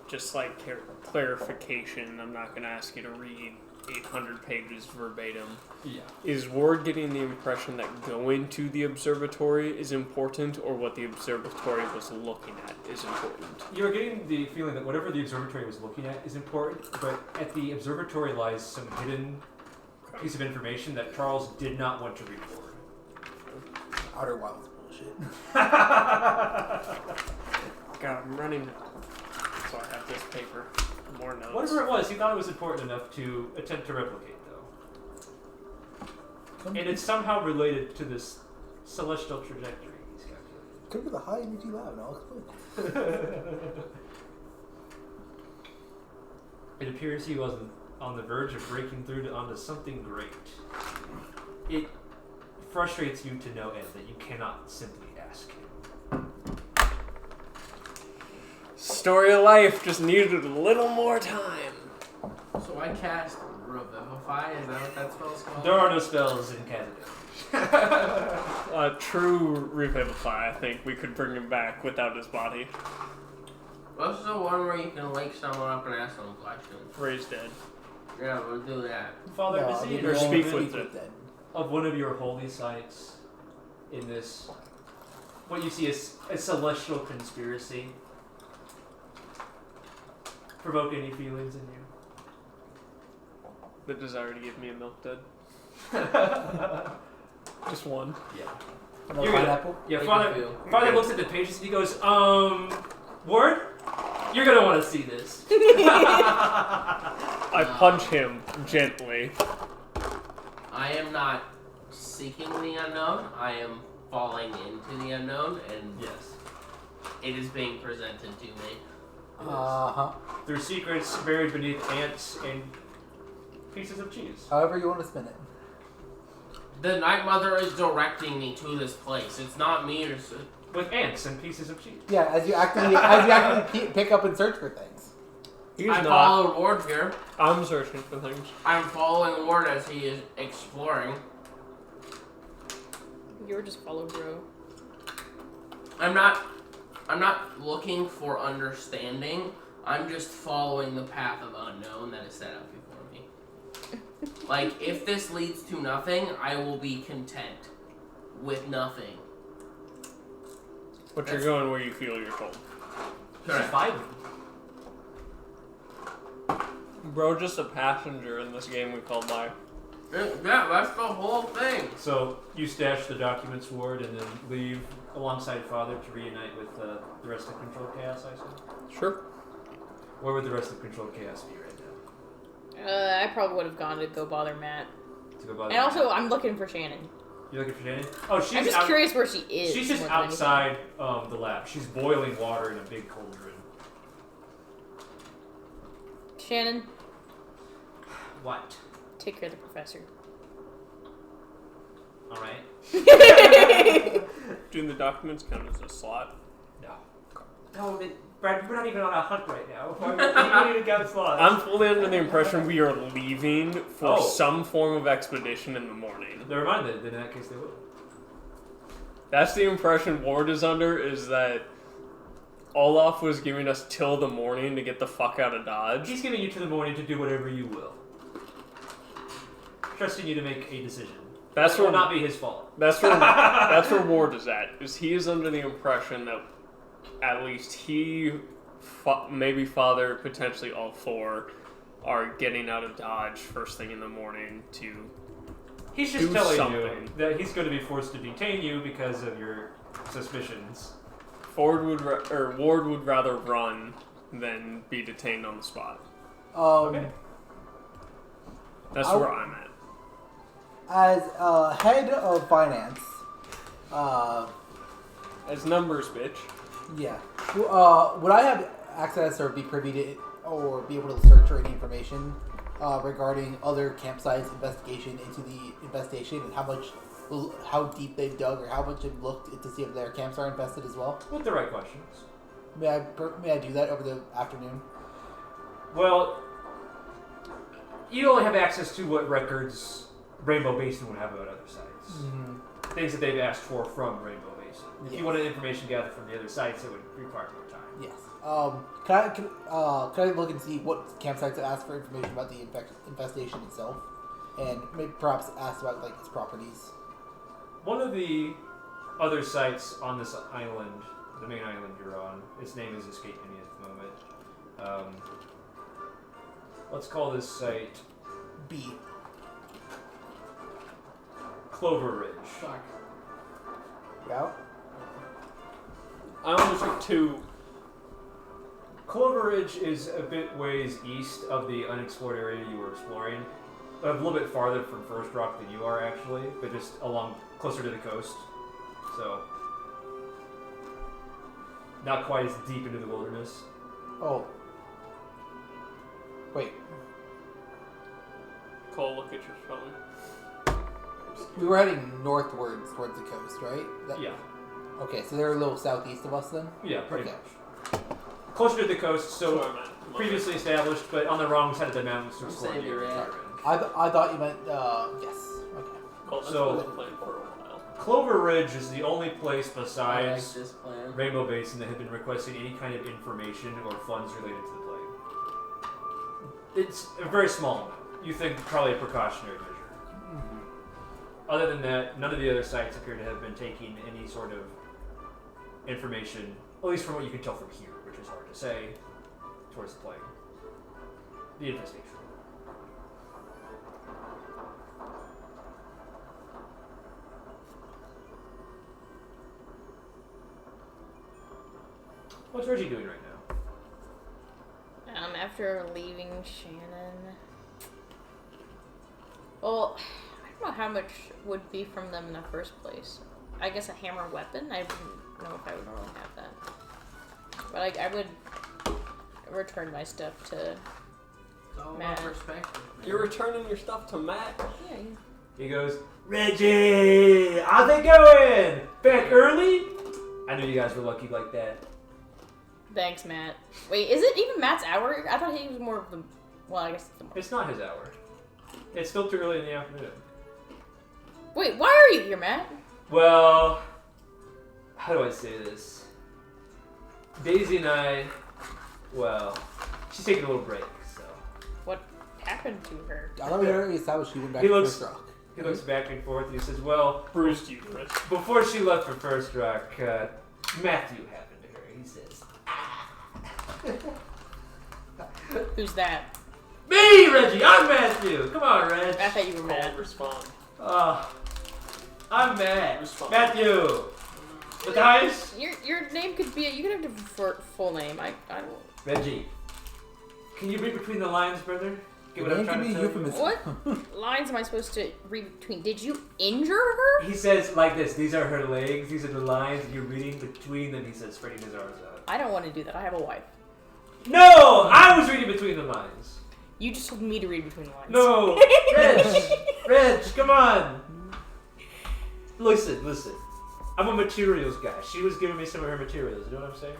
just like clarification, I'm not going to ask you to read 800 pages verbatim. Yeah. Is Ward getting the impression that going to the observatory is important, or what the observatory was looking at is important? You're getting the feeling that whatever the observatory was looking at is important, but at the observatory lies some hidden piece of information that Charles did not want to record. Outer Wilds bullshit. God, I'm running. So I have this paper. More notes. Whatever it was, he thought it was important enough to attempt to replicate, though. And it's somehow related to this celestial trajectory he's calculated. Come to the high energy lab and I'll explain. It appears he was on the verge of breaking through onto something great. It frustrates you to no end that you cannot simply ask him. Story of life just needed a little more time. So I cast Revivify, is that what that spell's called? There are no spells in Catacomb. True Revivify, I think we could bring him back without his body. What's the one where you can wake someone up and ask them questions? Raise dead. Yeah, we'll do that. Father, No, is he Or speak with it. them. of one of your holy sites in this, what you see as a celestial conspiracy provoke any feelings in you? The desire to give me a milk dud. Yeah. Just one. No You're pineapple? Yeah, Thank you. Father looks at the pages and he goes, Ward, you're gonna want to see this. I punch him gently. I am not seeking the unknown. I am falling into the unknown, and Yes. it is being presented to me. Uh-huh. Through secrets buried beneath ants and pieces of cheese. However you want to spin it. The Night Mother is directing me to this place. It's not me or... With ants and pieces of cheese. Yeah, as you actively pick up and search for things. He's I not. follow Ward here. I'm searching for things. I'm following Ward as he is exploring. You're just follow bro. I'm not looking for understanding. I'm just following the path of unknown that is set out before me. Like, if this leads to nothing, I will be content with nothing. But you're going where you feel you're told. Just vibing. Bro, just a passenger in this game we call life. Yeah, that's the whole thing. So you stash the documents, Ward, and then leave alongside Father to reunite with the rest of Controlled Chaos, I assume? Sure. Where would the rest of Controlled Chaos be right now? I probably would have gone to go bother Matt. To go bother And also, I'm looking for Shannon. You're looking for Shannon? Oh, she's I'm just curious where she is. She's just more than anything. outside the lab. She's boiling water in a big cauldron. Shannon, What? take care of the professor. Alright. Doing the documents count as a slot? No. No, Brad, we're not even on a hunt right now. Why do you need to get slots? I'm fully under the impression we are leaving for Oh. some form of expedition in the morning. Never mind, then in that case they would. That's the impression Ward is under, is that Olaf was giving us till the morning to get the fuck out of Dodge. He's giving you to the morning to do whatever you will. Trusting you to make a decision. That's It will where not be his fault. That's where Ward is at. Is he is under the impression that at least he, maybe Father, potentially all four, are getting out of Dodge first thing in the morning to. He's just do telling something. you that he's going to be forced to detain you because of your suspicions. Ward would rather run than be detained on the spot. Okay. That's where I'm at. As head of finance, As numbers, bitch. yeah. Would I have access or be privy to or be able to search for any information regarding other campsites investigation into the infestation and how deep they've dug or how much they've looked to see if their camps are infested as well? With the right questions. May I do that over the afternoon? Well, you only have access to what records Rainbow Basin would have about other sites. Mm-hmm. Things that they've asked for from Rainbow Basin. If Yes. you wanted information gathered from the other sites, it would require more time. Yes. Can I look and see what campsites ask for information about the infestation itself, and maybe perhaps ask about like its properties? One of the other sites on this island, the main island you're on, its name is escaping me at the moment. Let's call this site B. Clover Ridge. Fuck. Yeah. I only took two. Clover Ridge is a bit ways east of the unexplored area you were exploring. A little bit farther from First Rock than you are, actually, but just along closer to the coast. So, not quite as deep into the wilderness. Oh. Wait. Cole, look at your phone. We were heading northwards towards the coast, right? Yeah. Okay, so they're a little southeast of us then? Yeah, pretty Okay. much. Closer to the coast, so Sorry, man. previously established, but on the wrong side of the mountains to I'm explore saying the you're area. right. I thought you meant, yes. Okay. Cole, that's So- what I've been playing for a while. Clover Ridge is the only place I like besides this plan. Rainbow Basin that had been requesting any kind of information or funds related to the plague. It's a very small amount. You think probably a precautionary measure. Other than that, none of the other sites appear to have been taking any sort of information, at least from what you can tell from here, which is hard to say, towards the plague. the infestation. What's Reggie doing right now? After leaving Shannon. Well, I don't know how much would be from them in the first place. I guess a hammer weapon? I don't know if I would normally have that. But I would return my stuff to It's all Matt. about perspective. Man. You're returning your stuff to Matt? Yeah, He goes, Reggie, how's it going? Back early? I knew you guys were lucky like that. thanks, Matt. Wait, is it even Matt's hour? I thought he was more of the... Well, I guess it's the morning. It's not his hour. It's still too early in the afternoon. Wait, why are you here, Matt? Well, how do I say this? Daisy and I, well, she's taking a little break, so. What happened to her? I thought we already established she went back He to looks- First Rock. He looks back and forth and he says, well, Bruised you, Chris. before she left for First Rock, Matthew happened to her. He says, Who's that? me, Reggie, I'm Matthew. Come on, Reg. I thought you were Don't Matt. respond. I'm Matt. Respond. Matthew. Matthias? Your name could be... You could have a full name. I don't... Reggie. Can you read between the lines, brother? Get what Your I'm name trying can to be tell you? euphemism. What lines am I supposed to read between? Did you injure her? He says like this, these are her legs, these are the lines, and you're reading between them, he says, spreading his arms out. I don't want to do that. I have a wife. No! I was reading between the lines. You just told me to read between the lines. No! Reg, come on! Listen. I'm a materials guy. She was giving me some of her materials, you know what I'm saying?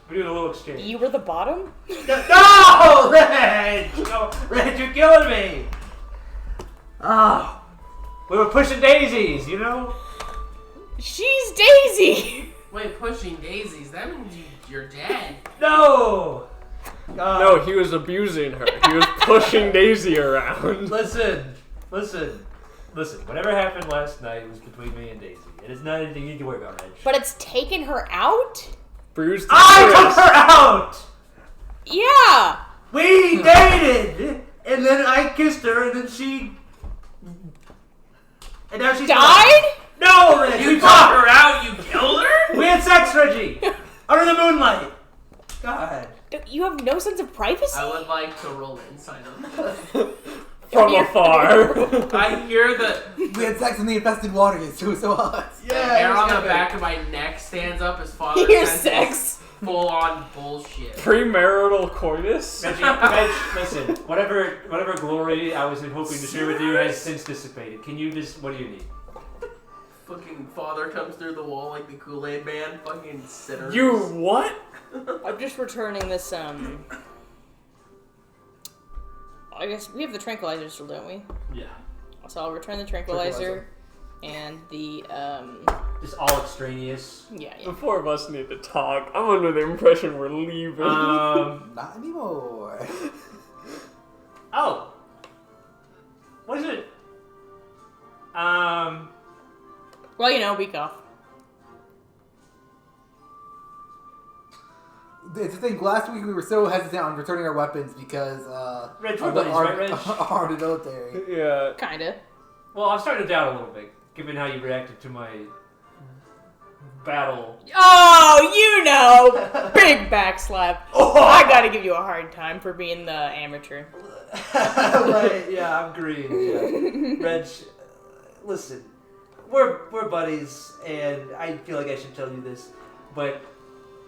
We're doing a little exchange. You were the bottom? No! Reg! No, Reg, you're killing me! Oh. We were pushing daisies, you know? She's Daisy! Wait, pushing daisies? That means you're dead. No! No, he was abusing her. He was pushing Daisy around. Listen. Whatever happened last night was between me and Daisy. It is not anything you need to worry about, Reg. But it's taken her out? Bruised I Chris. took her out! Yeah! We dated! And then I kissed her, and then she... And now she's Died? No, Reg! You took her out, you killed her? We had sex, Reggie! Under the moonlight! God. You have no sense of privacy? I would like to roll inside them. From afar. I hear that We had sex in the infested waters. It was so hot. the hair on the back of my neck stands up as father Here's says sex. full on bullshit. Premarital coitus? Reg, listen, whatever glory I was hoping to share with you has since dissipated. Can you just, what do you need? Fucking father comes through the wall like the Kool-Aid man. Fucking sinners. You what? I'm just returning this, I guess we have the tranquilizer still, don't we? Yeah. So I'll return the tranquilizer and the, Just all extraneous. yeah. The four of us need to talk. I'm under the impression we're leaving. Not anymore. Oh. What is it? Well, you know, week off. It's the thing, last week we were so hesitant on returning our weapons because Reg, of we're the buddies, right, Reg? armed military. Yeah. Kinda. Well, I'm starting to doubt a little bit, given how you reacted to my battle. Oh, you know! Big backslap. I gotta give you a hard time for being the amateur. Right, yeah, I'm green. Yeah. Reg, listen, we're buddies, and I feel like I should tell you this, but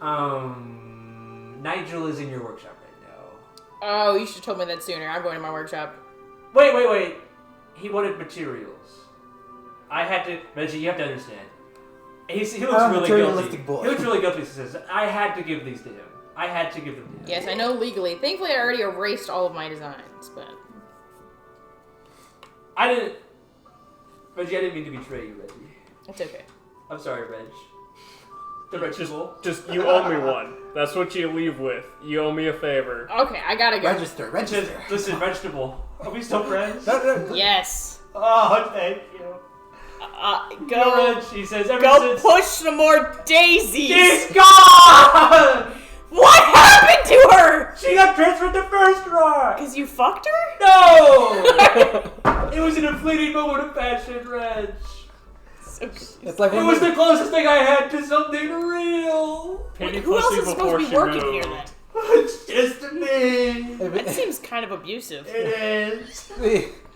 Nigel is in your workshop right now. Oh, you should have told me that sooner. I'm going to my workshop. Wait. He wanted materials. I had to, Reggie, you have to understand. He looks I'm a really guilty. materialistic boy. He looks really guilty. He says, I had to give these to him. I had to give them to him. Yes, I know legally. Thankfully, I already erased all of my designs, but... Reggie, I didn't mean to betray you, Reggie. It's okay. I'm sorry, Reg. The vegetable. Just, you owe me one. That's what you leave with. You owe me a favor. Okay, I gotta go. Register. Listen, vegetable. Are we still friends? No. Yes. Oh, thank you. Go. Reg, he says, ever Go since... push some more daisies. He's gone! What happened to her? She got transferred to First Rock! Because you fucked her? No! It was in a fleeting moment of passion, Reg. It's like It was the closest thing I had to something real. Who else is supposed to be working here then? It's just me. That seems kind of abusive. It is.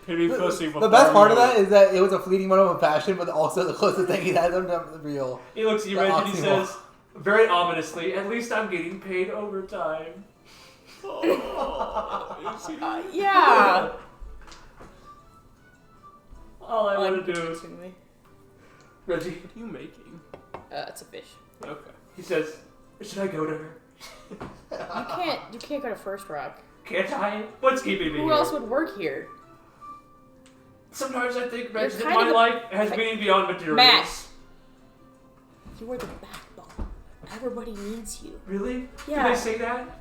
Pity pussy before The best part of you. that is that it was a fleeting moment of passion, but also the closest thing he had to the real. He looks at you, The Reg, and he oxymoron. says, very ominously, at least I'm getting paid overtime. Yeah. All I want to do is... What Reggie, What are you making? it's a fish. Okay. he says, should I go to her? You can't go to First Rock. Can't I? What's keeping me Who here? else would work here? Sometimes I think, Reg, You're that kind my of a- life has meaning beyond materials. Matt. You are the backbone. Everybody needs you. Really? Yeah. Did they say that?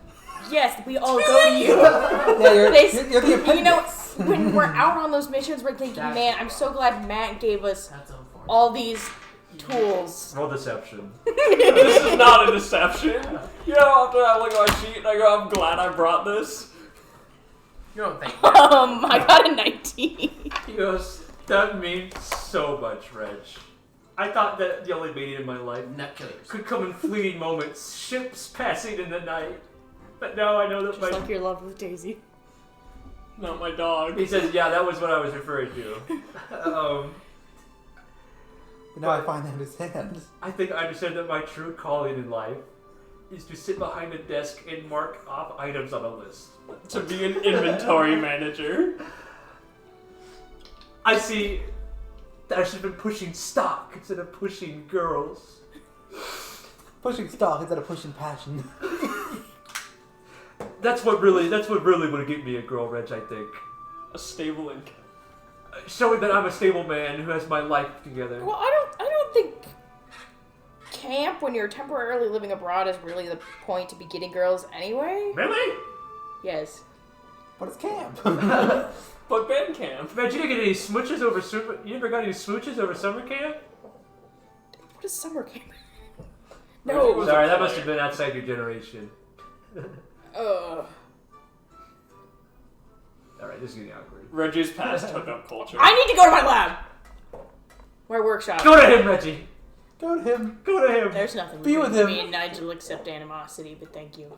Yes, we all go to you. Yeah, you're the appendix. You know, when we're out on those missions, we're thinking, man, I'm so glad Matt gave us That's unfortunate. all these tools. Roll deception. This is not a deception. You know, after I look at my sheet and I go, I'm glad I brought this. You don't think. I got a 19. He goes, that means so much, Reg. I thought that the only meaning in my life Nut killers. could come in fleeting moments, ships passing in the night. But now I know that Just like your love with Daisy. Not my dog. He says, yeah, that was what I was referring to. But now I finally understand. I think I understand that my true calling in life is to sit behind a desk and mark off items on a list. To be an inventory manager. I see that I should have been pushing stock instead of pushing girls. Pushing stock instead of pushing passion. That's what really would get me a girl, Reg, I think. A stable income. Showing that I'm a stable man who has my life together. Well, I don't think camp when you're temporarily living abroad is really the point to be getting girls anyway. Really? Yes. But it's camp. But band camp. Man, you didn't get any smooches over summer? You never got any smooches over summer camp? What is summer camp? Reggie No. was Sorry, a that must have player. been outside your generation. Alright, this is getting awkward. Reggie's past took up culture. I need to go to my lab. My workshop. Go to him, Reggie! Go to him. Go to him! There's nothing Be with between him. me and Nigel except animosity, but thank you.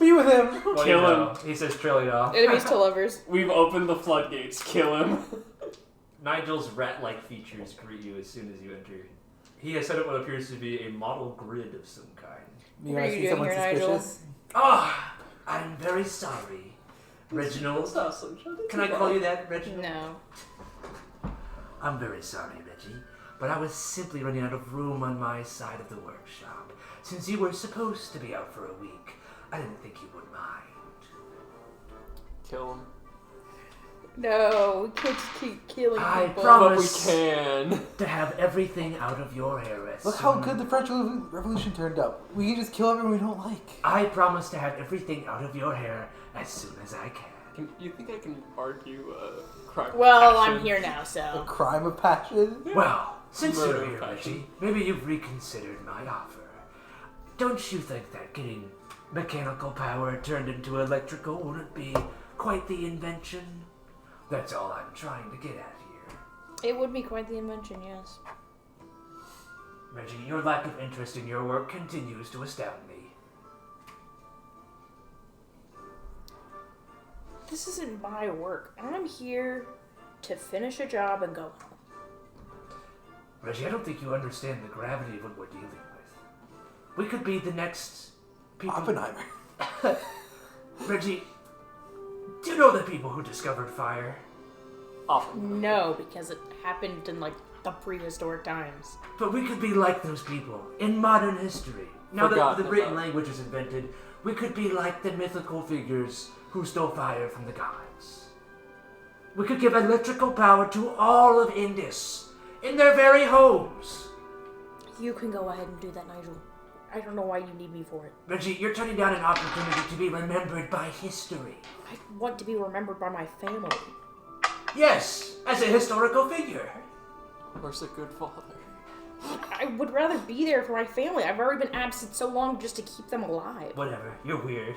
Be with him. Well, Kill you him. know, he says trailing off. Enemies to lovers. We've opened the floodgates. Kill him. Nigel's rat-like features greet you as soon as you enter. He has set up what appears to be a model grid of some kind. You What are wanna you see doing someone here, Nigel? suspicious? Ah, I'm very sorry. Reginald, can I call you that, Reginald? No. I'm very sorry, Reggie, but I was simply running out of room on my side of the workshop. Since you were supposed to be out for a week, I didn't think you would mind. Kill him. No, we can't just keep killing I people. promise. But we can. To have everything out of your hair as Look how soon- good the French Revolution turned out. We can just kill everyone we don't like. I promise to have everything out of your hair as soon as I can. You think I can argue crime? Well, passion? I'm here now, A so. crime of passion. Well, since Murder you're here, passion. Reggie, maybe you've reconsidered my offer. Don't you think that getting mechanical power turned into electrical wouldn't be quite the invention? That's all I'm trying to get at here. It would be quite the invention, yes. Reggie, your lack of interest in your work continues to astound me. This isn't my work. I'm here to finish a job and go home. Reggie, I don't think you understand the gravity of what we're dealing with. We could be the next people... Oppenheimer. Reggie, do you know the people who discovered fire? Often. No, because it happened in like the prehistoric times. But we could be like those people in modern history. Now that Forgotten the written about. language is invented, we could be like the mythical figures who stole fire from the gods. We could give electrical power to all of Indus in their very homes. You can go ahead and do that, Nigel. I don't know why you need me for it. Reggie, you're turning down an opportunity to be remembered by history. I want to be remembered by my family. Yes, as a historical figure. Where's the good father? I would rather be there for my family. I've already been absent so long just to keep them alive. Whatever. You're weird.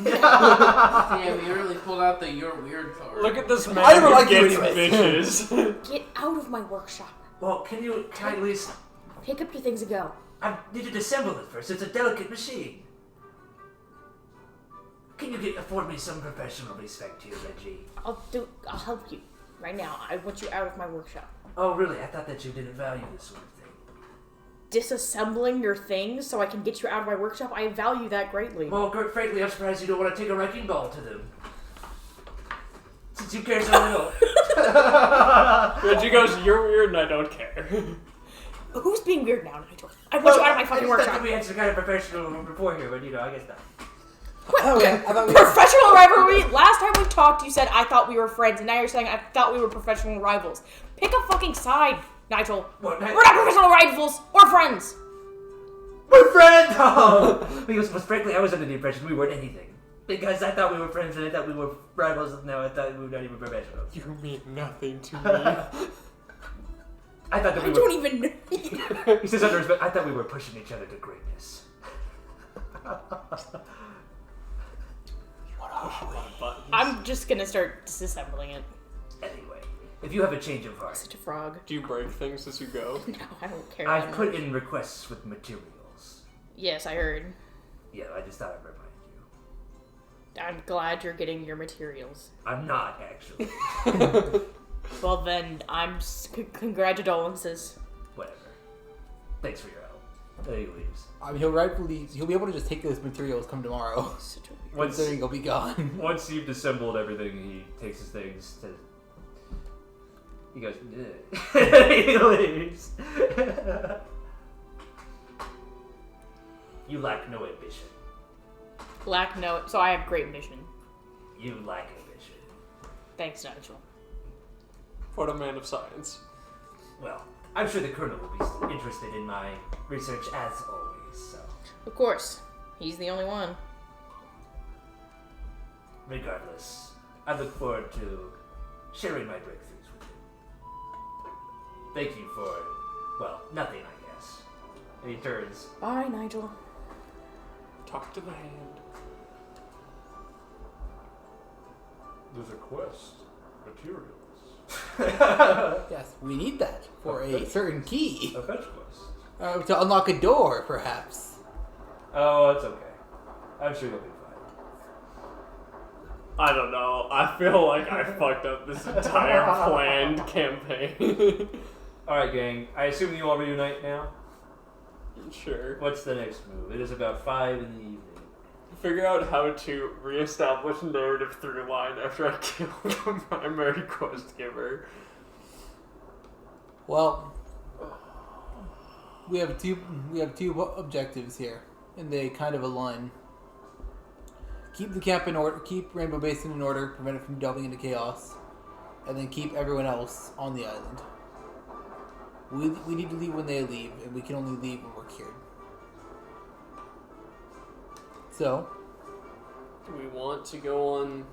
Damn, you really pulled out the "you're weird" card. Look at this man I never who liked you gets anyways. bitches. Get out of my workshop. Well, can I at least... Pick up your things and go. I need to disassemble it first. It's a delicate machine. Can you afford me some professional respect here, Reggie? I'll help you. Right now, I want you out of my workshop. Oh, really? I thought that you didn't value this sort of thing. Disassembling your things so I can get you out of my workshop? I value that greatly. Well, frankly, I'm surprised you don't want to take a wrecking ball to them. Since you care so little. Reggie goes, "You're weird and I don't care." Who's being weird now, Nigel? I want you out of my fucking workshop. We had some kind of professional rapport here, but I guess not. Okay, I thought we were... Professional rivalry? Last time we talked, you said I thought we were friends, and now you're saying I thought we were professional rivals. Pick a fucking side, Nigel. What? We're not professional rivals or friends. We're friends! Oh! Because frankly, I was under the impression we weren't anything. Because I thought we were friends and I thought we were rivals, and now I thought we were not even professionals. You mean nothing to me. I thought that we I were... don't even know. He says under respect, I thought we were pushing each other to greatness. I'm just gonna start disassembling it. Anyway, if you have a change of heart, Such a frog. Do you break things as you go? No, I don't care. I've that put much. in requests with materials. Yes, I heard. Yeah, I just thought I'd remind you. I'm glad you're getting your materials. I'm not, actually. Well then, congratulations. Whatever. Thanks for your help. There he leaves. I mean, he'll be able to just take those materials come tomorrow. Such a weird. Once, Considering he'll be gone. once you've assembled everything, he takes his things to... He goes, he leaves. You lack no ambition. So I have great ambition. You lack ambition. Thanks, Nigel. What a man of science. Well, I'm sure the Colonel will be interested in my research as always, so... Of course. He's the only one. Regardless, I look forward to sharing my breakthroughs with you. Thank you for, well, nothing, I guess. And he turns. Bye, Nigel. Talk to the hand. There's a quest. Materials. Yes, we need that for a certain key. A fetch quest. To unlock a door, perhaps. Oh, it's okay. I'm sure you'll be fine. I don't know. I feel like I fucked up this entire planned campaign. Alright, gang. I assume you all reunite now? Sure. What's the next move? It is about 5 in the evening. Figure out how to reestablish narrative through line after I kill the primary quest giver. Well, we have two objectives here, and they kind of align. Keep the camp in order, keep Rainbow Basin in order, prevent it from delving into chaos, and then keep everyone else on the island. We need to leave when they leave, and we can only leave when we're cured. So, Do we want to go on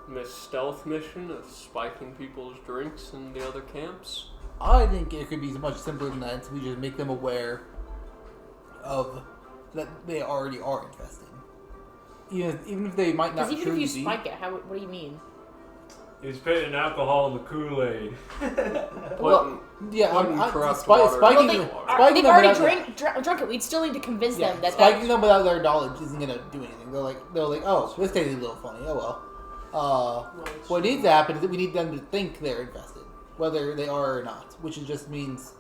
this stealth mission of spiking people's drinks in the other camps? I think it could be much simpler than that. We just make them aware of that they already are infested. Even if they might not Because even if truly you be. spike it, what do you mean? He's putting alcohol in the Kool-Aid. Well, yeah, putting I'm corrupt water spiking in them. water. Spiking They've them already without drunk it. We'd still need to convince them that spiking them without their knowledge isn't gonna do anything. They're like, oh, this tastes a little funny. Oh well. What needs to happen is that we need them to think they're infested, whether they are or not. Which just means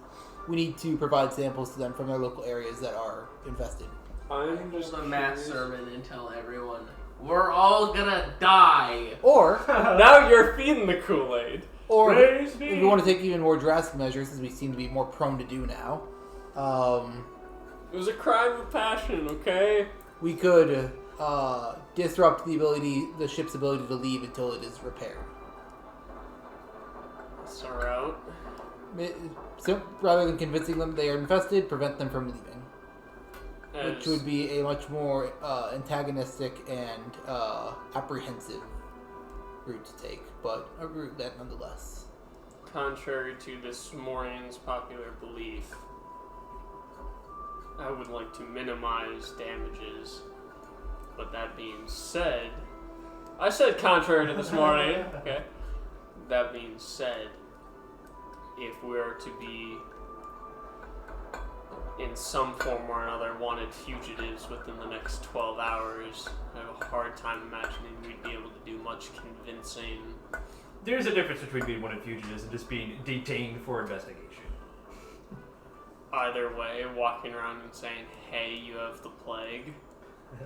we need to provide samples to them from their local areas that are infested. I'm just Hold a mass curious. sermon and tell everyone, we're all gonna die. Or Now you're feeding the Kool-Aid. Praise if be. we want to take even more drastic measures, as we seem to be more prone to do now, It was a crime of passion, okay? we could disrupt the ship's ability to leave until it is repaired. That's a route. So rather than convincing them they are infested, prevent them from leaving, which would be a much more antagonistic and apprehensive route to take, but a route that nonetheless. Contrary to this morning's popular belief, I would like to minimize damages. But that being said, I said contrary to this morning. Okay. That being said, if we are to be in some form or another wanted fugitives within the next 12 hours, I have a hard time imagining we'd be able to do much convincing. There's a difference between being wanted fugitives and just being detained for investigation. Either way, walking around and saying, "Hey, you have the plague,"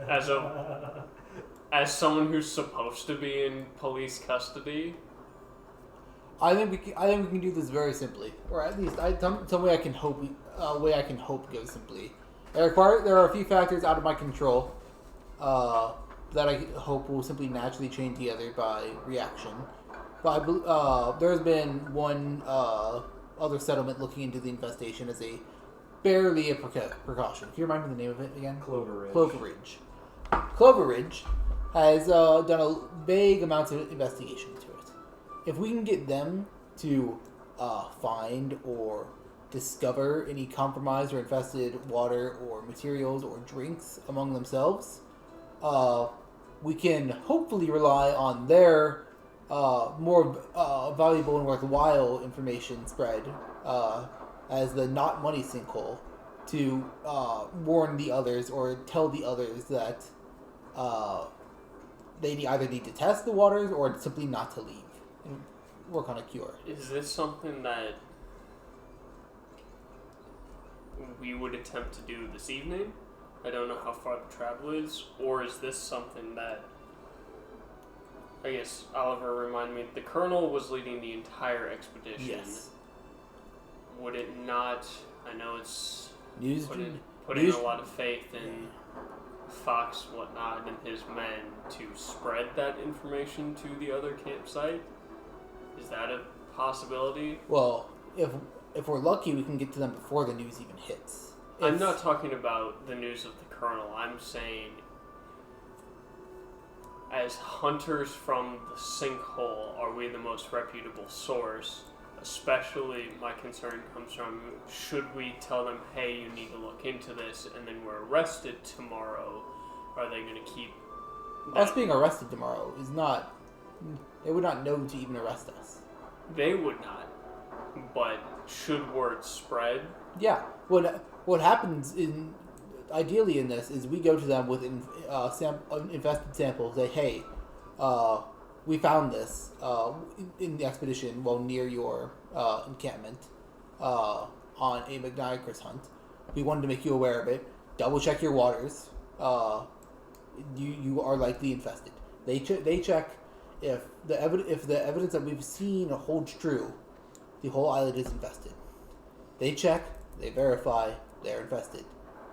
as someone who's supposed to be in police custody. I think we can do this very simply, or at least some way I can hope goes simply. There are a few factors out of my control that I hope will simply naturally chain together by reaction. But there's been one other settlement looking into the infestation as barely a precaution. Can you remind me the name of it again? Clover Ridge. Clover Ridge has done a vague amount of investigation into it. If we can get them to find or discover any compromised or infested water or materials or drinks among themselves, we can hopefully rely on their more valuable and worthwhile information spread as the not money sinkhole to warn the others or tell the others that they either need to test the waters or simply not to leave and work on a cure. Is this something that we would attempt to do this evening? I don't know how far the travel is. Or is this something that, I guess, Oliver, remind me, the Colonel was leading the entire expedition. Yes. Would it not, I know it's putting a lot of faith in Fox, whatnot, and his men to spread that information to the other campsite? Is that a possibility? Well, if we're lucky, we can get to them before the news even hits. I'm not talking about the news of the Colonel. I'm saying, as hunters from the sinkhole, are we the most reputable source? Especially, my concern comes from, should we tell them, hey, you need to look into this, and then we're arrested tomorrow? Are they going to keep... Us being arrested tomorrow is not... They would not know to even arrest us. They would not. But should word spread? Yeah. What happens ideally in this is we go to them with infested samples. Say, hey, we found this in the expedition near your encampment on a Magniacrus hunt. We wanted to make you aware of it. Double check your waters. You are likely infested. They check if the evidence that we've seen holds true. The whole island is infested. They check. They verify. They're infested.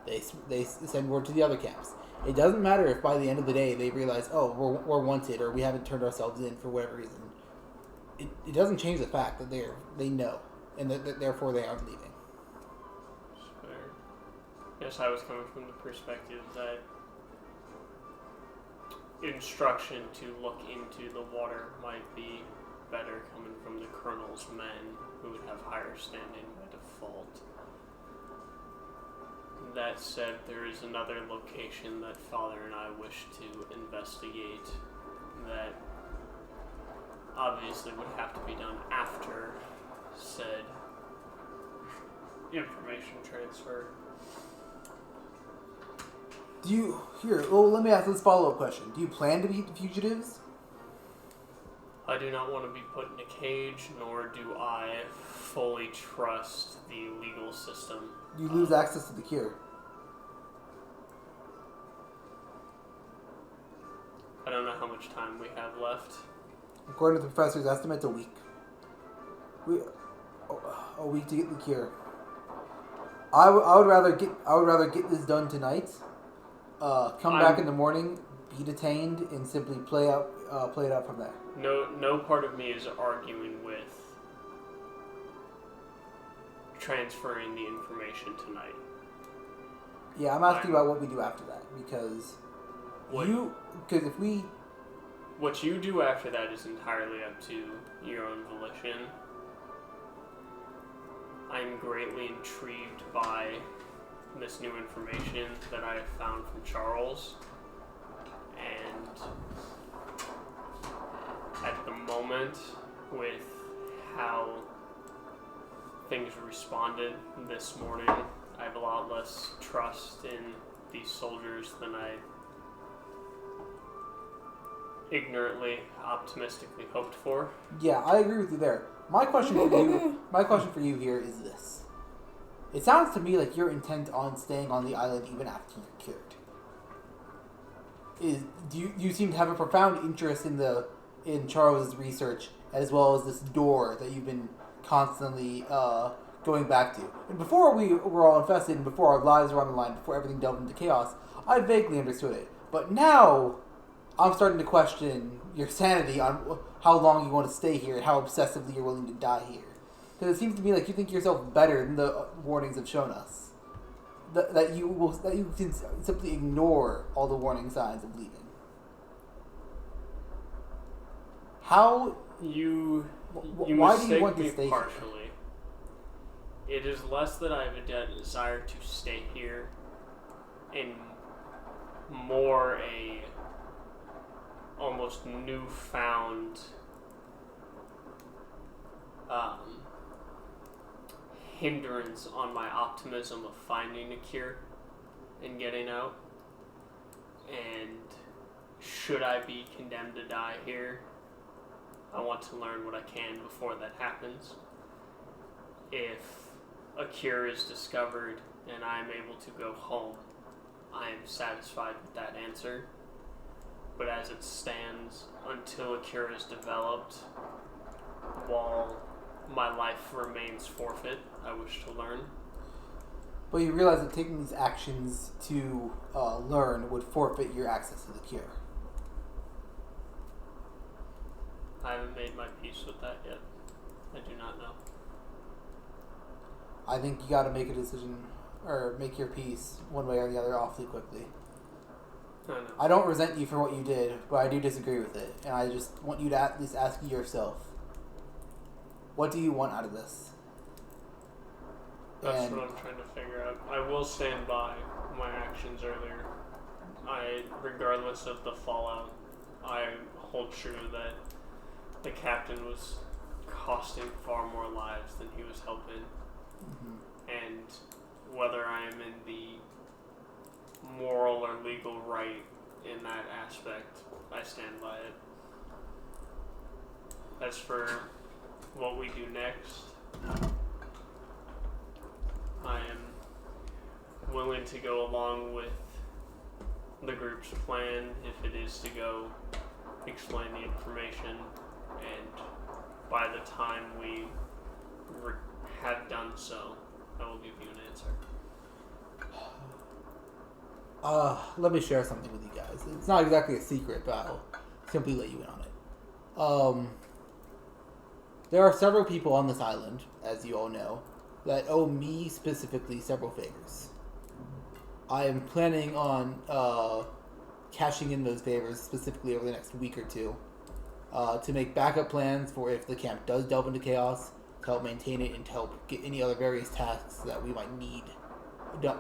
They send word to the other camps. It doesn't matter if by the end of the day they realize, oh, we're wanted or we haven't turned ourselves in for whatever reason. It doesn't change the fact that they know and that therefore they aren't leaving. Fair. Yes, I was coming from the perspective that instruction to look into the water might be better coming from the Colonel's men, who would have higher standing by default. That said, there is another location that Father and I wish to investigate that obviously would have to be done after said information transfer. Let me ask this follow-up question. Do you plan to be fugitives? I do not want to be put in a cage, nor do I fully trust the legal system. You lose access to the cure. I don't know how much time we have left. According to the professor's estimates, a week. A week to get the cure. I would rather get this done tonight. Come back in the morning, be detained, and simply play it out from there. No part of me is arguing with transferring the information tonight. Yeah, I'm asking about what we do after that because what you do after that is entirely up to your own volition. I'm greatly intrigued by this new information that I have found from Charles, and at the moment, with how things responded this morning, I have a lot less trust in these soldiers than I ignorantly, optimistically hoped for. Yeah, I agree with you there. My question for you here is this. It sounds to me like you're intent on staying on the island even after you're cured. You seem to have a profound interest in Charles's research as well as this door that you've been constantly going back to. And before we were all infested and before our lives were on the line, before everything delved into chaos, I vaguely understood it. But now I'm starting to question your sanity on how long you want to stay here and how obsessively you're willing to die here. Because it seems to me like you think yourself better than the warnings have shown us. That you can simply ignore all the warning signs of leaving. How You why do you want to me stay partially. It is less that I have a desire to stay here, and more a almost newfound hindrance on my optimism of finding a cure and getting out. And should I be condemned to die here, I want to learn what I can before that happens. If a cure is discovered and I am able to go home, I am satisfied with that answer. But as it stands, until a cure is developed, while my life remains forfeit, I wish to learn. But you realize that taking these actions to learn would forfeit your access to the cure. I haven't made my peace with that yet. I do not know. I think you got to make a decision or make your peace one way or the other awfully quickly. I know. I don't resent you for what you did, but I do disagree with it. And I just want you to at least ask yourself, what do you want out of this? That's what I'm trying to figure out. I will stand by my actions earlier. Regardless of the fallout, I hold true that the captain was costing far more lives than he was helping. Mm-hmm. And whether I am in the moral or legal right in that aspect, I stand by it. As for what we do next, I am willing to go along with the group's plan if it is to go explain the information, and by the time we have done so, I will give you an answer. Let me share something with you guys. It's not exactly a secret, but I'll simply let you in on it. There are several people on this island, as you all know, that owe me specifically several favors. I am planning on cashing in those favors specifically over the next week or two to make backup plans for if the camp does delve into chaos, to help maintain it, and to help get any other various tasks that we might need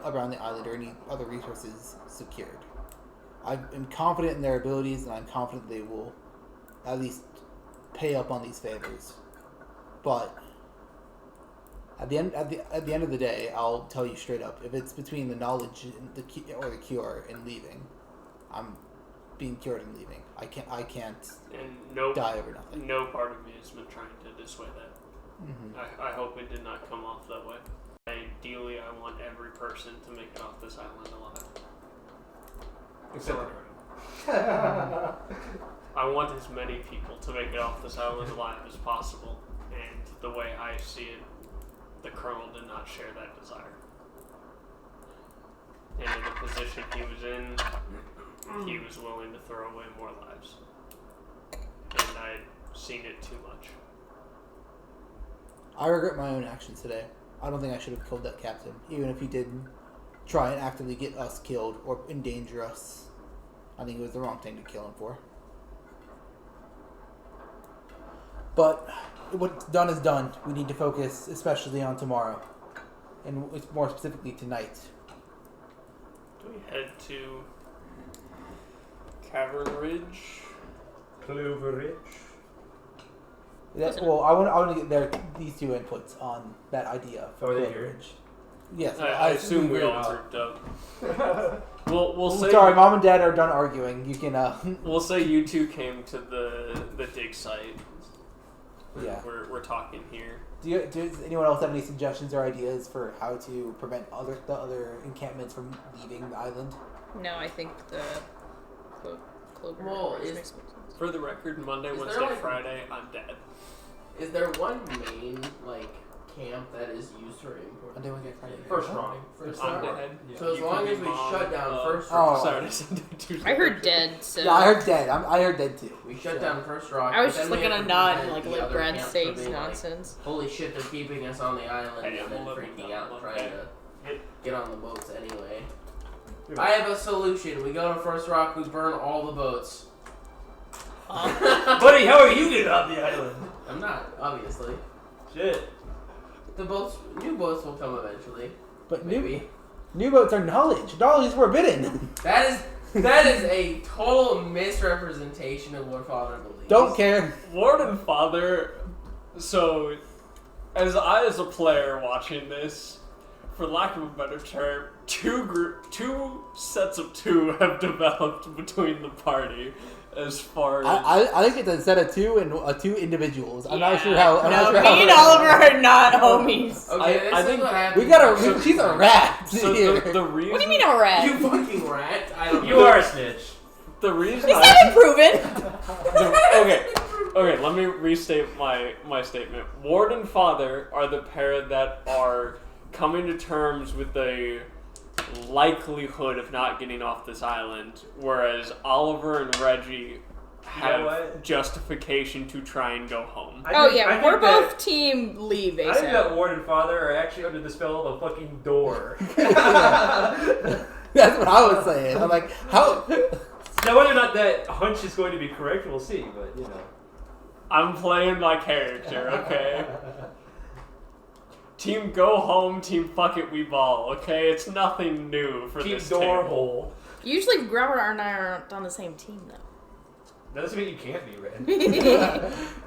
around the island or any other resources secured. I am confident in their abilities, and I'm confident they will at least pay up on these favors. But at the end of the day, I'll tell you straight up: if it's between the knowledge and the cure and leaving, I'm being cured and leaving. I can't die over nothing. No part of me has been trying to dissuade that. Mm-hmm. I hope it did not come off that way. Ideally, I want every person to make it off this island alive. Except I want as many people to make it off this island alive as possible, and the way I see it, the Colonel did not share that desire. And in the position he was in, he was willing to throw away more lives. And I'd seen it too much. I regret my own actions today. I don't think I should have killed that captain, even if he did try and actively get us killed or endanger us. I think it was the wrong thing to kill him for. But what's done is done. We need to focus especially on tomorrow, and more specifically tonight. we head to Cavern Ridge. Clover Ridge. Well, I want to get these two inputs on that idea for Are they Clover here? Ridge. Yes, I assume we all are. grouped up. We'll say. Sorry, Mom and Dad are done arguing. You can. We'll say you two came to the dig site. Yeah. We're talking here. Does anyone else have any suggestions or ideas for how to prevent the other encampments from leaving the island? No, I think the Clover Well, Ridge is- makes more sense. For the record, Monday, Is there, Wednesday, like- Friday, I'm dead. Is there one main camp that is used for import? Monday, Wednesday, Friday. First rock. First I'm rock. dead. So as You long could as be we mom, shut down first Oh. rock, Saturday, Sunday, Tuesday. I heard dead, so Yeah, I heard dead. I heard dead too. we shut down first rock. I was but just then we looking have at to nod and prevent like the let other Brad camps say from being nonsense. holy shit, they're keeping us on the island Hey, and then I'm living freaking that out life, trying hey. to get on the boats anyway. I have a solution. We go to First Rock, we burn all the boats. Buddy, how are you getting on the island? I'm not, obviously. Shit. The boats, new boats will come eventually. But Maybe. new boats are knowledge. Knowledge is forbidden. That is a total misrepresentation of what Father believes. Don't care. Warden Father. So, as a player watching this, for lack of a better term, two sets of two have developed between the party. As far as I think it's a set of two and two individuals. I'm not Yeah. sure how. I'm No, not sure me how and Oliver are not homies. Okay, this I is think what happens. we got she's a rat. so here. the reason. What do you mean a rat? You fucking rat. I don't You know. are a snitch. The reason. Is that improving? Okay, let me restate my statement. Ward and Father are the pair that are coming to terms with the likelihood of not getting off this island, whereas Oliver and Reggie have what? justification to try and go home. Oh yeah, we're both team leave I think that ASAP. Ward and Father are actually under the spell of a fucking door. That's what I was saying. I'm like, how? Now, whether or not that hunch is going to be correct, we'll see, but you know. I'm playing my character, okay? Team go home, team fuck it, we ball, okay? It's nothing new for Keep this door table. hole. Usually Robert and I aren't on the same team though. That doesn't mean you can't be red.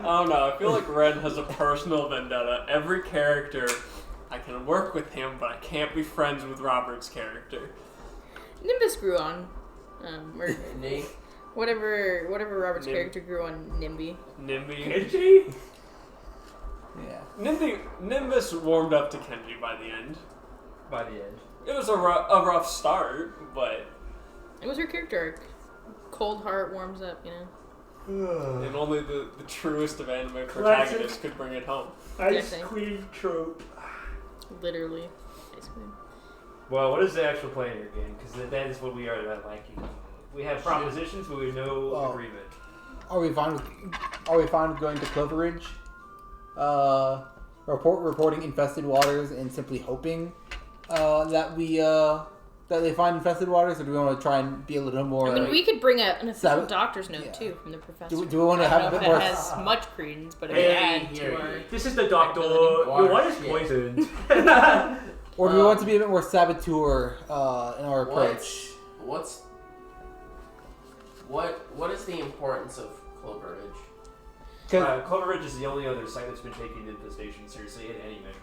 I don't know. I feel like Red has a personal vendetta. Every character, I can work with him, but I can't be friends with Robert's character. Nimbus grew on, or Nate. whatever Robert's Nim- character grew on Nimby. Nimby. Kenji? Yeah. Nimbus warmed up to Kenji by the end. By the end. It was a rough start, but It was her character arc. Cold heart warms up, you know. and only the truest of anime protagonists could bring it home. Ice Queen trope. Literally. Ice cream. Well, what is the actual plan here, game? Because that is what we are not liking. We have propositions, but we have no agreement. Are we fine with going to Clover Ridge? Reporting infested waters and simply hoping that they find infested waters, or do we want to try and be a little more? I mean, we could bring an official Sab- doctor's note yeah. too from the professor. Do we want to I have don't a know bit if more? it has much credence, but it Hey, would add here to our. you This is the doctor. Water Your water's shit. poisoned. Or do we want to be a bit more saboteur in our approach? What is the importance of Clover Ridge? 'Cause Clover Ridge is the only other site that's been taking infestation seriously in any measure.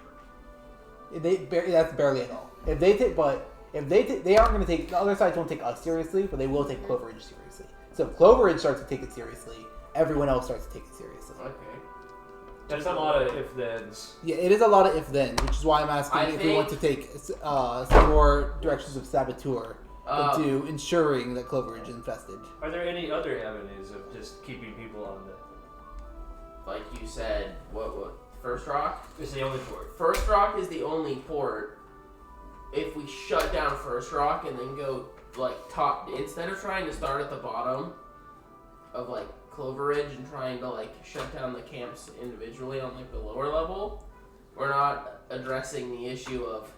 that's barely at all. If they aren't going to take, the other sides won't take us seriously, but they will take Clover Ridge seriously. So if Clover Ridge starts to take it seriously, everyone else starts to take it seriously. Okay. That's a lot of if-thens. Yeah, it is a lot of if-then, which is why I'm asking if we want to take some more directions of saboteur into ensuring that Clover Ridge is infested. Are there any other avenues of just keeping people on the... Like you said, what? First Rock? It's the only port. First Rock is the only port. If we shut down First Rock and then go top, instead of trying to start at the bottom of Clover Ridge and trying to shut down the camps individually on the lower level, we're not addressing the issue of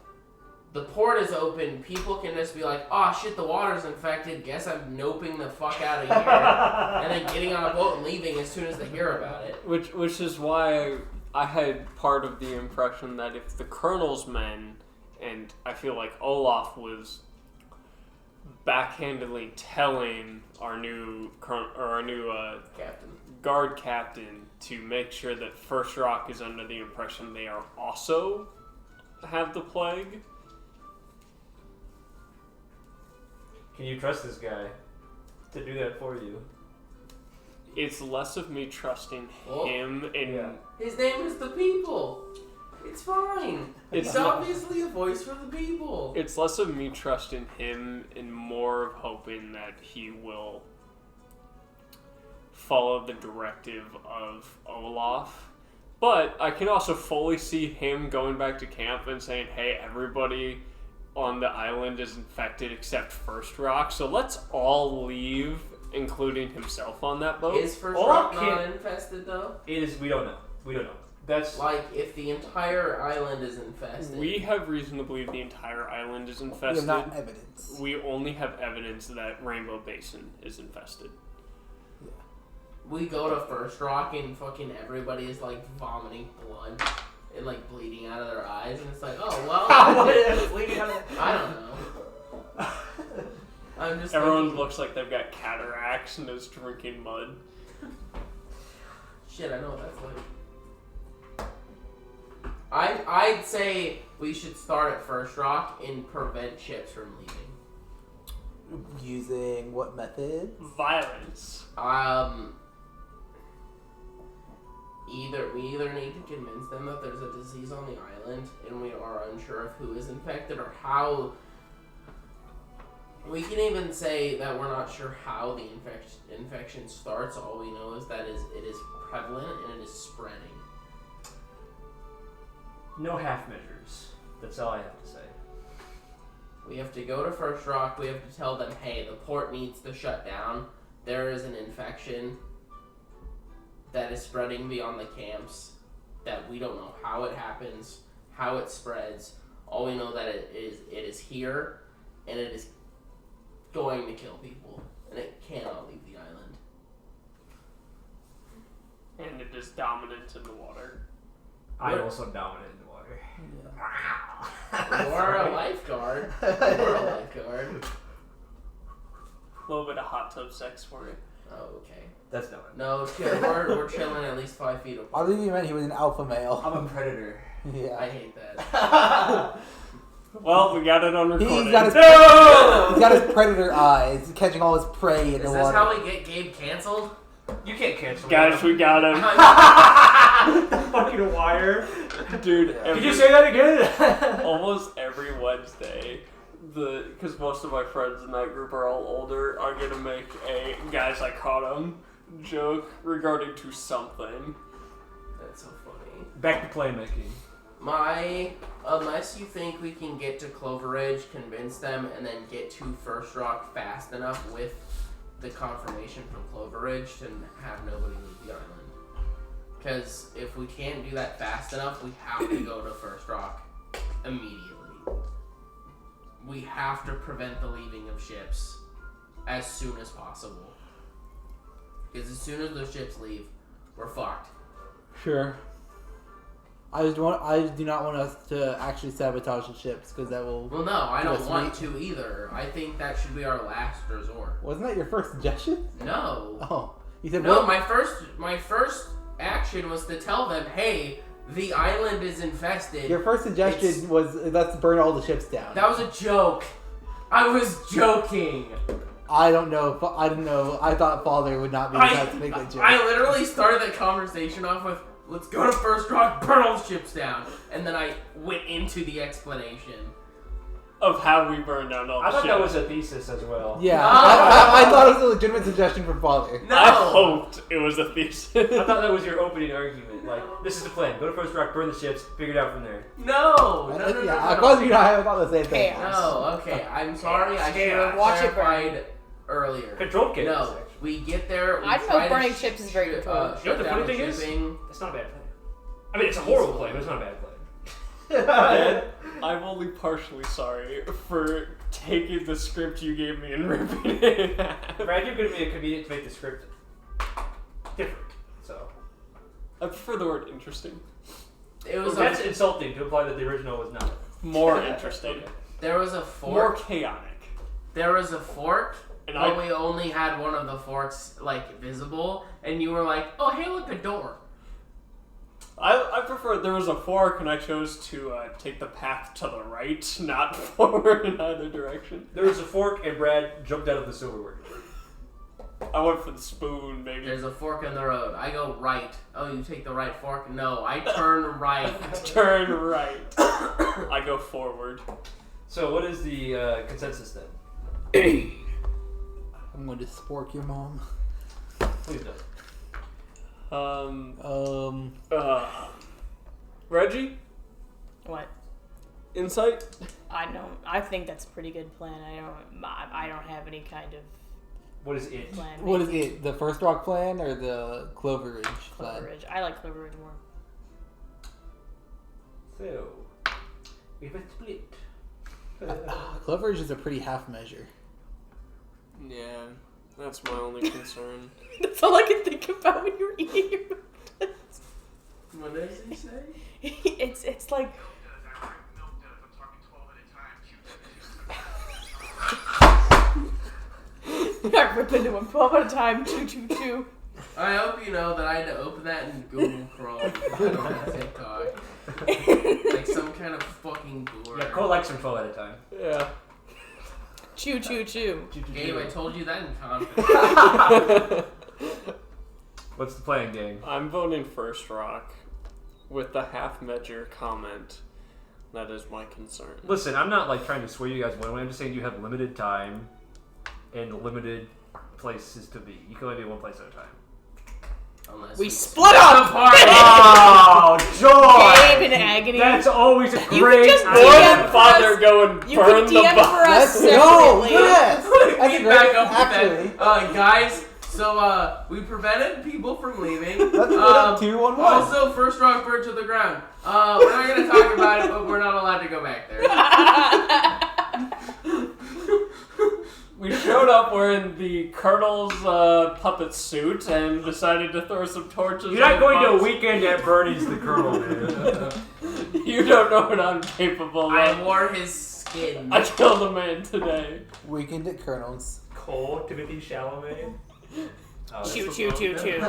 the port is open. People can just be like, "Oh shit, the water's infected. Guess I'm noping the fuck out of here," and then getting on a boat and leaving as soon as they hear about it. Which is why I had part of the impression that if the Colonel's men, and I feel like Olaf was backhandedly telling our new Captain. guard captain to make sure that First Rock is under the impression they are also have the plague. Can you trust this guy to do that for you? It's less of me trusting Well, him and yeah. His name is the people. It's fine. It's He's not- obviously a voice for the people. it's less of me trusting him and more of hoping that he will follow the directive of Olaf. But I can also fully see him going back to camp and saying, hey, everybody on the island is infected except First Rock, so let's all leave, including himself on that boat. Is First Olaf Rock not can't- infested though? We don't know. That's Like, if the entire island is infested. We have reason to believe the entire island is We infested. have not evidence. We only have evidence that Rainbow Basin is infested. We go to First Rock and fucking everybody is like vomiting blood and like bleeding out of their eyes, and it's like, oh well. I don't know. I'm just. Everyone thinking, looks like they've got cataracts and is drinking mud. Shit, I know what that's like. I'd say we should start at First Rock and prevent ships from leaving. Using what method? Violence. We either need to convince them that there's a disease on the island and we are unsure of who is infected or how. We can even say that we're not sure how the infection starts. All we know is that it is prevalent and it is spreading. no half measures. That's all I have to say. We have to go to First Rock. We have to tell them, hey, the port needs to shut down. There is an infection that is spreading beyond the camps that we don't know how it happens, how it spreads. All we know that it is here, and it is going to kill people, and it cannot leave the island. And it is dominant in the water. I'm also dominant in the water. You're a lifeguard. You're a lifeguard. A little bit of hot tub sex for you. Oh, okay. That's not. No, we're chilling at least 5 feet I apart. believe you meant he was an alpha male. I'm a predator. Yeah. I hate that. Well, we got it on recording. He's got his, No! he's got his predator eyes. He's catching all his prey in Is the this water. how we get Gabe canceled? You can't cancel Guys, we got him. the fucking wire. Dude, Could you say that again? almost every Wednesday, because most of my friends in that group are all older, I'm going to make a guys I caught him joke regarding to something. That's so funny. Back to playmaking. Unless you think we can get to Clover Ridge, convince them, and then get to First Rock fast enough with the confirmation from Clover Ridge to have nobody leave the island. Because if we can't do that fast enough, we have to go to First Rock immediately. We have to prevent the leaving of ships as soon as possible. Because as soon as those ships leave, we're fucked. Sure. I do not want us to actually sabotage the ships because that will. Well, no, I Yes, don't want to either. I think that should be our last resort. Wasn't that your first suggestion? No. Oh, you said No, what? my first action was to tell them, hey, the island is infested. Your first suggestion was let's burn all the ships down. That was a joke. I was joking. I don't know. I don't know. I thought Father would not be the guy to make that joke. I literally started that conversation off with, let's go to First Rock, burn all the ships down. And then I went into the explanation. Of how we burned down all the I thought shit. that was a thesis as well. Yeah, No. I thought it was a legitimate suggestion from Father. No. I hoped it was a thesis. I thought that was your opening argument. Like, this is the plan. Go to First Rock, burn the ships, figure it out from there. No. Yeah, I thought you and I thought the same thing. Chaos. No, okay. I'm sorry. I should have Watch it burn. clarified earlier. Controlled chaos, No, actually. we get there. We I don't know try if to burning ships is very controlled. You know what Shut the down funny thing is? shipping. It's not a bad plan. I mean, it's a horrible plan, but it's not a bad plan. And I'm only partially sorry for taking the script you gave me and ripping it in half. Brad, you're going to be a comedian to make the script different. So I prefer the word interesting. It was that's a, insulting to imply that the original was not. More interesting. Okay. there was a More fork. chaotic. there was a fork, And but we only had one of the forks like visible, and you were like, "Oh, hey, look, a door." I prefer there was a fork, and I chose to take the path to the right, not forward in either direction. There was a fork, and Brad jumped out of the silverware. I went for the spoon, maybe. There's a fork in the road. I go right. Oh, you take the right fork? No, I turn right. Turn right. I go forward. So, what is the consensus then? I'm going to spork your mom. Please don't. Reggie? What? Insight? I think that's a pretty good plan. I don't have any kind of What is it? plan. What is it? The First Rock plan or the Clover Ridge plan? Clover Ridge. I like Clover Ridge more. So, we have a split. Clover Ridge is a pretty half measure. Yeah, that's my only concern. That's all I can think about when you're eating your McDonald's. What does he say? It's like I rip into him 12 at a time. Choo choo choo. I hope you know that I had to open that in Google Chrome. I don't have TikTok. Like some kind of fucking blur. Yeah, Cole likes info at a time. Yeah. Choo choo choo. Gabe, I told you that in confidence. What's the plan, gang? I'm voting First Rock with the half measure comment. That is my concern. Listen, I'm not like trying to sway you guys one way. I'm just saying you have limited time and limited places to be. You can only be one place at a time. Unless We split up. Oh, joy! Gabe in agony. That's always a You could great just More DM than for father us. go and You burn could the DM bus. for us Let's go! separately. Yes! That's a we great, back up with actually. that. Guys, so we prevented people from leaving. Let's split up 2-1-1. Also, First Rock burned to the ground. We're not going to talk about it, but we're not allowed to go back there. We showed up wearing the Colonel's puppet suit and decided to throw some torches. You're not on going the to a bus. weekend at Bernie's the Colonel, man. You don't know what I'm capable I of. wore his skin. I killed a man today. Weekend at Colonel's. Cole, Timothy Chalamet. Choo choo choo choo.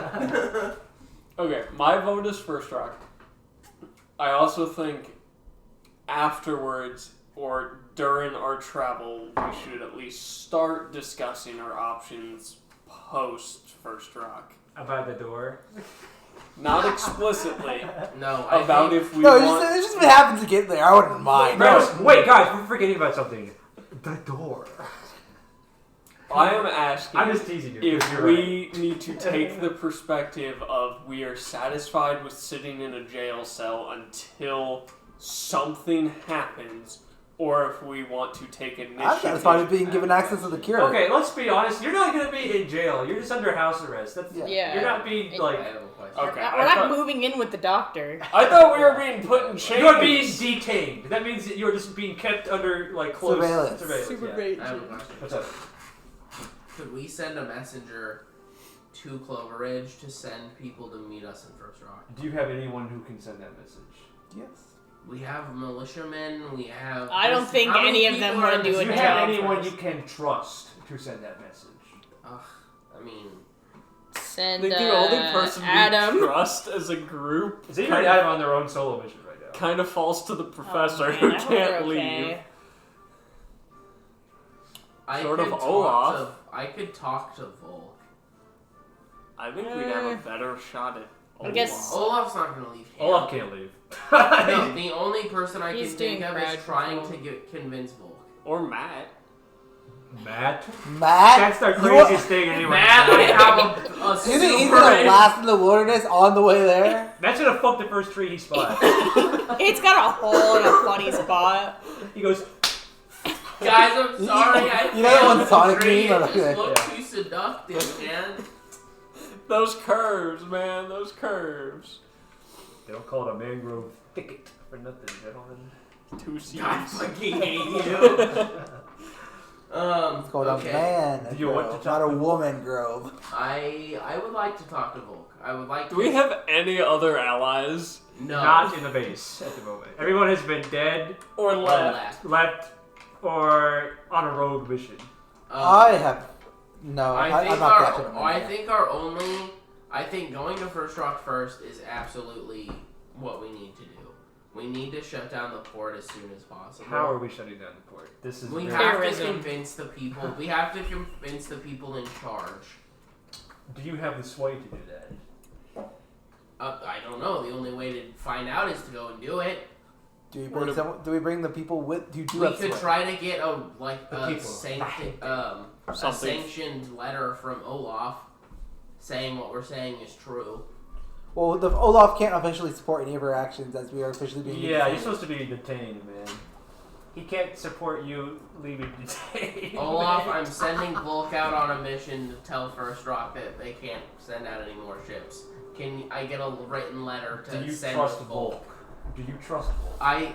Okay, my vote is First Rock. I also think afterwards or during our travel, we should at least start discussing our options post First Rock. About the door. Not explicitly No, I about think if we No, want. it's just what happens to get there. I wouldn't mind. Wait, guys, we're forgetting about something. The door. I am asking I'm just teasing you. if You're we need to take the perspective of we are satisfied with sitting in a jail cell until something happens, or if we want to take initiative. I'm satisfied with being given access to the cure. Okay, let's be honest. You're not going to be in jail. You're just under house arrest. That's Yeah. You're not being I like. have a question. Okay, We're I not thought, moving in with the doctor. I thought we were being put in chains. You're being detained. That means that you're just being kept under like close Surveillance. Super yeah. great. I have a question. What's up? Could we send a messenger to Clover Ridge to send people to meet us in First Rock? Do you have anyone who can send that message? Yes. We have militiamen. We have. I don't think how many any of them people are wanna in do this a Do you town? have job anyone first. you can trust to send that message? Ugh, I mean, I Send think the only person Adam. we trust as a group Is anybody out on their own solo mission right now? kind of falls to the professor Oh, who man, I hope they're can't okay. leave. I Sort could of talk Olaf. to. I could talk to Volk. I think we'd have a better shot at I guess- Olaf's not gonna leave. Him. Olaf can't leave. No, the only person I can He's think doing of crowd is trying control. to convince Volk. Or Matt. Matt? Matt? That's the You want- craziest thing anyone Matt, I have a You think he's super. gonna last in the wilderness on the way there? Matt's gonna fuck the first tree he spots. It's got a hole in a funny spot. He goes, Guys, I'm sorry. I You know that failed one the Sonic tree. meme? It just Okay. looked Yeah. too seductive, man. Those curves, man, those curves. they don't call it a mangrove thicket for nothing, gentlemen. 2 I C's. fucking hate you. It's called a Okay. man Do you want to grove, talk not a to- woman grove. I would like to talk to Volk. I would like. Do we have any other allies? No. Not in the base at the moment. Everyone has been dead, Or Or left? left, or on a rogue mission. I have no. I'm not catching them. I think going to First Rock first is absolutely what we need to do. We need to shut down the port as soon as possible. How are we shutting down the port? This is we very... have to Terrorism. convince the people. We have to convince the people in charge. Do you have the sway to do that? I don't know. The only way to find out is to go and do it. Do we bring the people with? We could try to get a Something. sanctioned letter from Olaf saying what we're saying is true. Well, the Olaf can't officially support any of our actions as we are officially being. Yeah, you're supposed to be detained, man. He can't support you leaving detained. Olaf, I'm sending Volk out on a mission to tell First Rock that they can't send out any more ships. Can I get a written letter to Do you send trust Volk? Volk? Do you trust Volk?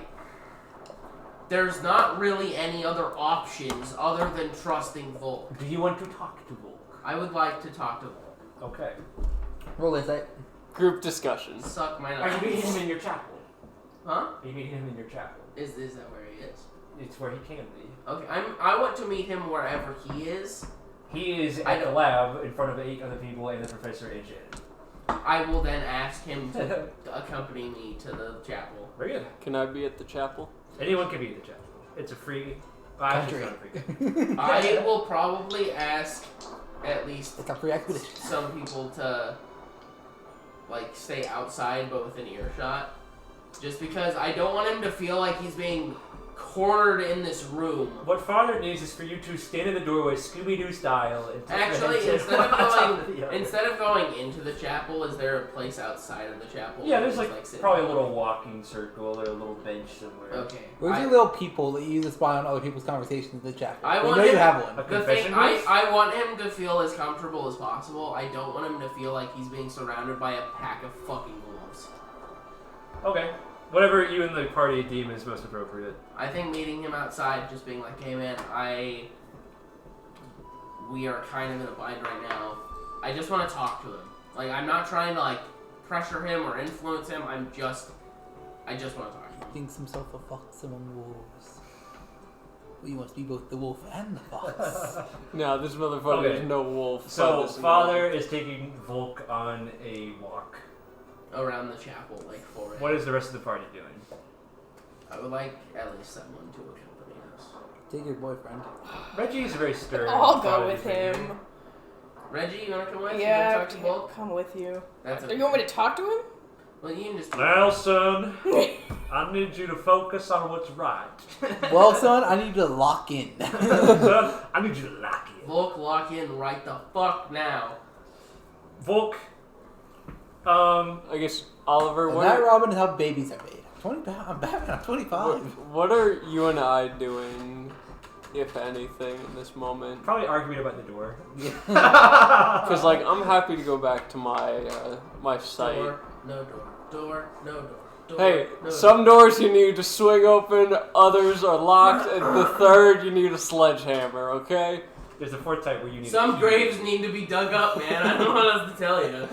There's not really any other options other than trusting Volk. Do you want to talk to Volk? I would like to talk to Volk. Okay. Roll insight. Group discussion. Suck my Are nuts. you meeting him in your chapel? Huh? Are you meeting him in your chapel? Is that where he is? It's where he can be. Okay, I want to meet him wherever he is. He is at the lab in front of 8 other people and the professor Ejin. I will then ask him to accompany me to the chapel. Very good. Can I be at the chapel? Anyone can be at the chapel. It's a free... Country. It's not a free. I will probably ask at least It's a free expedition. some people to stay outside but within earshot. Just because I don't want him to feel like he's being cornered in this room. What Father needs is for you to stand in the doorway, Scooby-Doo style, and take Actually, your heads in one on top of the other. instead of going into the chapel, is there a place outside of the chapel? Yeah, where there's he's, sitting probably a down? little walking circle or a little bench somewhere. Okay. Where's your little people that you use to spy on other people's conversations in the chat? I We want know him- you have one. A The confession thing, booth? I want him to feel as comfortable as possible. I don't want him to feel like he's being surrounded by a pack of fucking wolves. Okay. Whatever you and the party deem is most appropriate. I think meeting him outside, just being like, hey man, we are kind of in a bind right now. I just want to talk to him. I'm not trying to pressure him or influence him. I just want to talk to him. Thinks himself a fox among wolves. Well, you must be both the wolf and the fox. No, this motherfucker Okay. is no wolf. So, Listen, Father is taking Volk on a walk. Around the chapel, for it. What is the rest of the party doing? I would like at least someone to accompany us. Take your boyfriend. Reggie is a very stern. I'll go fatherly with figure. him. Reggie, you want to come with? You Yeah, want to talk to Volk? come with you. That's Are you want me to talk to him? Well, you can just. Well, son, I need you to focus on what's right. Well, son, I need you to lock in. Son, I need you to lock in. Volk, lock in right the fuck now. Volk, I guess Oliver. And What that are, Robin is how babies are made. I'm Batman. I'm 25. what are you and I doing, if anything, in this moment? probably arguing about the door. Because I'm happy to go back to my my site. Door, no door. Door, no door. Door, Hey, no some doors you need to swing open, others are locked, and the third you need a sledgehammer. Okay. There's a fourth type where you need Some a key. graves need to be dug up, man. I don't know what else to tell you.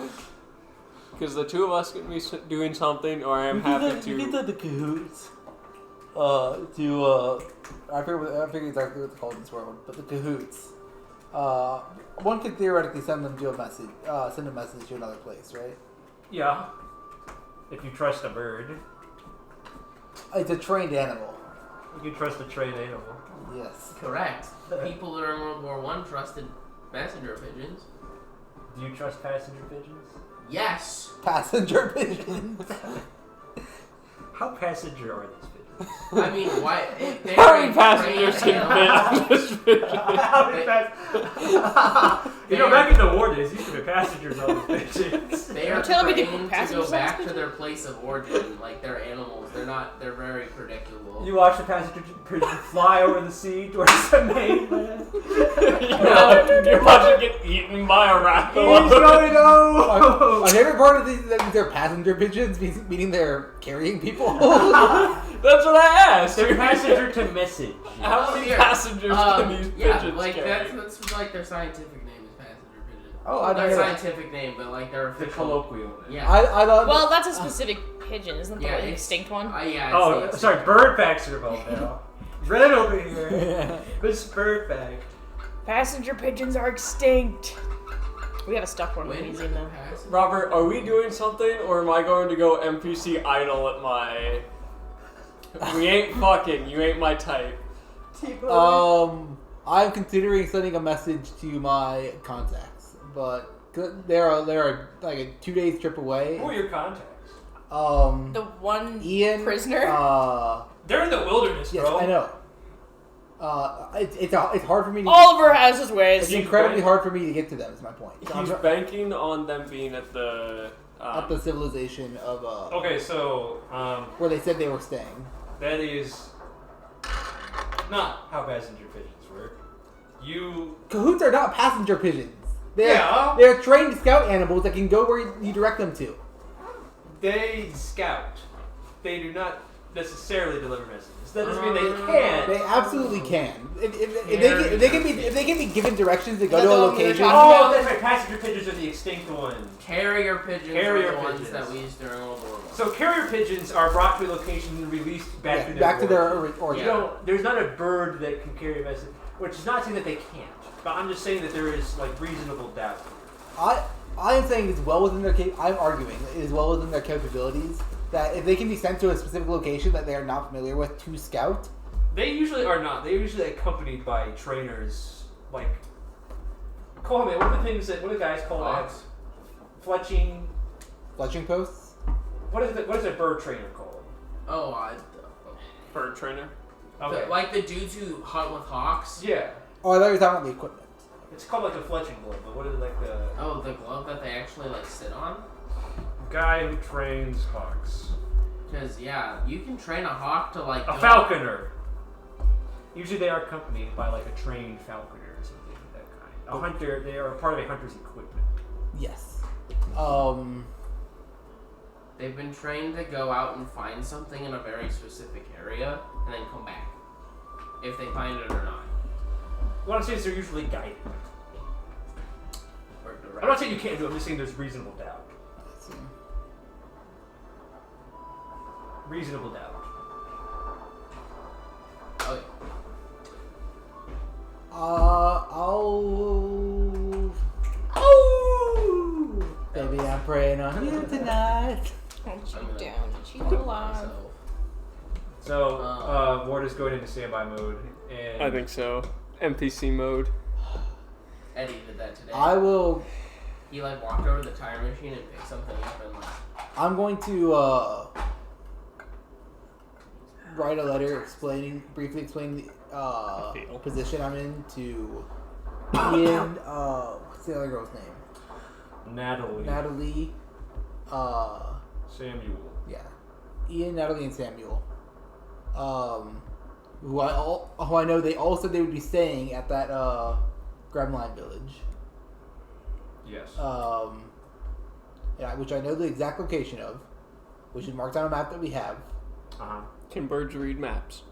Because the two of us can be doing something, or I am happy You to. get the cahoots. I forget exactly what it's called in this world, but the cahoots. One could theoretically send a message to another place, right? Yeah. If you trust a bird, It's a trained animal. you can trust a trained animal. Yes. Correct. People during World War I trusted messenger pigeons. Do you trust passenger pigeons? Yes. Passenger pigeons. How passenger are these pigeons? I mean, why? They How are many a passengers trained can animal. fit on this pigeon? How many back in the war days, used to be passengers on these pigeons. They You're are telling me they trained put to passengers go on back this to their place of origin. They're animals. They're very predictable. You watch the passenger pigeon fly over the sea towards the mainland. You're about to get eaten by a He's rhino. going On every part of these, they're passenger pigeons, meaning they're carrying people. That's what I asked. They're passenger to message. How many Here, passengers can these yeah, pigeons carry? that's their scientific name is passenger pigeon. Oh, I Their know that. scientific name, but their The official. colloquial. Yeah. I thought. Well, that's a specific pigeon, isn't Yeah, that the it's- extinct one? Yeah. it's Oh, the- sorry, bird facts are involved now. Red over here. This bird fact. Passenger pigeons are extinct. We have a stuffed one with When these in though. Robert, are we doing something, or am I going to go NPC idle at my... We ain't fucking, you ain't my type. I'm considering sending a message to my contacts, but they're like a 2 days trip away. Who are your contacts? The one Ian, prisoner? They're in the wilderness, yes, bro. I know. It's hard for me to... Oliver has his ways. It's incredibly hard for me to get to them, is my point. So He's banking on them being at the... at the civilization of... Okay, so where they said they were staying. that is not how passenger pigeons work. You Cahoots are not passenger pigeons. Yeah. They're trained scout animals that can go where you direct them to. they scout. They do not necessarily deliver messages. That doesn't mean they can't. They absolutely can. If they can be given directions to go Is that to a the one we were location. talking Oh, that's right. Passenger pigeons are the extinct ones. Carrier pigeons Carrier are the ones pigeons. that we used during World War I. So carrier pigeons are brought to a location and released back to their back to their origin. origin. You don't. There's not a bird that can carry a message, which is not saying that they can't. But I'm just saying that there is like reasonable doubt. I am saying it's well within their. I'm arguing it is well within their capabilities that if they can be sent to a specific location that they are not familiar with to scout. They usually are not. They're usually accompanied by trainers. Like, call me. What are the things that? What do guys call that? Fox. Fletching. Fletching posts. What is a bird trainer called? Oh, Bird trainer. Okay. like the dudes who hunt with hawks. Yeah. Oh, I thought you were talking about the equipment. It's called like a fletching glove, but what is it like the Oh, the glove that they actually like sit on. guy who trains hawks? Because yeah, you can train a hawk to like A go- falconer. Usually they are accompanied by like a trained falconer or something of that kind. A hunter. They are part of a hunter's equipment. Yes. They've been trained to go out and find something in a very specific area and then come back if they find it or not. What I'm saying is they're usually guided. Or direct. I'm not saying you can't do it. I'm just saying there's reasonable doubt. Let's see. Reasonable doubt. Okay. Baby, I'm praying on you tonight. Hold you I'm gonna down, you fuck alive. myself. So, Ward is going into standby mode, and I think so. NPC mode. Eddie did that today. I will. He like walked over to the tire machine and picked something up and like. I'm going to write a letter briefly explaining the position I'm in to Ian. What's the other girl's name? Natalie. Samuel. Yeah, Ian, Natalie, and Samuel. Who I know they all said they would be staying at that Gremline village. Yes. Yeah, which I know the exact location of, which is marked on a map that we have. Uh-huh. Can birds read maps?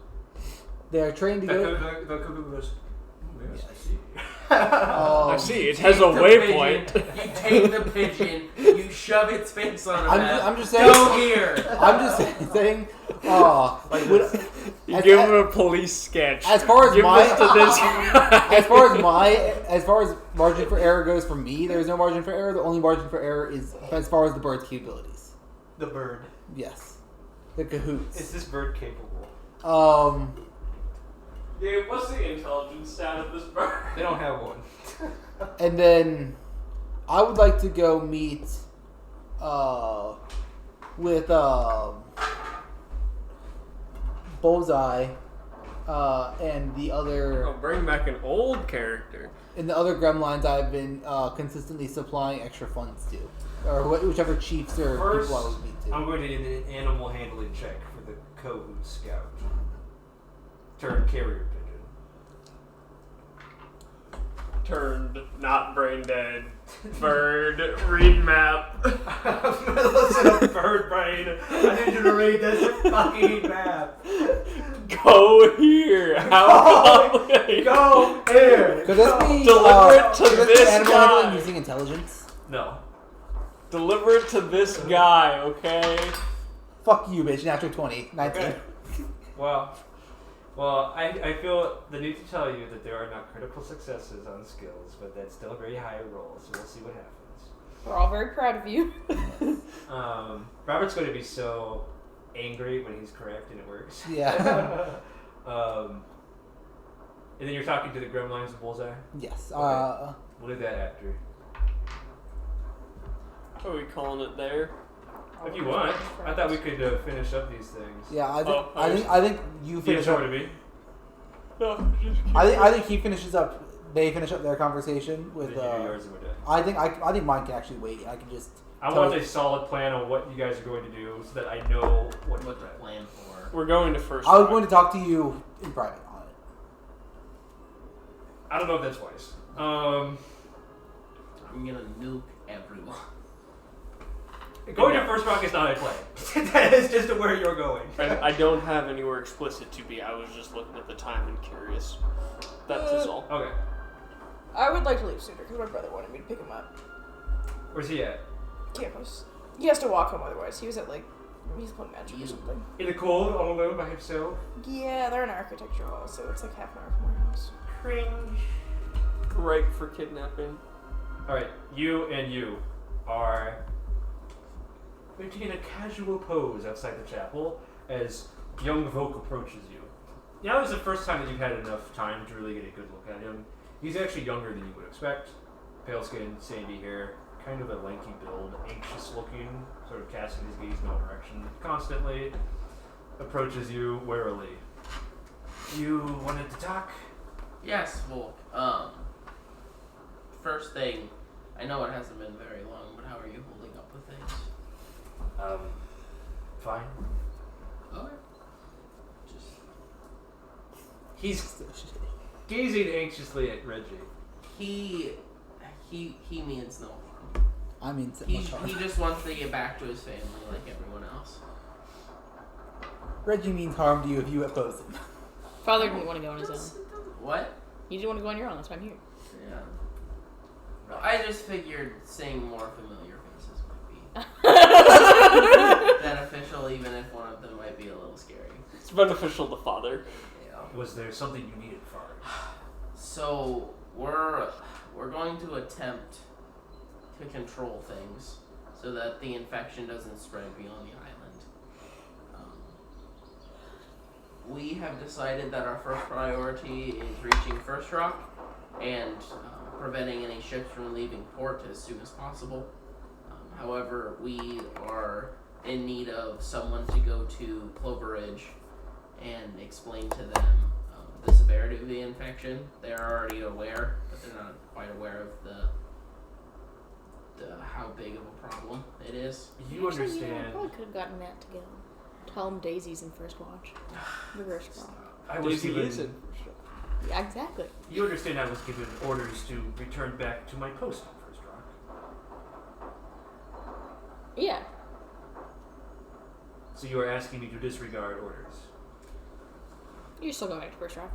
They are trained to go. The cuckoo goes, yes, I see. I see. It Take has a the waypoint. pigeon, you take the pigeon, you shove its face on a map. I'm just saying. Go here. I'm just saying. You give him a police sketch. As far as give my this to this guy. as far as margin for error goes for me, there is no margin for error. The only margin for error is as far as the bird's capabilities. The bird. Yes, the cahoots. Is this bird capable? Dude, what's the intelligence stat of this bird? They don't have one. And then I would like to go meet with Bullseye and the other Oh, bring back an old character. gremlins I've been consistently supplying extra funds to, or whichever chiefs or First, people I would meet to. I'm going to need an animal handling check for the Kohu Scout. Turn carrier pigeon. Turned, not brain dead. Bird, read map. Listen up, bird brain. I need you to read this fucking map. Go here. How complicated? Go here. Could this be Deliver it to could this be this animal guy. handling using intelligence? No. Deliver it to this guy, okay? Fuck you, bitch. Natural 20, 19. Okay. Well, Well, I feel the need to tell you that there are not critical successes on skills, but that's still a very high roll, so we'll see what happens. We're all very proud of you. Robert's going to be so angry when he's correct and it works. Yeah. And then you're talking to the Gremlins and Bullseye? Yes. Okay. We'll do that after. Are we calling it there? If you want. I thought we could finish up these things. Yeah, I think you finish up. To me? No, just I think he finishes up. They finish up their conversation with. Then you do yours and we're done. I think mine can actually wait. I can just. I want a solid plan on what you guys are going to do so that I know what to plan for. We're going to first. I was going to talk to you in private on it. I don't know if that's wise. I'm gonna nuke everyone. Going to First Rock is not a plan. That is just where you're going. I don't have anywhere explicit to be. I was just looking at the time and curious. That's all. Okay. I would like to leave sooner because my brother wanted me to pick him up. Where's he at? Campus. He has to walk home otherwise. He was at he's playing Magic or something. In the cold, all alone by himself. Yeah, they're in architecture hall, so it's like half an hour from our house. Cringe. Great for kidnapping. Alright, you and you are making a casual pose outside the chapel as young Volk approaches you. Now is the first time that you've had enough time to really get a good look at him. He's actually younger than you would expect. Pale skin, sandy hair, kind of a lanky build, anxious looking, sort of casting his gaze in all direction constantly. Approaches you warily. You wanted to talk? Yes, Volk. First thing, I know it hasn't been very long, but how are you holding up with things? Fine. Okay. Just He's gazing anxiously at Reggie. he means no harm. I mean, He just wants to get back to his family like everyone else. Reggie means harm to you if you oppose him. Father didn't want to go on his own. What? You didn't want to go on your own. That's why I'm here. Yeah. No, I just figured seeing more familiar faces might be beneficial, even if one of them might be a little scary. It's beneficial to father. Yeah. Was there something you needed, Father? So we're going to attempt to control things so that the infection doesn't spread beyond the island. We have decided that our first priority is reaching First Rock and preventing any ships from leaving port as soon as possible. However, we are in need of someone to go to Clover Ridge and explain to them the severity of the infection. They're already aware, but they're not quite aware of the how big of a problem it is. You Actually, understand. I probably could have gotten Matt to go. Tell him Daisy's in First Watch. Reverse prop. I was Daisy given. is in. Yeah, exactly. You understand I was given orders to return back to my post on First Rock. Yeah. So you are asking me to disregard orders. You're still going back to First Rock.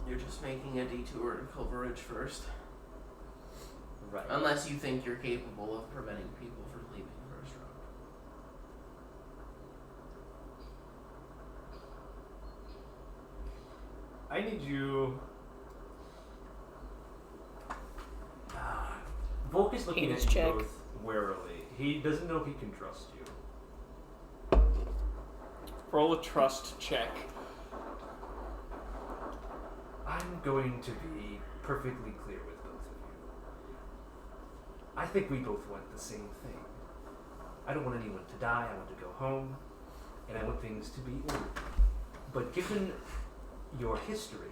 You're just making a detour to Clover Ridge first. Right. Unless you think you're capable of preventing people from leaving First Rock. I need you. Volk is looking Penis at you check. both warily. He doesn't know if he can trust you. Roll a trust check. I'm going to be perfectly clear with both of you. I think we both want the same thing. I don't want anyone to die. I want to go home, and I want things to be ordered. But given your history,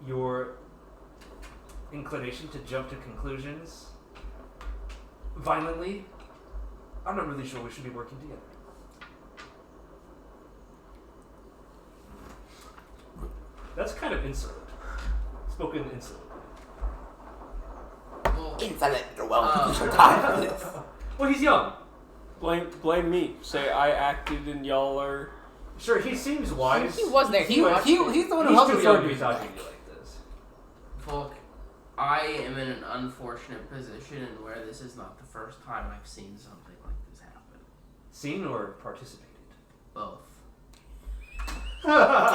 your inclination to jump to conclusions violently, I'm not really sure we should be working together. That's kind of insolent. Spoken insolently. Well, Insolent, you're welcome to die for this. Well, he's young. Blame me. Say I acted and y'all are. Sure, he seems wise. He was there. He's the one who He's helped too us young start to be doing talking that. to you like this. Volk, I am in an unfortunate position in where this is not the first time I've seen something like this happen. Seen or participated? Both. not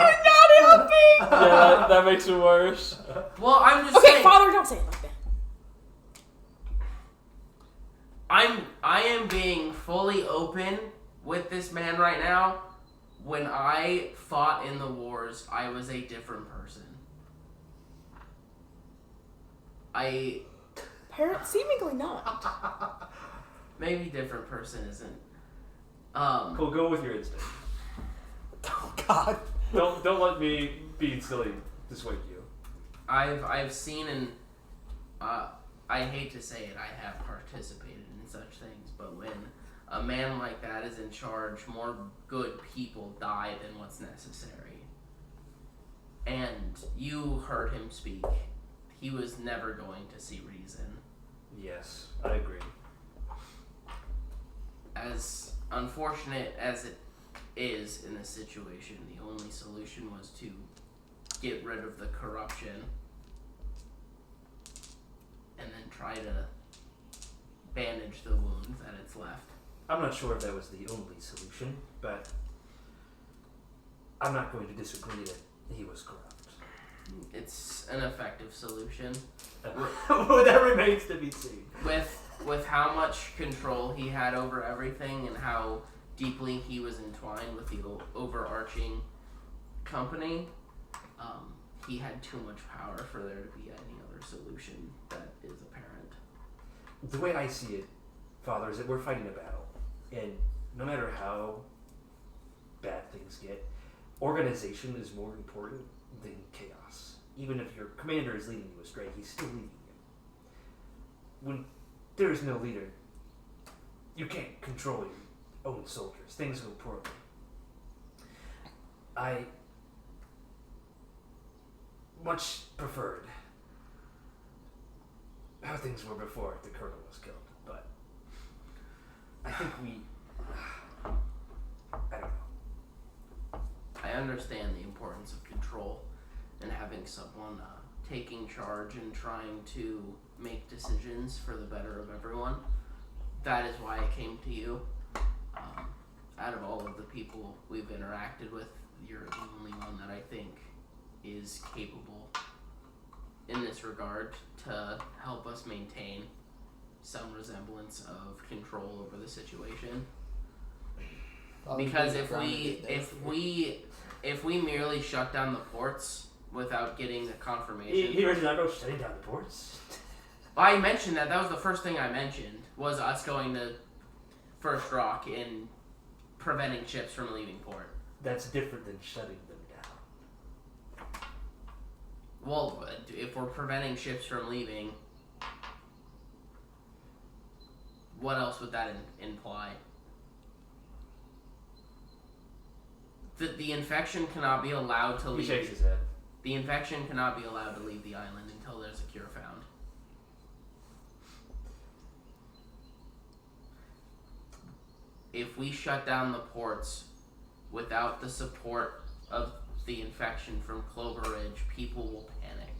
helping! Yeah, that makes it worse. Well, I'm just Okay, saying. Father, don't say it like that. I am being fully open with this man right now. When I fought in the wars, I was a different person. Seemingly not. Maybe different person isn't. Cool, go with your instinct. Oh God. Don't let me be silly dissuade you. I've seen and I hate to say it, I have participated in such things, but when a man like that is in charge, more good people die than what's necessary. And you heard him speak. He was never going to see reason. Yes, I agree. As unfortunate as it is in this situation, the only solution was to get rid of the corruption and then try to bandage the wound that it's left. I'm not sure if that was the only solution, but I'm not going to disagree that he was corrupt. It's an effective solution. That remains to be seen. With how much control he had over everything and how deeply he was entwined with the overarching company, he had too much power for there to be any other solution that is apparent. The way I see it, Father, is that we're fighting a battle. And no matter how bad things get, organization is more important than chaos. Even if your commander is leading you astray, he's still leading you. When there is no leader, you can't control your own soldiers. Things go poorly. I much preferred how things were before the colonel was killed, but I think I don't know. I understand the importance of control and having someone taking charge and trying to make decisions for the better of everyone. That is why I came to you. Out of all of the people we've interacted with, you're the only one that I think is capable in this regard to help us maintain some resemblance of control over the situation. Because if we merely shut down the ports without getting the confirmation, He already not go shutting down the ports. I mentioned that. That was the first thing I mentioned, was us going to First Rock and preventing ships from leaving port. That's different than shutting them down. Well, if we're preventing ships from leaving, what else would that imply? The infection cannot be allowed to leave. He shakes his head. The infection cannot be allowed to leave the island until there's a cure found. If we shut down the ports without the support of the infection from Clover Ridge, people will panic.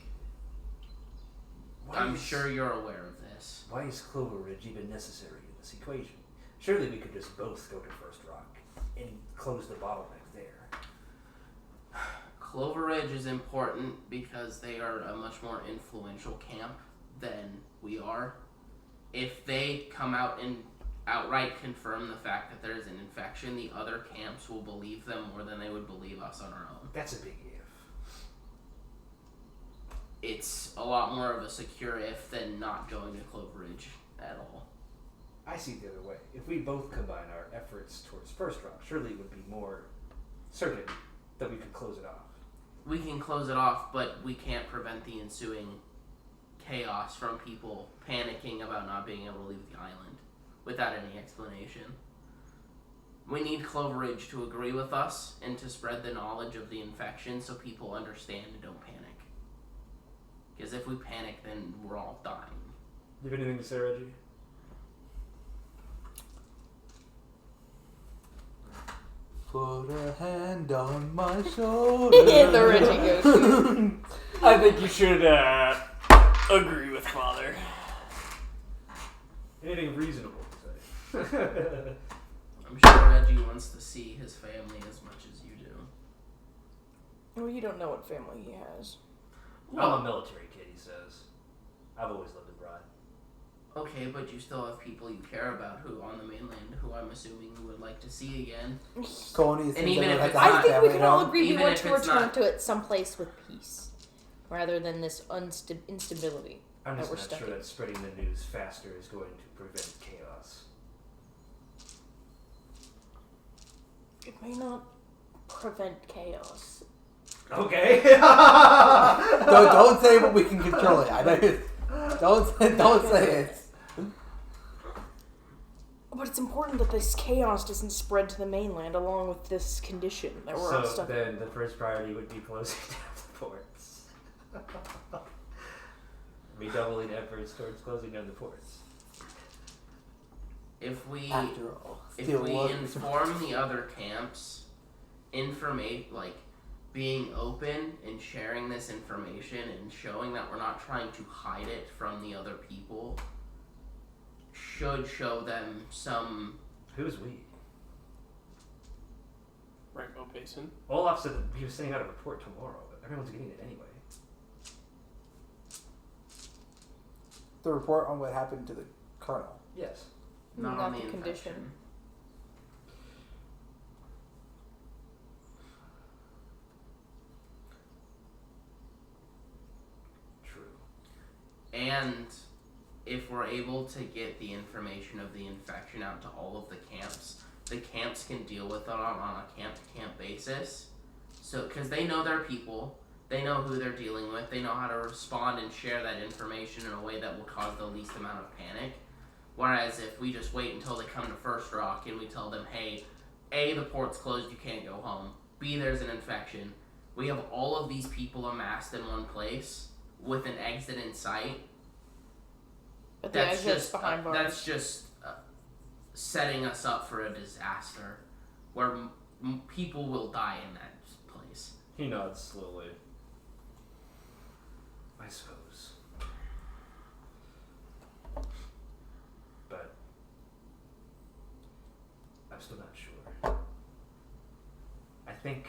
I'm sure you're aware of this. Why is Clover Ridge even necessary in this equation? Surely we could just both go to First Rock and close the bottleneck there. Clover Ridge is important because they are a much more influential camp than we are. If they come out and outright confirm the fact that there is an infection, the other camps will believe them more than they would believe us on our own. That's a big if. It's a lot more of a secure if than not going to Clover Ridge at all. I see it the other way. If we both combine our efforts towards First Rock, surely it would be more certain that we could close it off. We can close it off, but we can't prevent the ensuing chaos from people panicking about not being able to leave the island without any explanation. We need Clover Ridge to agree with us and to spread the knowledge of the infection so people understand and don't panic. Because if we panic, then we're all dying. Do you have anything to say, Reggie? Put a hand on my shoulder. The Reggie goes. I think you should agree with Father. Anything reasonable to say? I'm sure Reggie wants to see his family as much as you do. Well, you don't know what family he has. I'm a military kid, he says. I've always lived abroad. Okay, but you still have people you care about who on the mainland who I'm assuming you would like to see again. Coney, And even if it's I think we can all agree we Even want if to it's return not- to it someplace with peace, rather than this instability I'm that just we're not stuck sure in. that spreading the news faster is going to prevent chaos. It may not prevent chaos. Okay. don't say what we can control it. I know. Don't say it. But it's important that this chaos doesn't spread to the mainland along with this condition that we're all So stuck in. then the first priority would be closing down the ports. Redoubling efforts towards closing down the ports. If we After all, if still we was- inform the other camps, being open and sharing this information and showing that we're not trying to hide it from the other people should show them some. Who's we? Rainbow Basin. Olaf said that he was sending out a report tomorrow, but everyone's getting it anyway. the report on what happened to the colonel. Yes. Not on the condition. infection. True. And if we're able to get the information of the infection out to all of the camps can deal with it on a camp-to-camp basis. So, because they know their people, they know who they're dealing with, they know how to respond and share that information in a way that will cause the least amount of panic. Whereas if we just wait until they come to First Rock and we tell them, hey, A, the port's closed, you can't go home. B, there's an infection. We have all of these people amassed in one place with an exit in sight. But the That's exit's just behind bars. that's just setting us up for a disaster where people will die in that place. He nods slowly. I suppose. But I'm still not sure. I think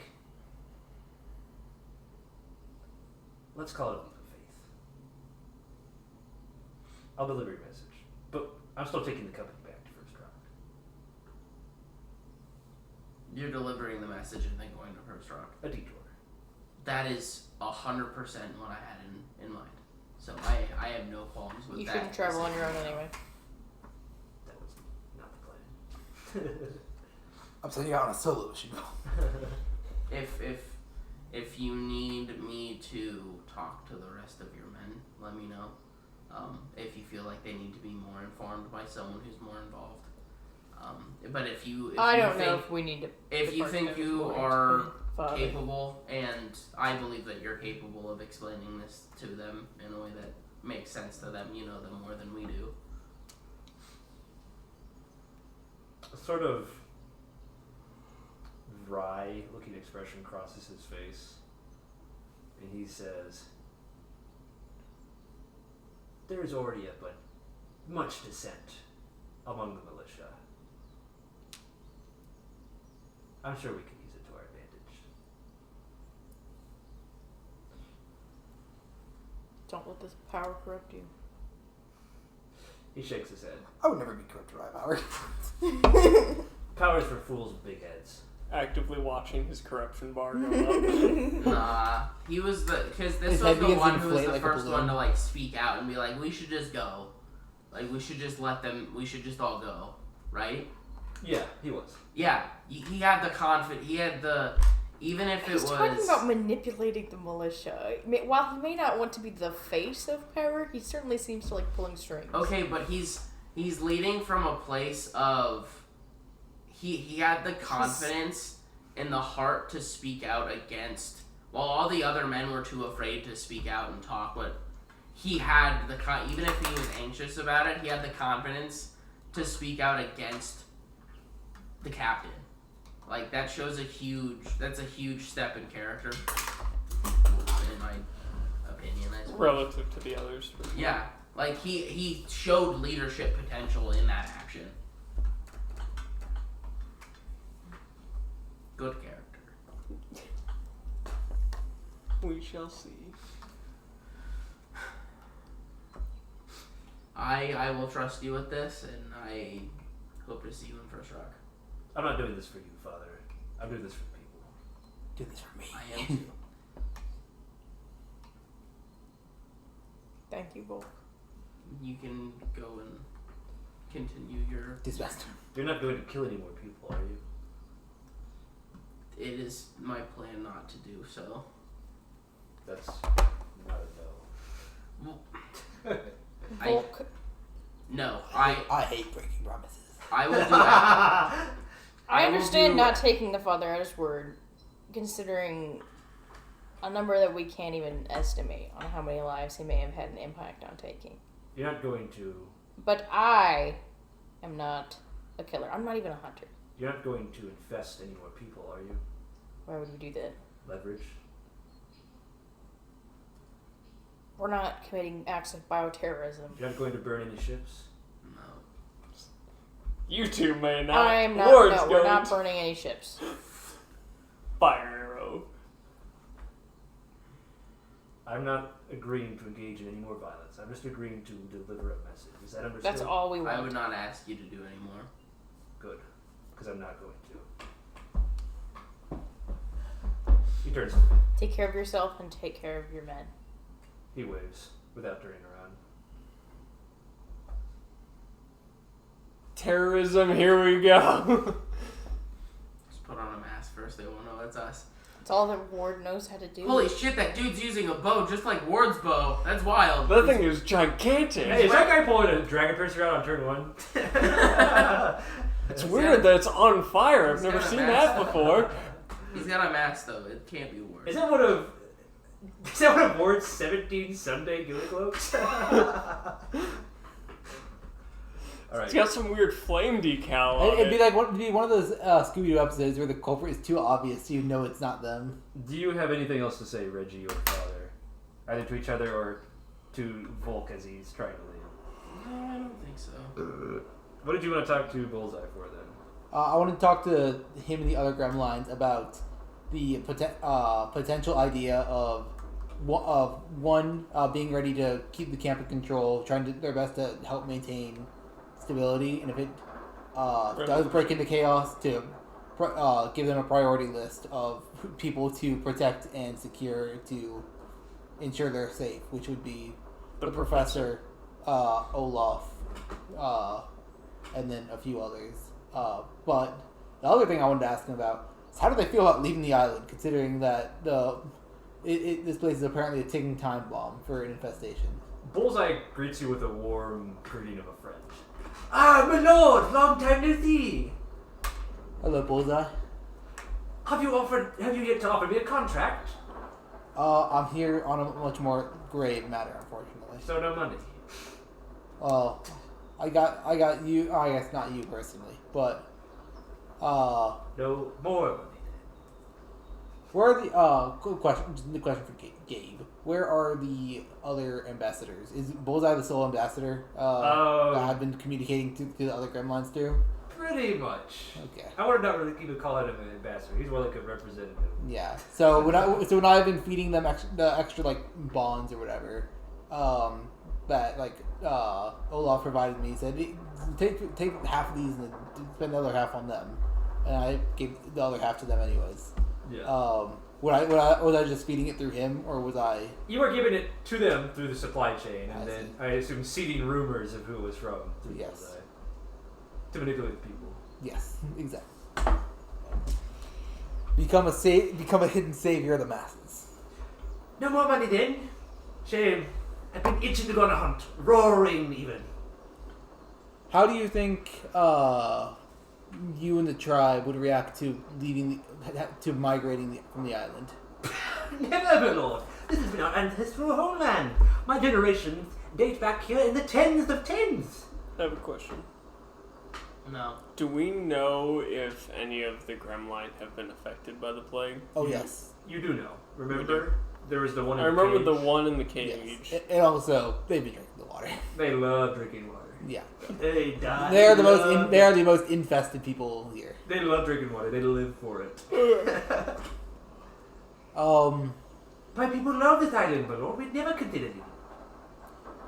let's call it a leap of faith. I'll deliver your message. But I'm still taking the company back to First Rock. You're delivering the message and then going to First Rock. A detour. That is 100% what I had in mind. So I have no qualms with You that. shouldn't travel on your own anyway. That was not the plan. I'm sending you out on a solo mission. If you need me to talk to the rest of your men, let me know. If you feel like they need to be more informed by someone who's more involved. But if you know if we need to. if you depart think them you for are Father. capable, and I believe that you're capable of explaining this to them in a way that makes sense to them, you know them more than we do. A sort of wry looking expression crosses his face, and he says, "There is already but much dissent among the militia. I'm sure we can use it to our advantage." Don't let this power corrupt you. He shakes his head. I would never be corrupted by power. Power's for fools with big heads. Actively watching his corruption bar go up. Nah, he was because this His was head the begins to one who was inflate the like a first balloon. one to speak out and be like, we should just go. We should just let them, we should just all go, right? Yeah, he was. Yeah, he had the confidence, he had the, even if it He's was... talking about manipulating the militia. While he may not want to be the face of power, he certainly seems to like pulling strings. Okay, but he's leading from a place of, he had the confidence and the heart to speak out against, while all the other men were too afraid to speak out and talk, but he had even if he was anxious about it, he had the confidence to speak out against the captain. That shows that's a huge step in character, in my opinion. I suppose. Relative to the others. Yeah, he showed leadership potential in that action. Good character. We shall see. I will trust you with this, and I hope to see you in First Rock. I'm not doing this for you, Father. I'm doing this for people. Do this for me. I am too. Thank you, Volk. You can go and continue your... Disaster. You're not going to kill any more people, are you? It is my plan not to do so. That's not a no. Well, Volk. No, I hate breaking promises. I will do that. I will understand do- not taking the father at his word, considering a number that we can't even estimate on how many lives he may have had an impact on taking. You're not going to. But I am not a killer. I'm not even a hunter. You're not going to infest any more people, are you? Why would we do that? Leverage. We're not committing acts of bioterrorism. You're not going to burn any ships. No. You two may not. I'm not. Lord's No, we're going not to burning any ships. Fire arrow. I'm not agreeing to engage in any more violence. I'm just agreeing to deliver a message. Is that understood? That's all we want. I would not ask you to do anymore. Good. Because I'm not going to. He turns. Take care of yourself and take care of your men. He waves without turning around. Terrorism, here we go. Just put on a mask first, they won't know it's us. That's all the ward knows how to do. Holy shit, that dude's using a bow just like Ward's bow. That's wild. That thing is gigantic. Hey, is that guy pulling a dragon piercer out on turn 1? It's weird that it's on fire. I've He's never got a seen mask. that before. He's got a mask though, it can't be Ward. Is that one of Ward's 17 Sunday Ghillie cloaks? Alright. It's got some weird flame decal on It'd be it. like it'd be one of those Scooby-Doo episodes where the culprit is too obvious, so you know it's not them. Do you have anything else to say, Reggie or Father? Either to each other or to Volk as he's trying to leave? No, I don't think so. What did you want to talk to Bullseye for then? I want to talk to him and the other gremlins about the potential idea of one being ready to keep the camp in control, trying to their best to help maintain stability, and if it does break into chaos, to give them a priority list of people to protect and secure to ensure they're safe, which would be the professor, Olaf, and then a few others. But the other thing I wanted to ask him about is how do they feel about leaving the island, considering that this place is apparently a ticking time bomb for an infestation. Bullseye greets you with a warm greeting of a friend. Ah, my lord, long time no see. Hello, Bullseye. Have you yet to offer me a contract? I'm here on a much more grave matter, unfortunately. So no money. I got you. I guess not you personally, but No more money. where are the good question? The question for Gabe. Where are the other ambassadors? Is Bullseye the sole ambassador that I've been communicating to the other gremlins to? Pretty much. Okay. I would not really even call him an ambassador. He's more like a representative. Yeah. So when I've been feeding them the extra like bonds or whatever, that like Olaf provided me, he said take half of these and spend the other half on them, and I gave the other half to them anyways. Yeah. Was I just feeding it through him, or was I? You were giving it to them through the supply chain, and I then see. I assume seeding rumors of who it was from through Yes. Bullseye. To manipulate people. Yes, exactly. Become a hidden savior of the masses. No more money then? Shame. I've been itching to go on a hunt. Roaring even. How do you think you and the tribe would react to migrating from the island? Never, my lord. This has been our ancestral homeland. My generations date back here in the tens of tens. I have a question. No. Do we know if any of the Gremlin have been affected by the plague? Oh yes, You do know. Remember? There was the one in I remember the the cage. one in the cage. yes. And also they've been drinking the water. They love drinking water. Yeah, They die. they are the most infested people here. They love drinking water. They live for it. My people love this island, my lord. We'd never consider it.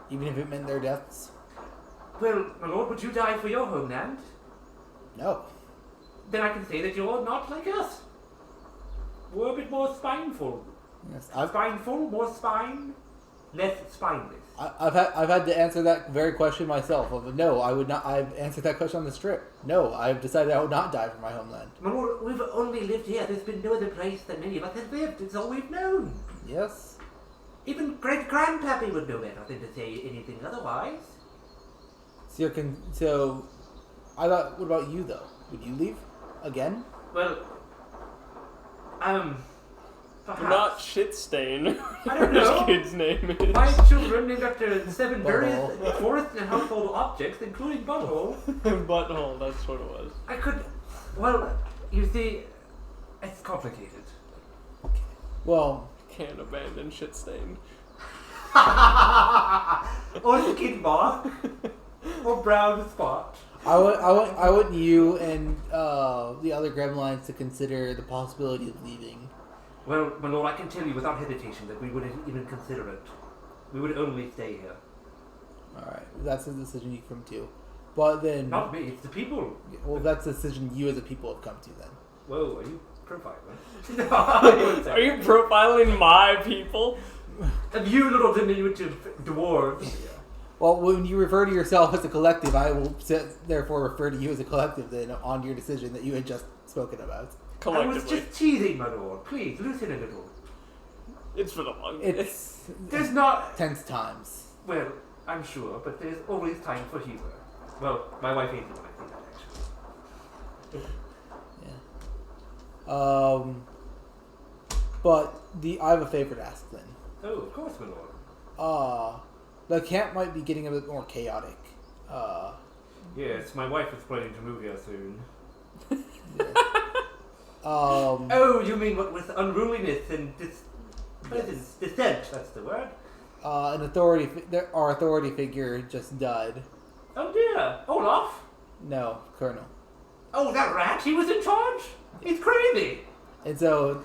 Even if it meant their deaths? Well, my lord, would you die for your homeland? No. Then I can say that you're not like us. We're a bit more spineful. Yes, Spineful, more spine, less spineless. I've had to answer that very question myself. Of no, I would not. I've answered that question on this trip. No, I've decided I would not die for my homeland. My lord, we've only lived here. There's been no other place that many of us have lived. It's all we've known. Yes. Even great-grandpappy would know better than to say anything otherwise. So, I thought. What about you though? Would you leave again? Well, perhaps. Not Shitstain. I don't know. Which kid's name is. My children named after 7 various Butthole. forest and household objects, including Butthole. Butthole, that's what it was. I could. Well, you see, it's complicated. Well, Can't abandon Shitstain. Or Skid Mark. Or Brown Spot. I want you and the other gremlins to consider the possibility of leaving. Well, my lord, I can tell you without hesitation that we wouldn't even consider it. We would only stay here. All right, that's a decision you come to. But then, Not me, it's the people. well, that's a decision you as a people have come to. Then, Whoa, are you profiling? No, I wouldn't say. Are you profiling my people? And you little diminutive dwarves. well, when you refer to yourself as a collective, I will therefore refer to you as a collective. Then on your decision that you had just spoken about. I was Collectively. just teasing, my lord. Please, loosen a little. It's for the long. It's There's not... tense times. Well, I'm sure, but there's always time for humor. Well, my wife hates it when I say that, actually. Yeah. But I have a favor to ask then. Oh, of course, my lord. The camp might be getting a bit more chaotic. Yes, my wife is planning to move here soon. Oh, you mean what with unruliness and dissent, that's the word? Our authority figure just died. Oh dear, Olaf? No, Colonel. Oh, that rat, he was in charge? He's crazy! And so,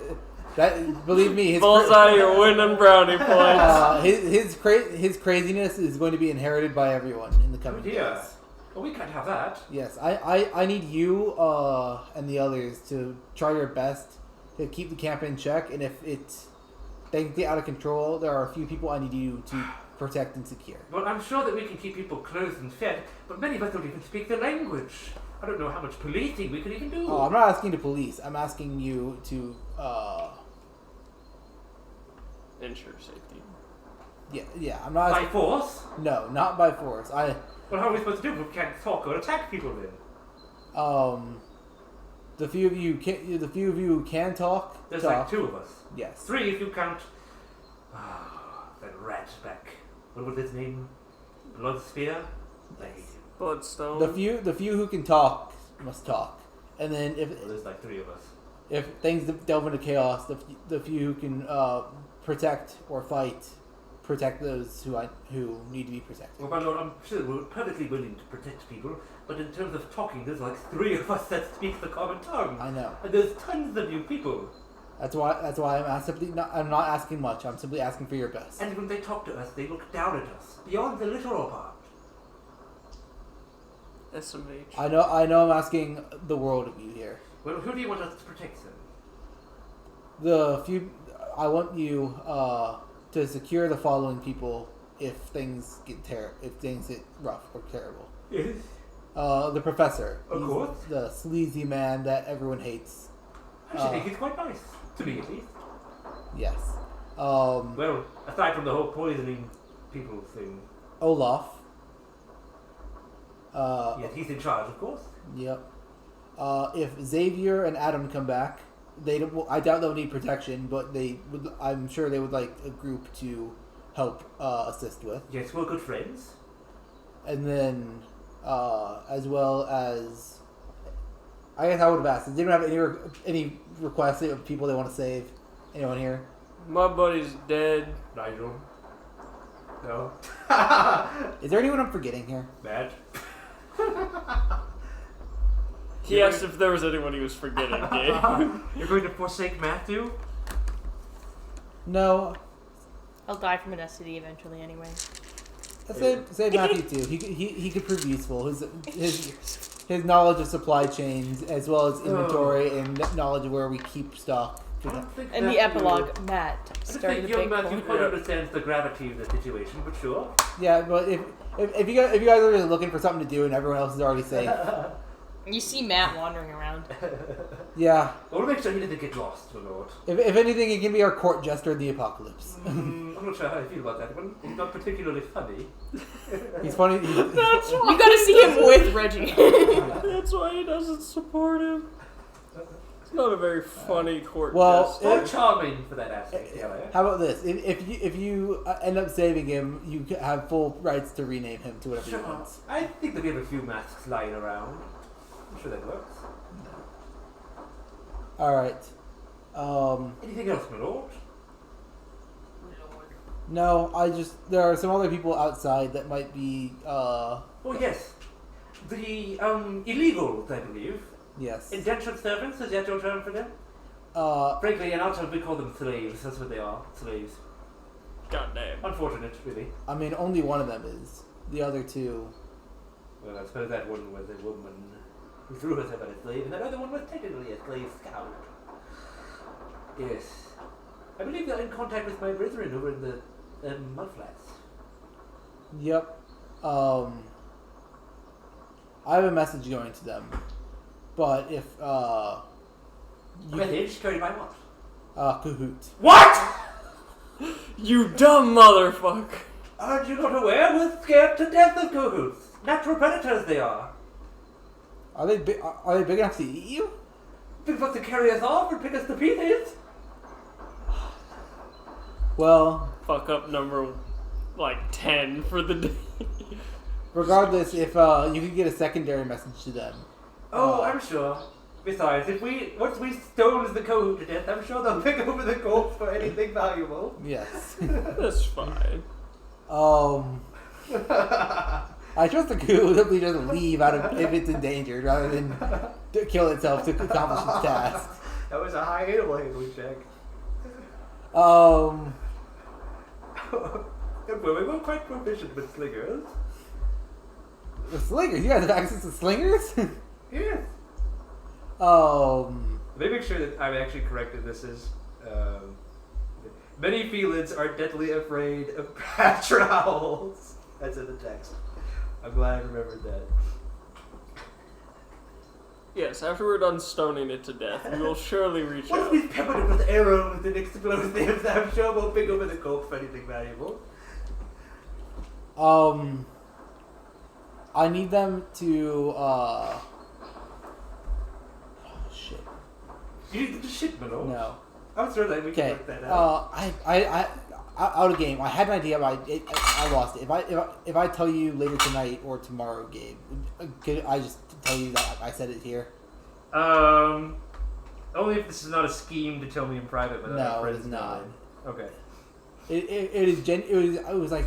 that believe me, his Bullseye, you're winning brownie points. his craziness is going to be inherited by everyone in the coming Oh dear. days. Well, we can't have that. Yes, I need you and the others to try your best to keep the camp in check, and if things get out of control, there are a few people I need you to protect and secure. Well, I'm sure that we can keep people clothed and fed, but many of us don't even speak the language. I don't know how much policing we could even do. Oh, I'm not asking to police. I'm asking you to Ensure safety. yeah. I'm not By asking, force? no, not by force. Well, how are we supposed to do if we can't talk or attack people then? The few of you who can talk. There's talk. like 2 of us. Yes. 3 if you count... that rat back. What was his name? Bloodspear? I hate him. Bloodstone. The few who can talk must talk, and then Well, there's like 3 of us. if things delve into chaos, the few who can protect or fight, protect those who need to be protected. Well, my lord, I'm sure we're perfectly willing to protect people, but in terms of talking, there's like 3 of us that speak the common tongue. I know. And there's tons of you people. That's why I'm not asking much. I'm simply asking for your best. And when they talk to us, they look down at us, beyond the literal part. SMH. I know. I'm asking the world of you here. Well, who do you want us to protect then? I want you to secure the following people if things get rough or terrible. Yes. The professor. Of He's course. the sleazy man that everyone hates. I think he's quite nice. To me, at least. Yes. Well, aside from the whole poisoning people thing. Olaf. Yes, he's in charge, of course. Yep. If Xavier and Adam come back, I doubt they'll need protection, but I'm sure they would like a group to help assist with. Yes, we're good friends. And then, as well as, I guess I would have asked, does anyone have any requests of people they want to save? Anyone here? My buddy's dead. Nigel. No. Is there anyone I'm forgetting here? Bad. He asked if there was anyone he was forgetting, Gabe. You're going to forsake Matthew? No. I'll die from an STD eventually anyway. Say Matthew too. He could prove useful. His knowledge of supply chains as well as inventory and knowledge of where we keep stuff. In the epilogue, Matt I started think a young big Matthew quite understands the gravity of the situation, but sure. Yeah, but if you guys are really looking for something to do and everyone else is already safe. You see Matt wandering around. Yeah. I want to make sure he doesn't get lost, my lord. If anything, he can be our court jester in the apocalypse. I'm not sure how I feel about that one. He's not particularly funny. He's funny. That's why. You gotta see him with Reggie. That's why he doesn't support him. It's not a very funny court Well, jester. Or charming for that aspect, yeah. How about this? If you end up saving him, you have full rights to rename him to whatever Sure. you want. I think that we have a few masks lying around. I'm sure that works. All right. Anything else, my lord? No, there are some other people outside that might be. Oh yes, the illegals, I believe. Yes. Indentured servants, is that your term for them? Frankly, in our term we call them slaves. That's what they are, slaves. God damn. Unfortunate, really. I mean, only one of them is. The other two. Well, I suppose that one was a woman who threw herself at a slave, and that other one was technically a slave scout. Yes. I believe they're in contact with my brethren over in the mudflats. Yep. I have a message going to them, but if Message carried by what? Kahoot. What? You dumb motherfucker. Aren't you not aware? We're scared to death of cahoots. Natural predators they are. Are they big enough to eat you? Big enough to carry us off and pick us to pieces. Well, Fuck up number, 10 for the day. regardless, if you could get a secondary message to them. Oh, I'm sure. Besides, once we stone the cahoot to death, I'm sure they'll pick over the corpse for anything valuable. Yes. That's fine. I trust the Kahoot that we just leave if it's endangered rather than to kill itself to accomplish its task. That was a high animal handling check. We were quite proficient with slingers. The slingers? You guys have access to slingers? Yes. Let me make sure that I'm actually correct in this is, many felines are deathly afraid of patrowls. That's in the text. I'm glad I remembered that. Yes, after we're done stoning it to death, we will surely reach Once out. we've peppered it with arrows and explosives, I'm sure we'll pick over the corpse for anything valuable. I need them to, shit. You need the shit, Mano. No. I'm sure that we can Okay. work that out. I out of game. I had an idea, but I lost it. If I tell you later tonight or tomorrow, Gabe, could I just tell you that I said it here? Only if this is not a scheme to tell me in private. But No, it is not. Okay. It was like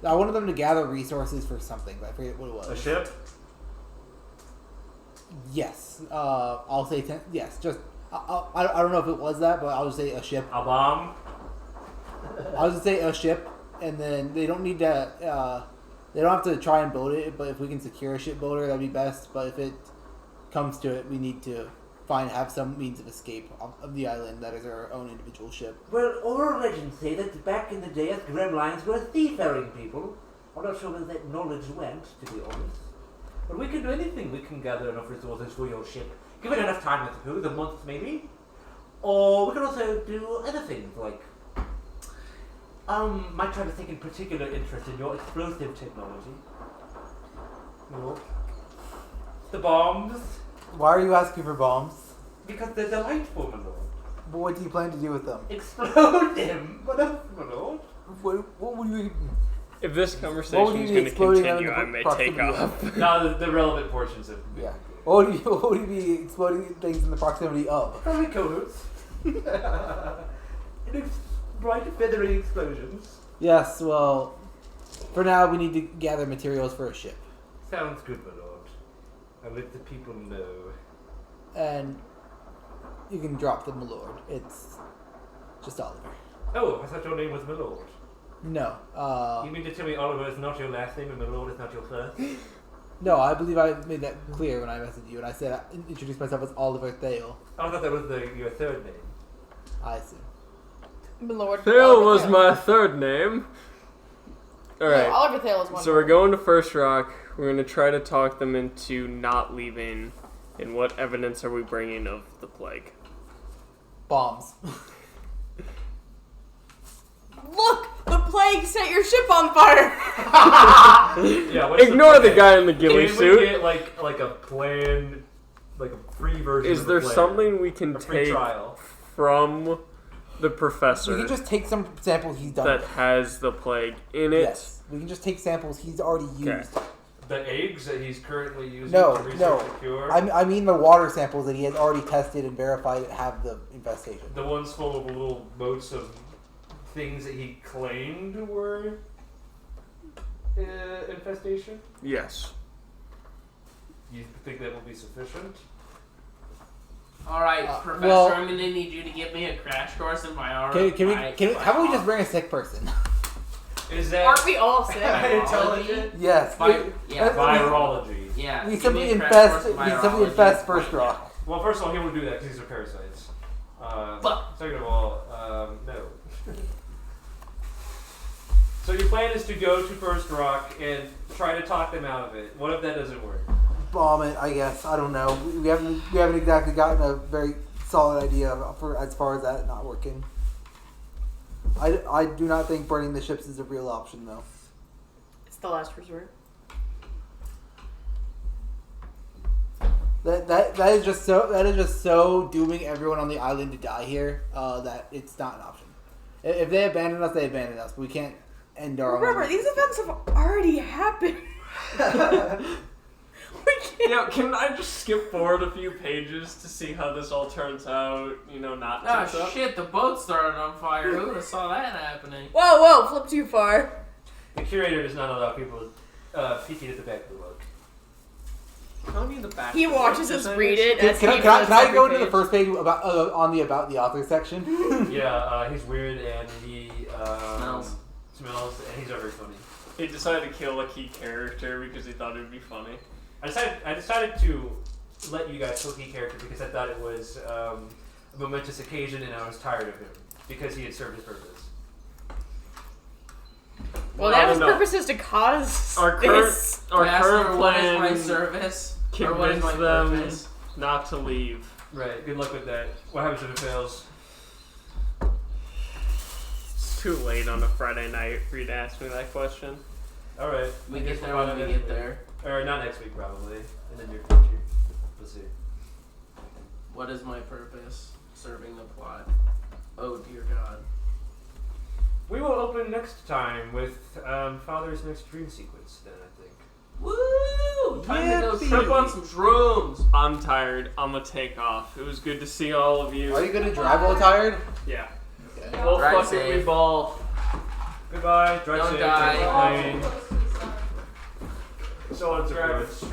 I wanted them to gather resources for something, but I forget what it was. A ship? Yes. I'll say yes. Just I don't know if it was that, but I'll just say a ship. A bomb? I'll just say a ship, and then they don't need to. They don't have to try and build it, but if we can secure a shipbuilder, that'd be best. But if it comes to it, we need to have some means of escape of the island that is our own individual ship. Well, oral legends say that back in the day, us gremlins were seafaring people. I'm not sure where that knowledge went, to be honest. But we can do anything. We can gather enough resources for your ship. Give it enough time, I suppose, a month maybe. Or we can also do other things, like... might try to take in particular interest in your explosive technology. No. The bombs. Why are you asking for bombs? Because they're delightful, my lord. But what do you plan to do with them? Explode them! What else, my lord? What would you? If this What conversation would is you going be to exploding them continue, in the I may proximity take off. of? No, the relevant portions of. Yeah. What would you be exploding things in the proximity of? Probably cahoots. Bright feathery explosions. Yes. Well, for now we need to gather materials for a ship, Sounds good, my lord. I'll let the people know. and you can drop them, my lord. It's just Oliver. Oh, I thought your name was Milord. No. You mean to tell me Oliver is not your last name and Milord is not your first? No, I believe I made that clear when I messaged you, and I said I introduced myself as Oliver Thale. I thought that was your third name. I see. Lord. Thale was my third name. Alright. No, Oliver Thale is one. So we're going to First Rock. We're going to try to talk them into not leaving. And what evidence are we bringing of the plague? Bombs. Look! The plague set your ship on fire! Yeah, what's Ignore the guy in the ghillie Can suit. we get like a plan, like a free version Is of there the plan? something we can A free take trial. from the professor We can just take some samples he's done. that with. has the plague in it? Yes. We can just take samples he's already used. Okay. The eggs that he's currently using No, to research no. the cure? I mean the water samples that he has already tested and verified that have the infestation. The ones full of little motes of things that he claimed were infestation? Yes. You think that will be sufficient? Alright, Professor, well- I'm gonna need you to give me a crash course in biology. Can we how about we just bring a sick person? Is that Aren't we all sick? intelligent? Yes. Yeah, Virology. yeah. We give simply me a crash infest. course in We simply biology infest First right now. Rock. Well, first of all, he won't do that because these are parasites. Fuck. Second of all, no. So your plan is to go to First Rock and try to talk them out of it. What if that doesn't work? Bomb it, I guess. I don't know. We haven't exactly gotten a very solid idea for as far as that not working. I do not think burning the ships is a real option though. It's the last resort. That is just so dooming everyone on the island to die here that it's not an option. If they abandon us, they abandon us. But we can't end our Remember, own. these events have already happened. We can't. Yeah, can I just skip forward a few pages to see how this all turns out? You know, not Oh too tough? shit, the boat started on fire. Who would have saw that happening? Whoa, flip too far. The curator does not allow people peeking at the back of the book. I don't need the back. He of the watches book, us just read it. understand. as Can he I flips go every into the first page about on the about the author section? Yeah, he's weird and he Smells. smells and he's not very funny. He decided to kill a key character because he thought it would be funny. I decided to let you guys kill key character because I thought it was a momentous occasion and I was tired of him because he had served his purpose. Well, I that don't was know. purposes to cause Our this. current Master, what is plan my service? Or what is convince my them purpose? not to leave. Right, good luck with that. What happens if it fails? It's too late on a Friday night for you to ask me that question. Alright. We get there when we get there. Or not next week probably. In the near future. We'll see. What is my purpose? Serving the plot. Oh dear God. We will open next time with Father's next dream sequence then I think. Woo! Time to go Yippee. trip on some shrooms. I'm tired. I'm gonna take off. It was good to see all of you. Are you gonna drive all tired? Yeah. Okay. Well, Drive fuck it, we safe. ball. Goodbye. Drive Don't safe. die. Plane. So on and so forth.